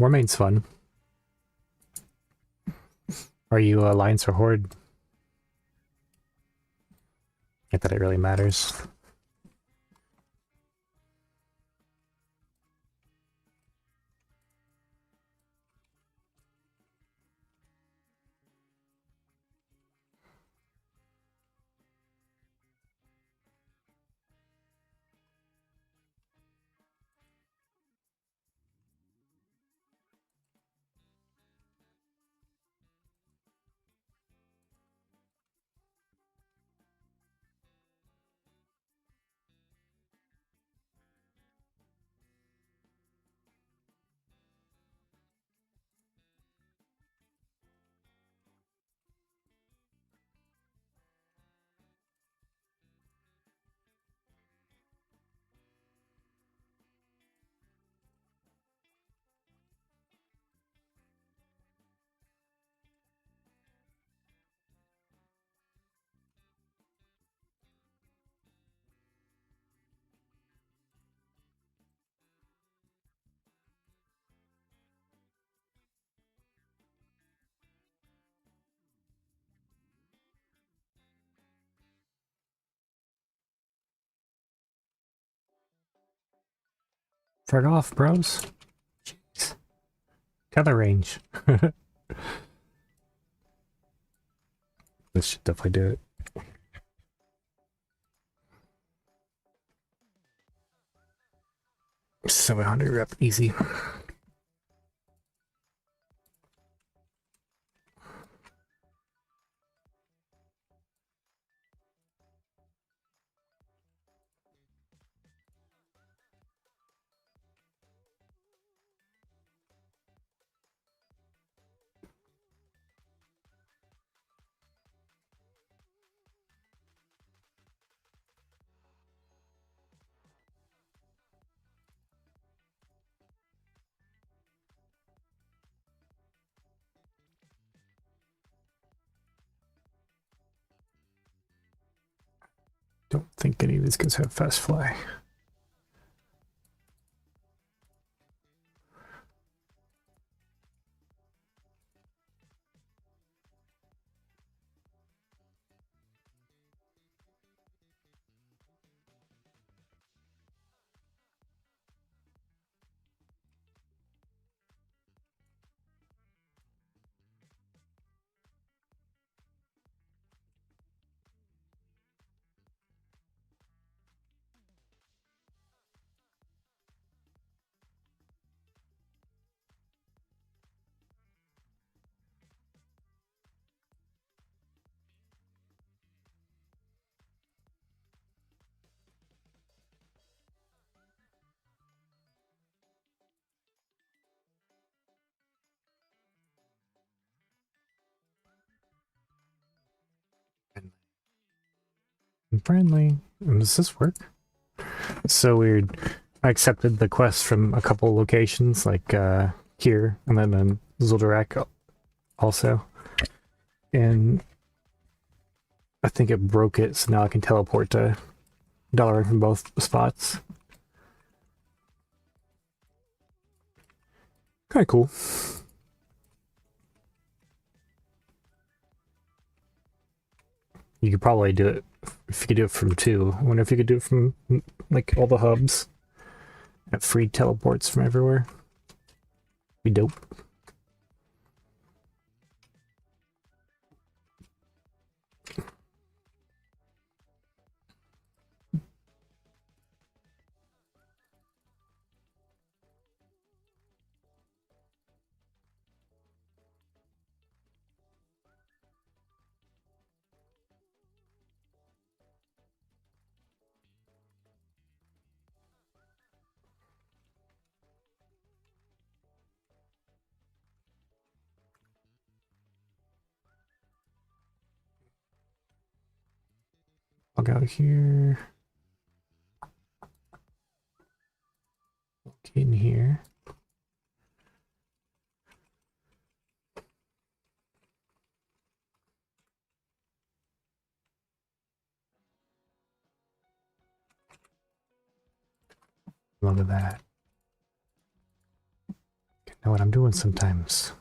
Warmane's fun. Are you Alliance or Horde? Not that it really matters. Frig off, bros. Jeez. Tether range. This should definitely do it. $700 rep, easy. Don't think any of these guys have fast fly. Friendly. Does this work? It's so weird. I accepted the quest from a couple locations, like here, and then in Zul'Darak also. And I think it broke it, so now I can teleport to Dalaran from both spots. Kinda cool. You could probably do it if you could do it from two. I wonder if you could do it from like all the hubs. Have free teleports from everywhere. Be dope. I'll go here. Look in here. Look at that. Know what I'm doing sometimes.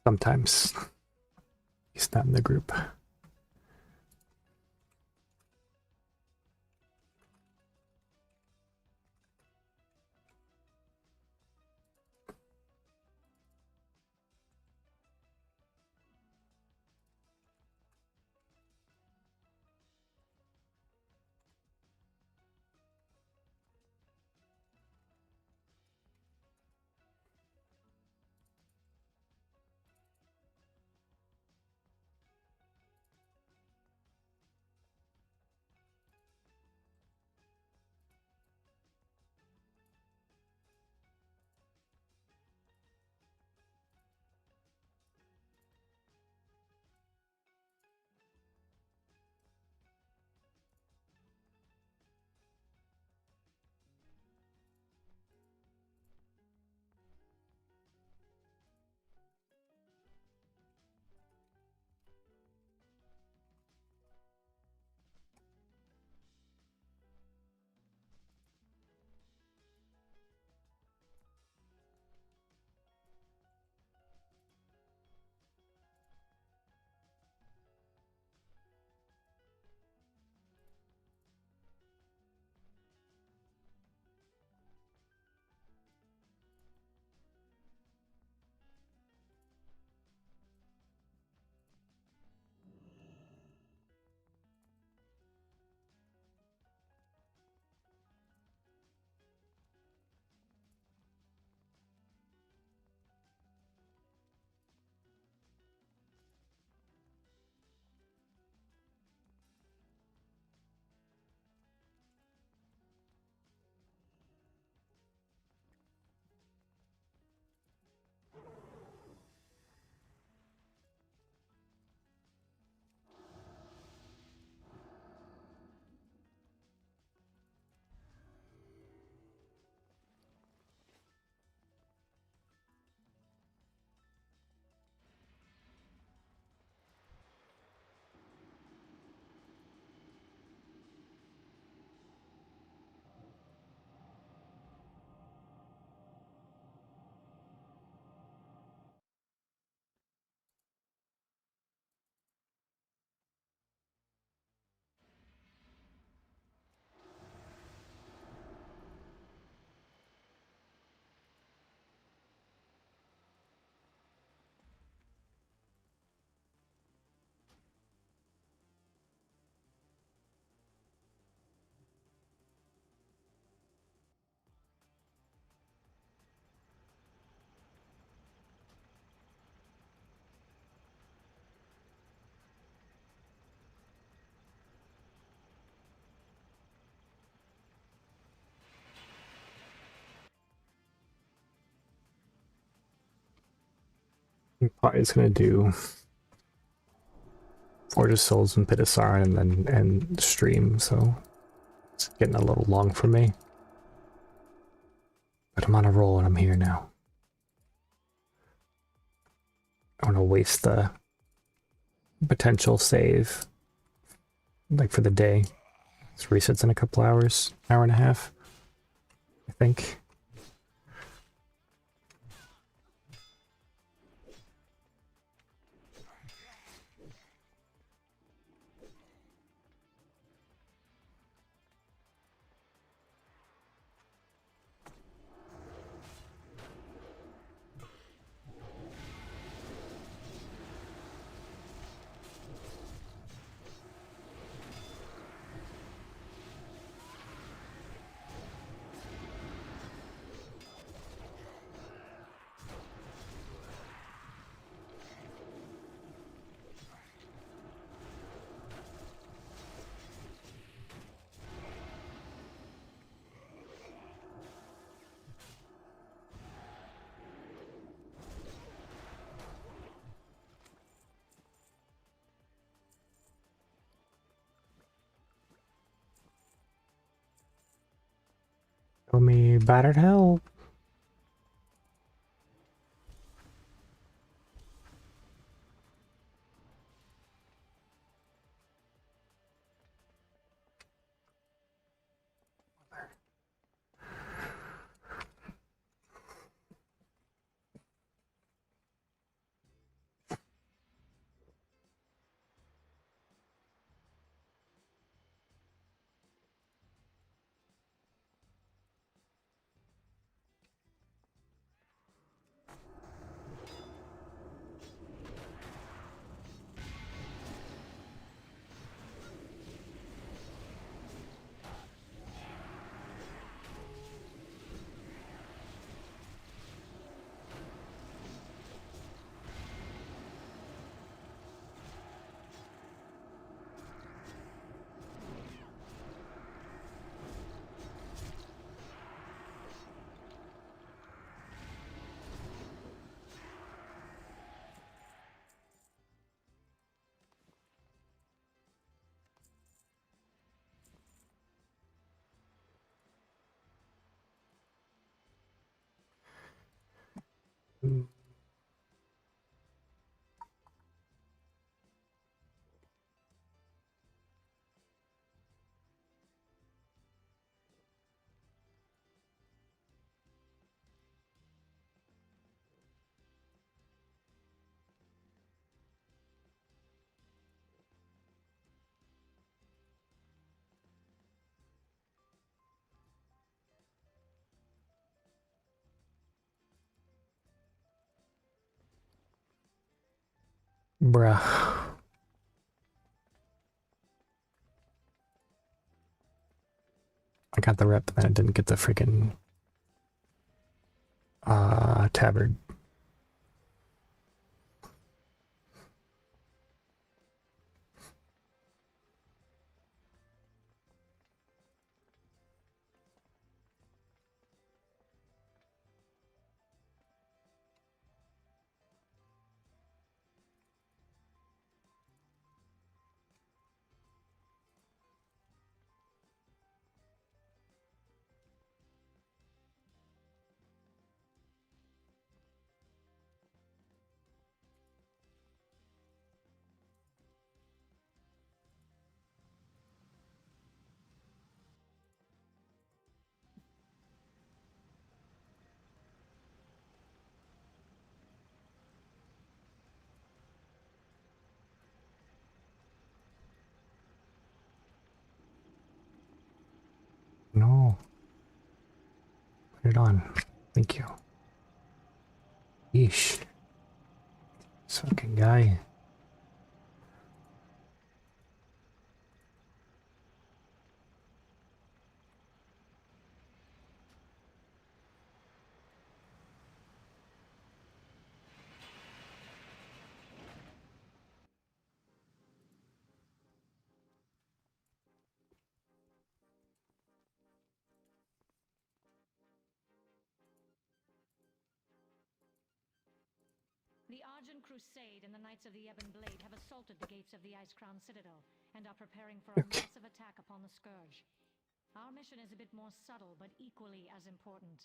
Sometimes he's not in the group. Probably just gonna do Forge of Souls and Pit of Saron and then end stream, so it's getting a little long for me. But I'm on a roll and I'm here now. I don't want to waste the potential save, like for the day. It resets in a couple hours, hour and a half, I think. Show me battered help. Bruh. I got the rep, but then I didn't get the freaking tabard. No. Put it on. Thank you. Yeesh. This fucking guy. The Argent Crusade and the Knights of the Ebon Blade have assaulted the gates of the Icecrown Citadel and are preparing for a massive attack upon the Scourge. Our mission is a bit more subtle, but equally as important.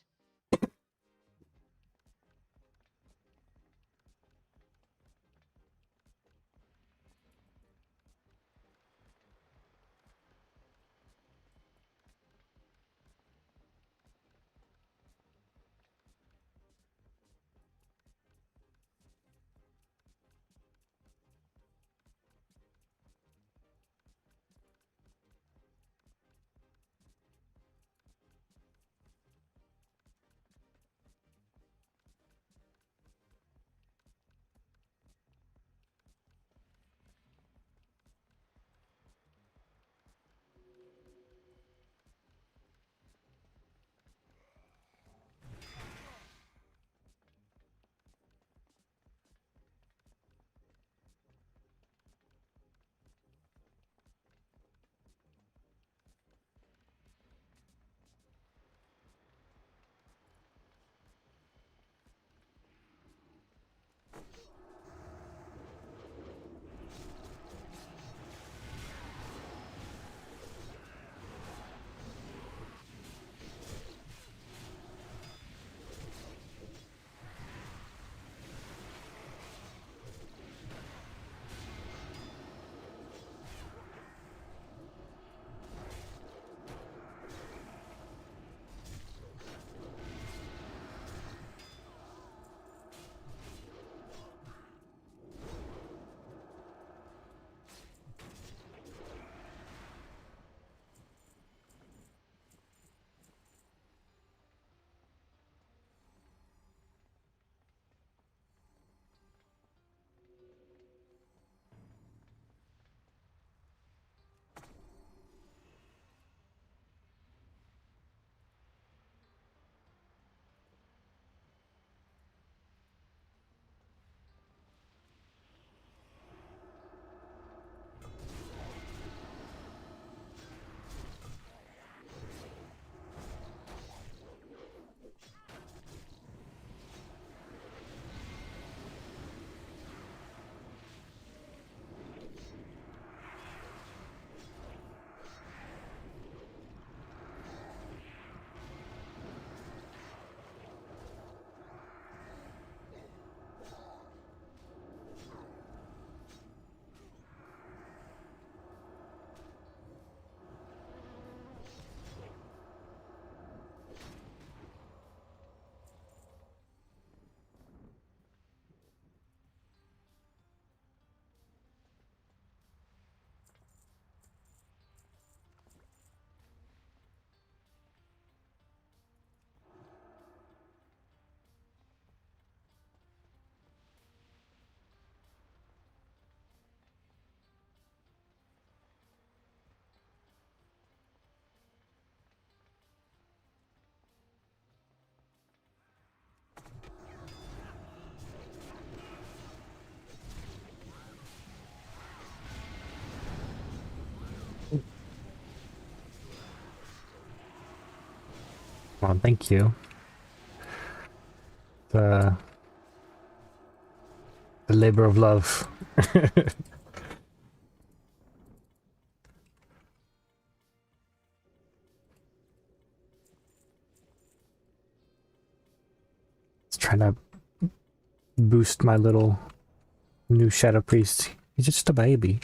Well, thank you. The labor of love. It's trying to boost my little new Shadow Priest. He's just a baby.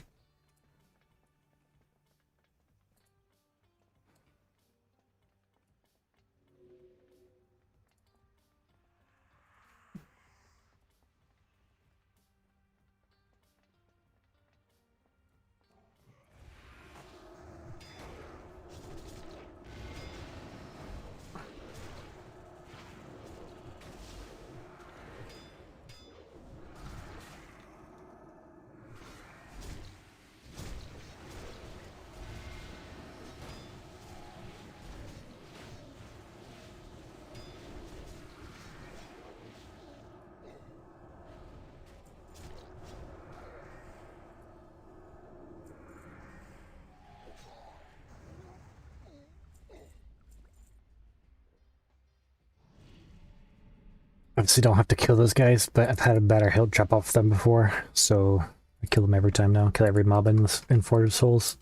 Obviously don't have to kill those guys, but I've had a better health drop off them before, so I kill them every time now. Kill every mob in Forge of Souls.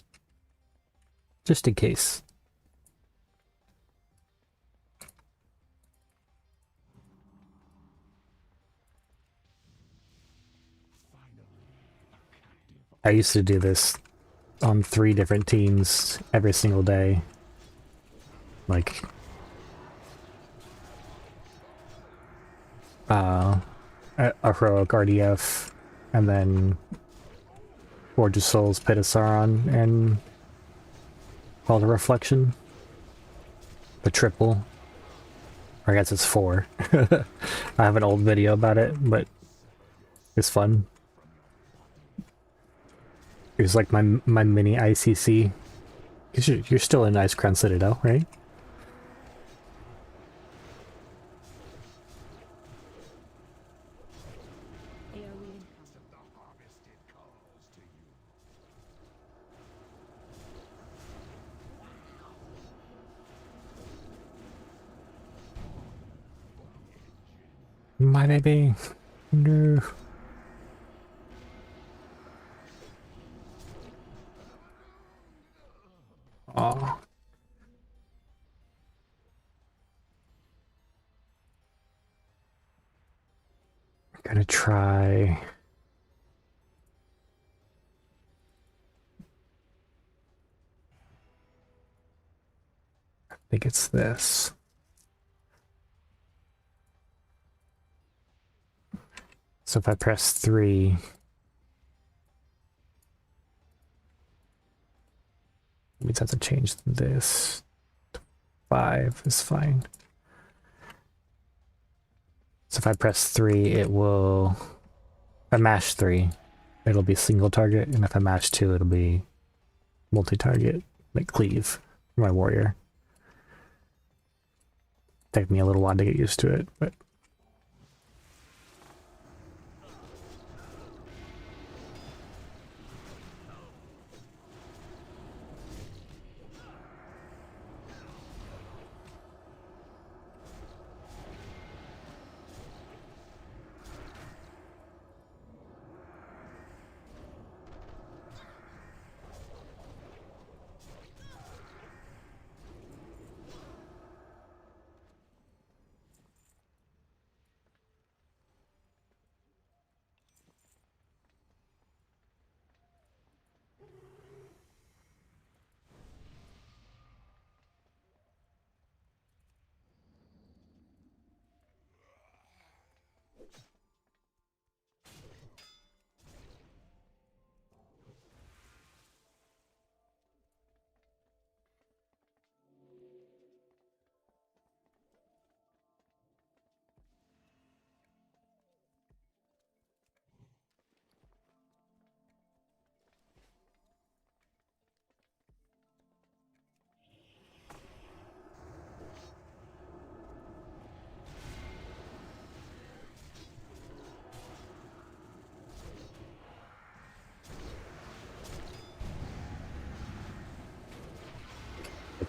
Just in case. I used to do this on 3 different teams every single day. Like... a heroic RDF, and then Forge of Souls, Pit of Sauron, and Call to Reflection. The triple. Or I guess it's 4. I have an old video about it, but it's fun. It was like my mini ICC. You're still in Icecrown Citadel, right? My baby. No. Aw. I'm gonna try... I think it's this. So if I press 3, it means I have to change this. 5 is fine. So if I press 3, it will... If I mash 3, it'll be single target, and if I mash 2, it'll be multi-target, like cleave for my warrior. Take me a little while to get used to it, but...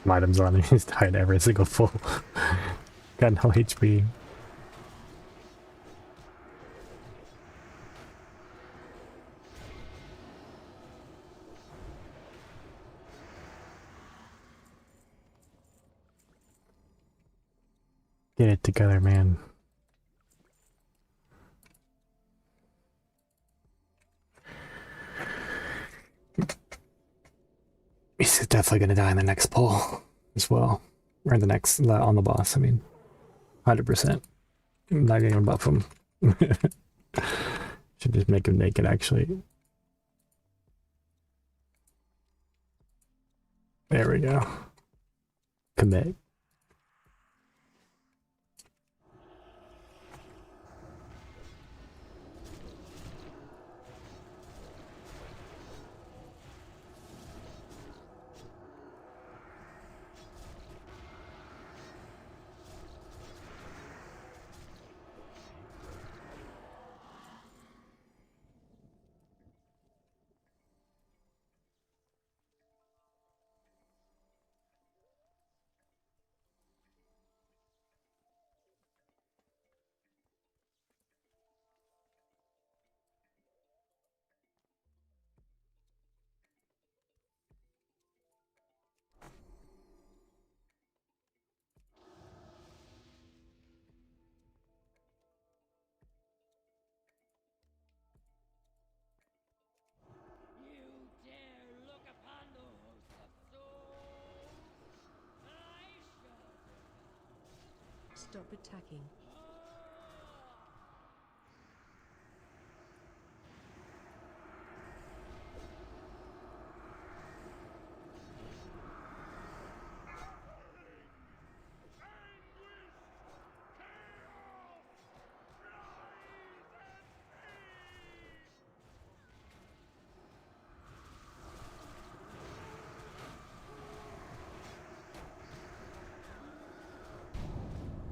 Items on, he's died every single full. Got no HP. Get it together, man. He's definitely gonna die in the next pull as well. Or the next, on the boss, I mean. 100%. I'm not gonna buff him. Should just make him naked, actually. There we go. Commit. Stop attacking.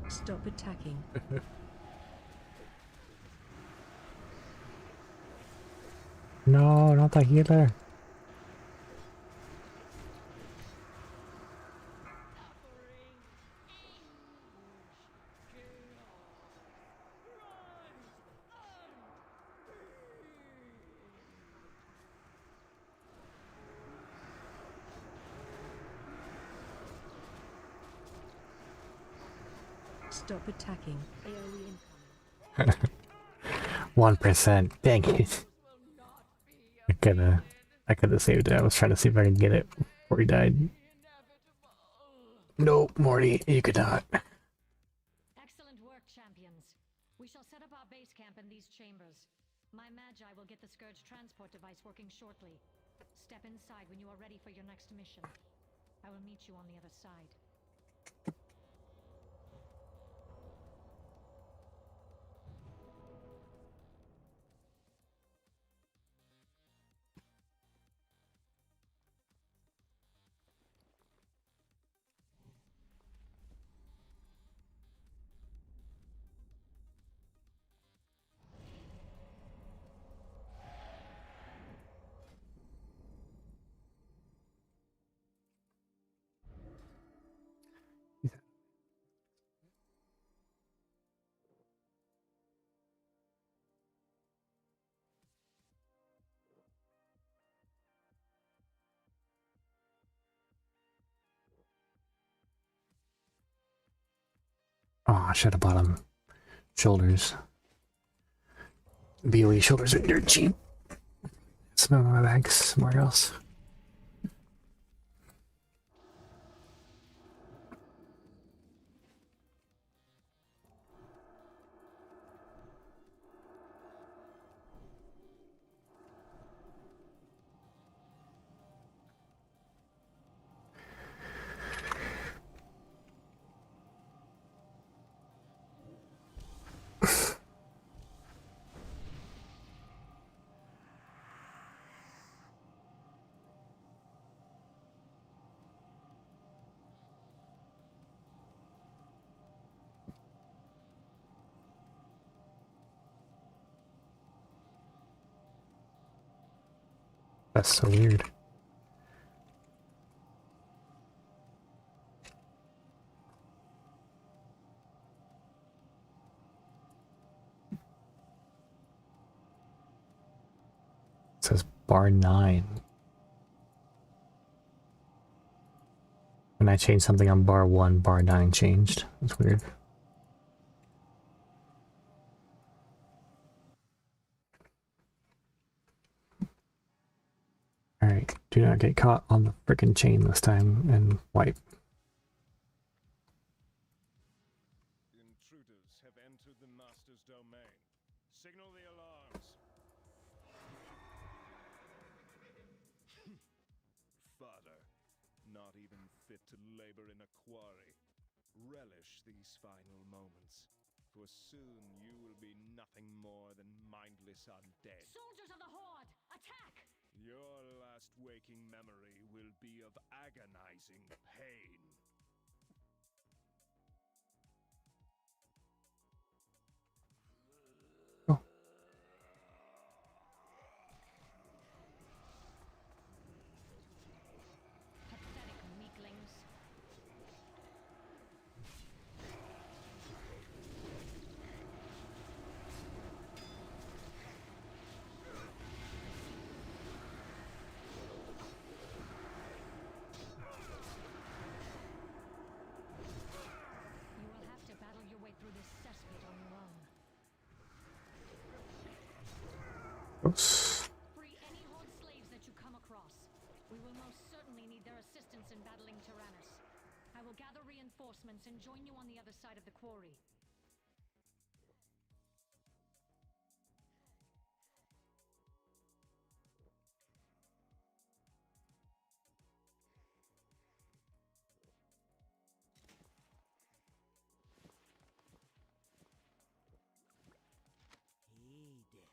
Stop attacking. No, not the healer. Stop attacking. 1%. Dang it. I could have saved it. I was trying to see if I could get it before he died. Nope, Morty, you could not. Excellent work, champions. We shall set up our base camp in these chambers. My Magi will get the Scourge transport device working shortly. Step inside when you are ready for your next mission. I will meet you on the other side. Oh, I should have bought him shoulders. BOE shoulders are dirt cheap. Some of my bags somewhere else. That's so weird. says bar 9. When I changed something on bar 1, bar 9 changed. That's weird. Alright, do not get caught on the frickin' chain this time and wipe. Intruders have entered the Master's domain. Signal the alarms. Father, not even fit to labor in a quarry. Relish these final moments, for soon you will be nothing more than mindless undead. Soldiers of the Horde, attack! Your last waking memory will be of agonizing pain. Oh. Pathetic weaklings. You will have to battle your way through this cesspit on your own. Oops. Free any Horde slaves that you come across. We will most certainly need their assistance in battling Tyrannus. I will gather reinforcements and join you on the other side of the quarry. Hey there.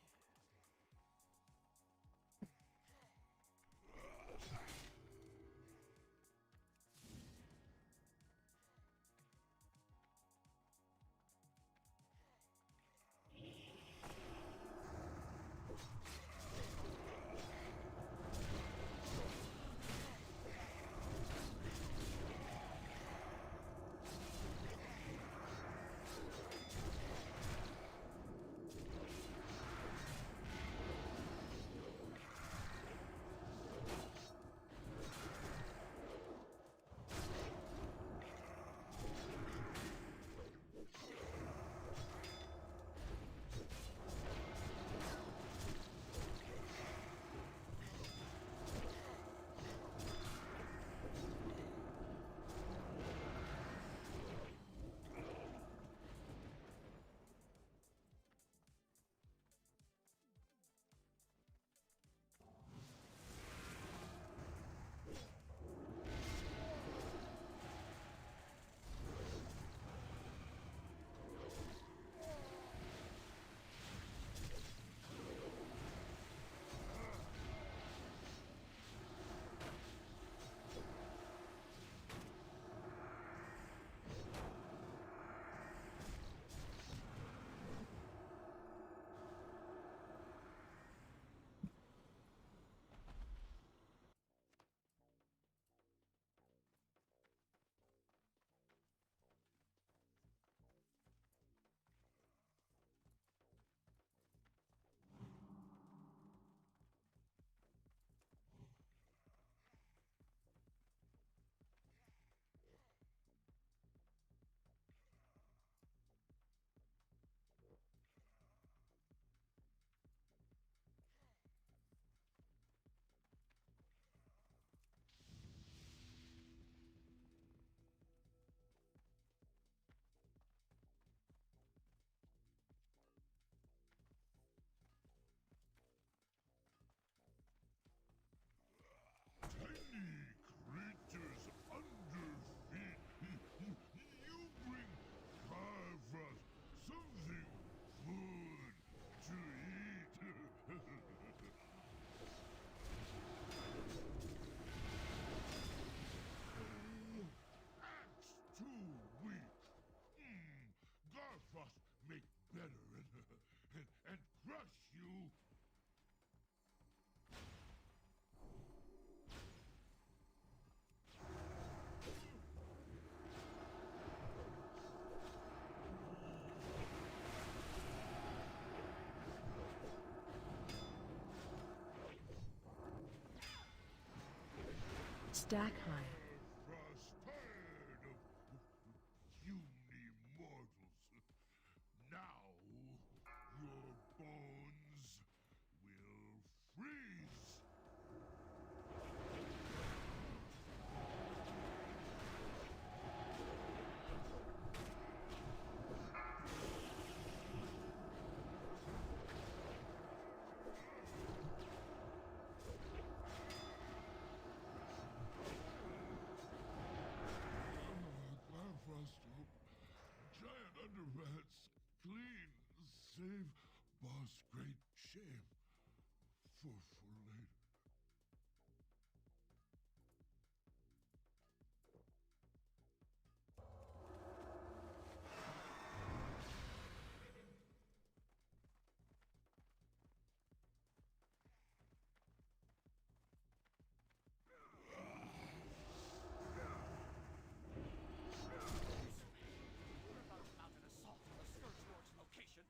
Stack high. Frost tired of puny mortals. Now your bones will freeze. Giant underrats, clean, save boss, great shame for later. We're about to mount an assault on the Scourge Lord's location.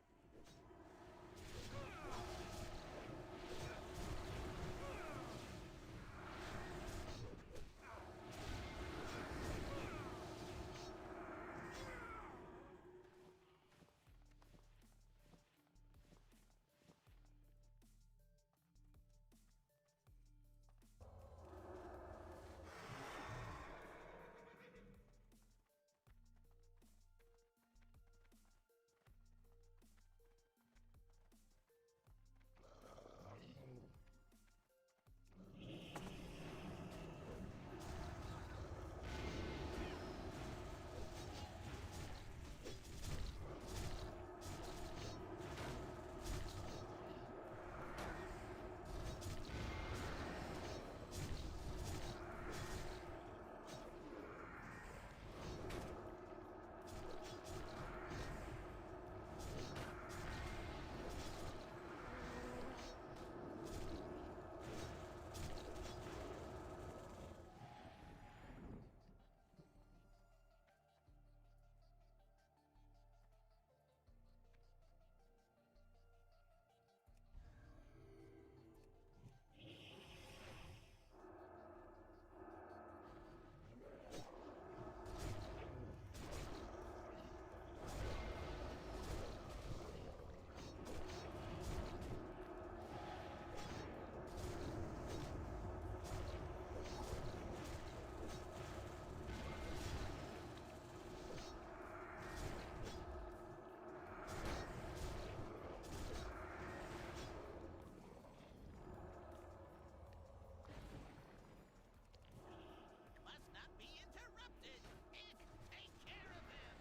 Must not be interrupted. Ick, take care of them.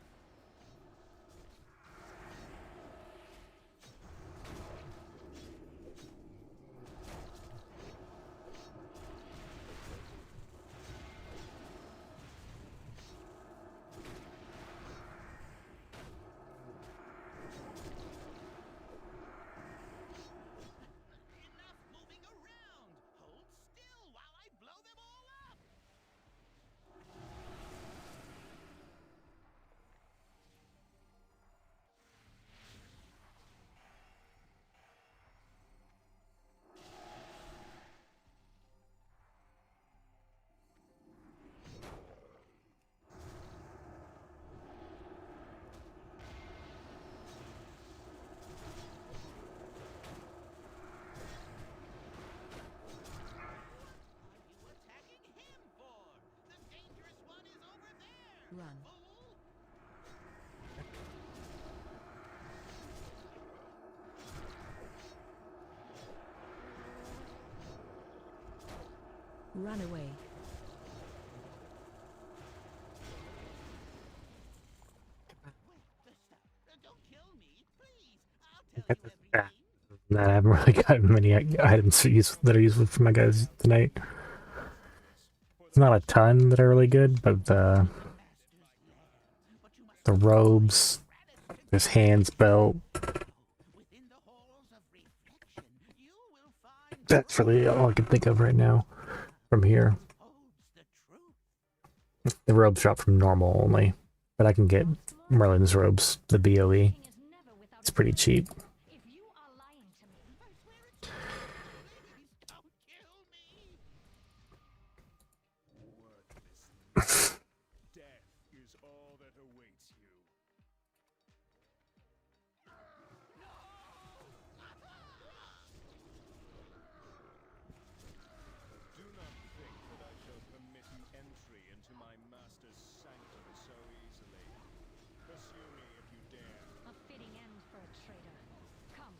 Enough moving around. Hold still while I blow them all up. What are you attacking him for? The dangerous one is over there. Run. Fool. Run away. Wait, stop. Don't kill me, please. I'll Get tell this you back. everything. I haven't really gotten many items that are useful for my guys tonight. It's not a ton that are really good, but the robes, this hands belt, Within the halls of reflection, you will find that's really all I can think of right now from here. holds the truth. The robes drop from normal only, but I can get Merlin's robes, the BOE. King is never without It's a pretty purpose. cheap. If you are lying to me, I swear it. Please don't kill me. is all that awaits you. Do not think that I shall permit you entry into my master's sanctum so easily. Pursue me if you dare. A fitting end for a traitor. Come,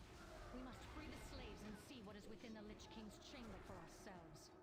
we must free the slaves and see what is within the Lich King's chamber for ourselves.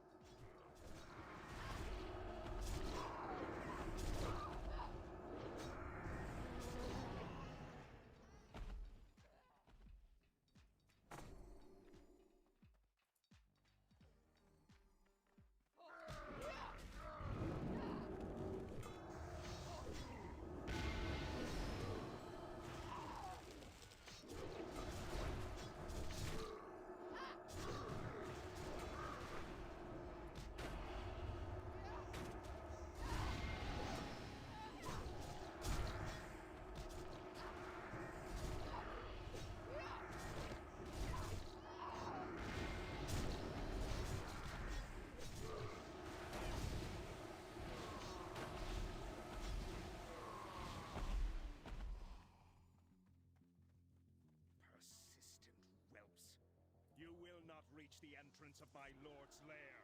You will not reach the entrance of my lord's lair.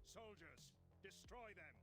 Soldiers, destroy them!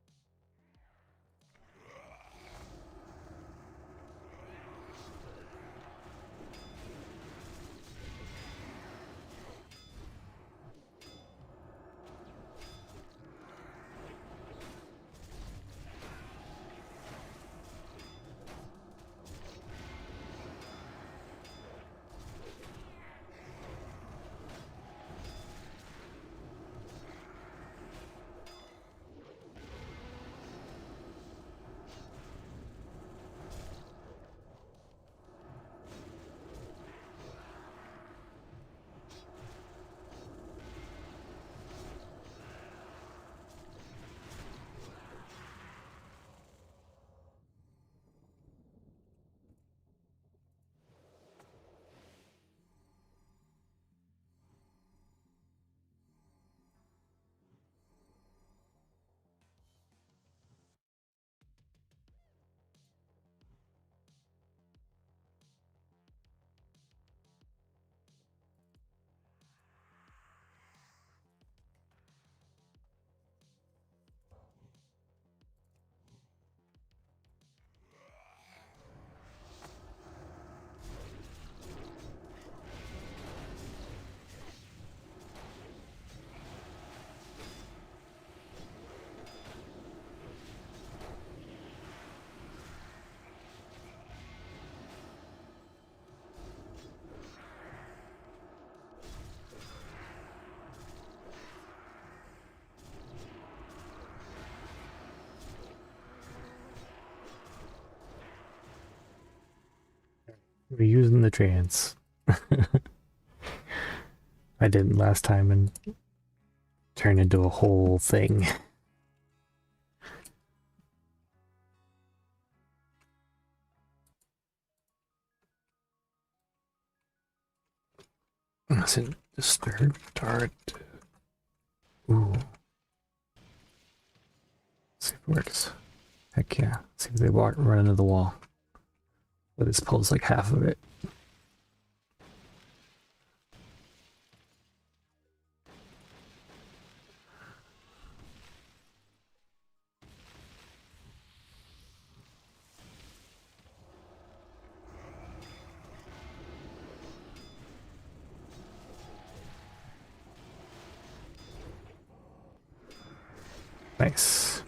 We're using the trance. I didn't last time and turn into a whole thing. Listen, disturb dart. Ooh. See if it works. Heck yeah. See if they run into the wall. But this pulls like half of it. Nice.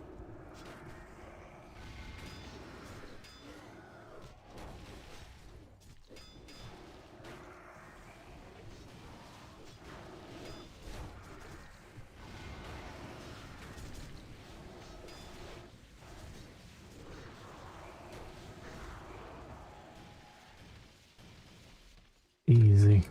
Easy.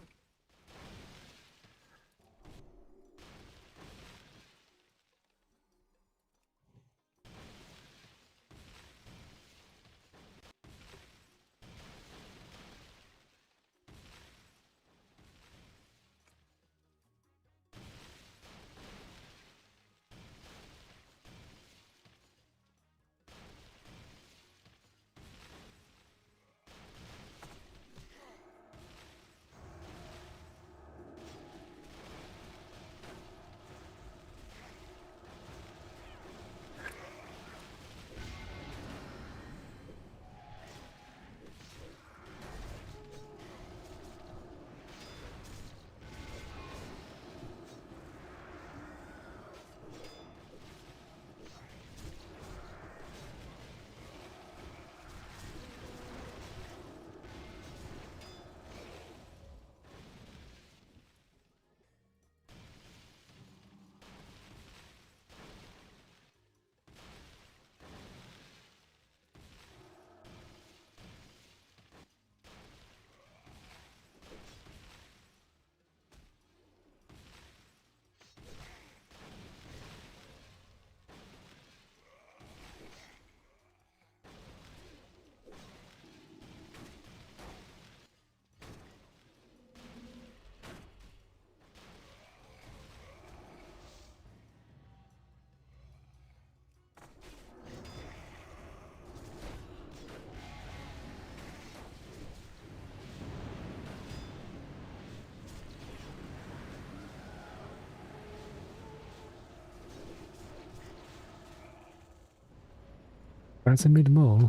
Doesn't need them all.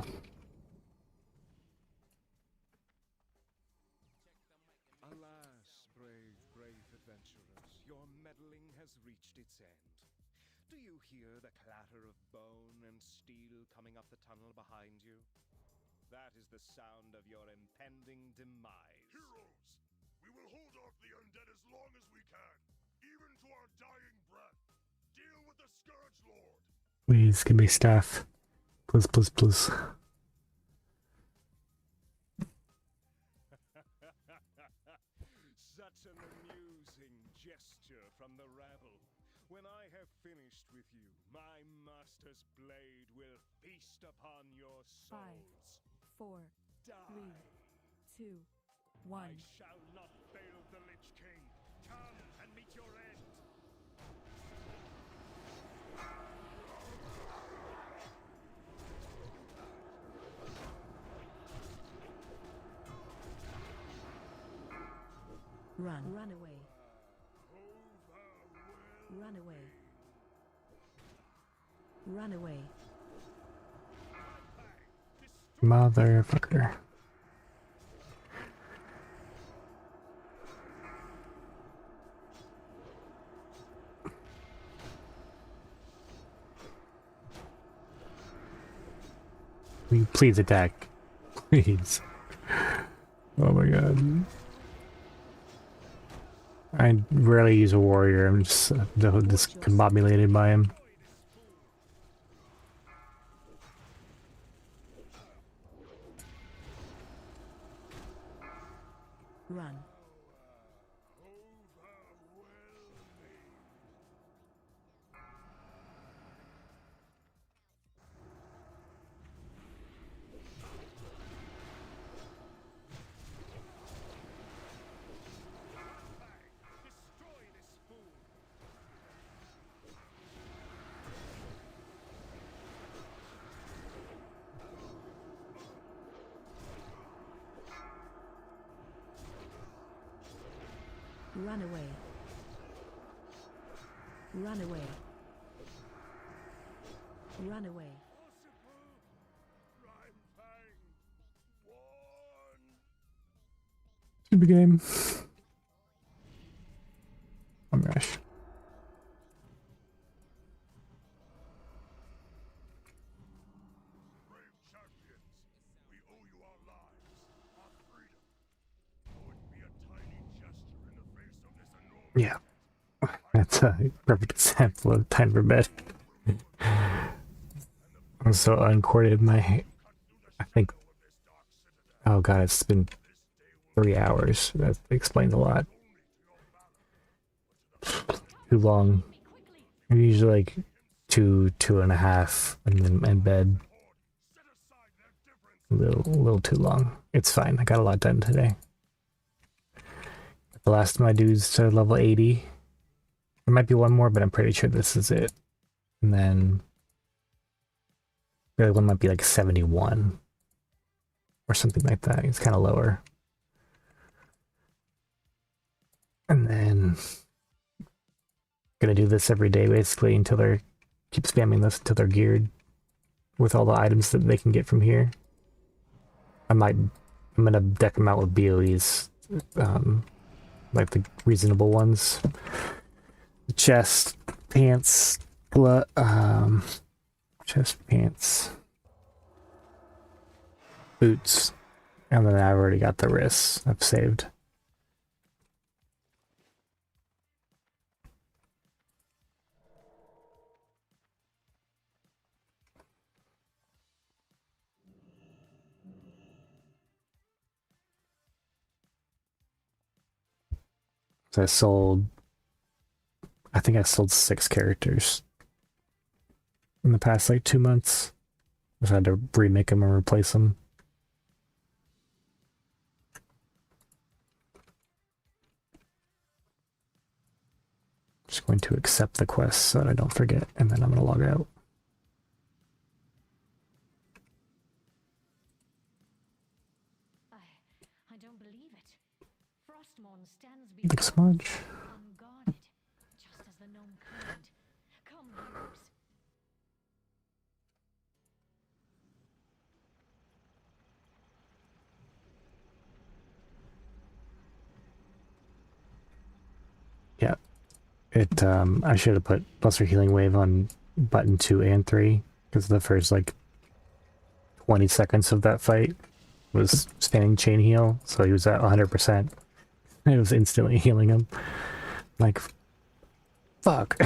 Alas, brave adventurers, your meddling has reached its end. Do you hear the clatter of bone and steel coming up the tunnel behind you? That is the sound of your impending demise. Heroes, we will hold off the undead as long as we can, even to our dying breath. Deal with the Scourge Lord. Please give me staff. Please, please, please. Such an amusing gesture from the rabble. When I have finished with you, my master's blade will feast upon your souls. 4, Die. 3, 2, 1. I shall not fail the Lich King. Come and meet your end. Run. Run away. Run away. Run away. Motherfucker. Will you please attack? Please. Oh my god. I rarely use a warrior, I'm just discombobulated by him. Run. Run away. Run away. Run away. Stupid game. Oh my gosh. Brave champions, we owe you our lives, our freedom. Though it be a tiny gesture in the face of this enormous... Yeah. That's a perfect example of time for bed. I'm so uncorded. I think. Oh god, it's been 3 hours. That explains a lot. Too long. I'm usually like 2.5, and then in bed. A little too long. It's fine. I got a lot done today. The last of my dudes to level 80. There might be one more, but I'm pretty sure this is it. And then the other one might be like 71 or something like that. It's kind of lower. And then gonna do this every day basically until they're keep spamming this until they're geared with all the items that they can get from here. I'm gonna deck them out with BOEs, like the reasonable ones. Chest, pants, chest, pants, boots, and then I've already got the wrists I've saved. So I think I sold 6 characters in the past like 2 months. Just had to remake them and replace them. Just going to accept the quest so that I don't forget, and then I'm going to log out. I don't believe it. Frostmourne stands Like before smudge. us, unguarded, just as the gnome claimed. Come, heroes. I should have put Lesser Healing Wave on button 2 and 3, because the first, like, 20 seconds of that fight was standing chain heal, so he was at 100%. It was instantly healing him. Like, fuck.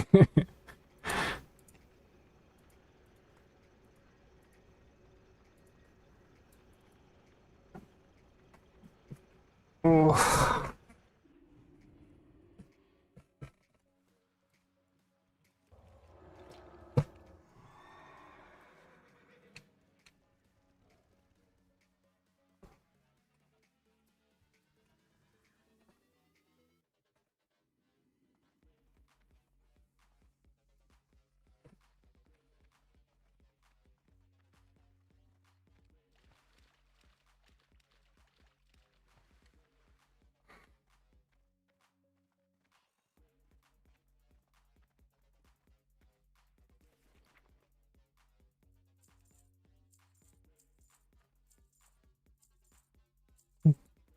Oh.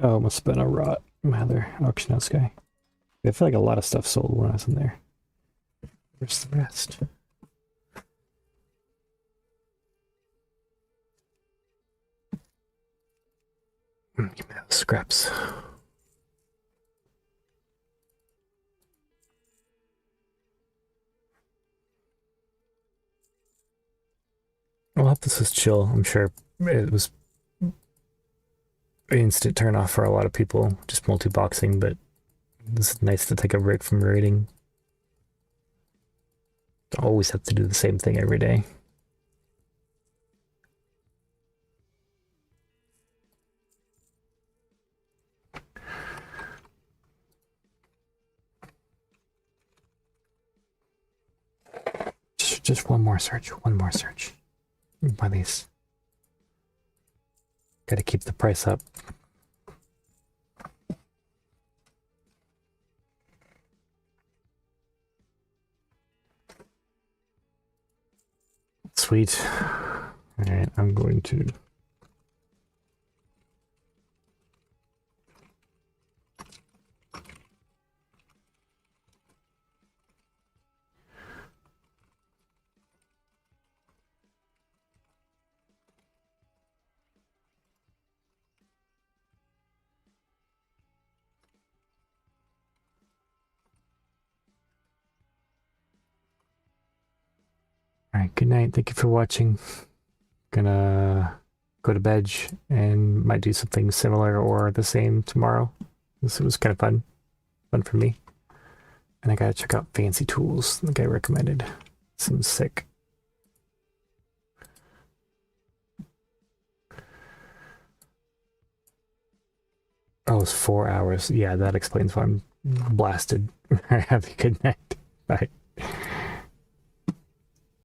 Oh, it must have been a rot. Rather, auction house guy. I feel like a lot of stuff sold when I was in there. Where's the rest? Give me those scraps. Well, this is chill. I'm sure it was instant turn off for a lot of people, just multi-boxing, but it's nice to take a break from raiding. Don't always have to do the same thing every day. Just one more search, one more search. Buy these. Gotta keep the price up. Sweet. Alright, I'm going to... Alright, good night. Thank you for watching. Gonna go to bed and might do something similar or the same tomorrow. This was kind of fun. Fun for me. And I gotta check out Fancy Tools, the guy recommended. Seems sick. Oh, it's 4 hours. Yeah, that explains why I'm blasted. Have a good night. Bye.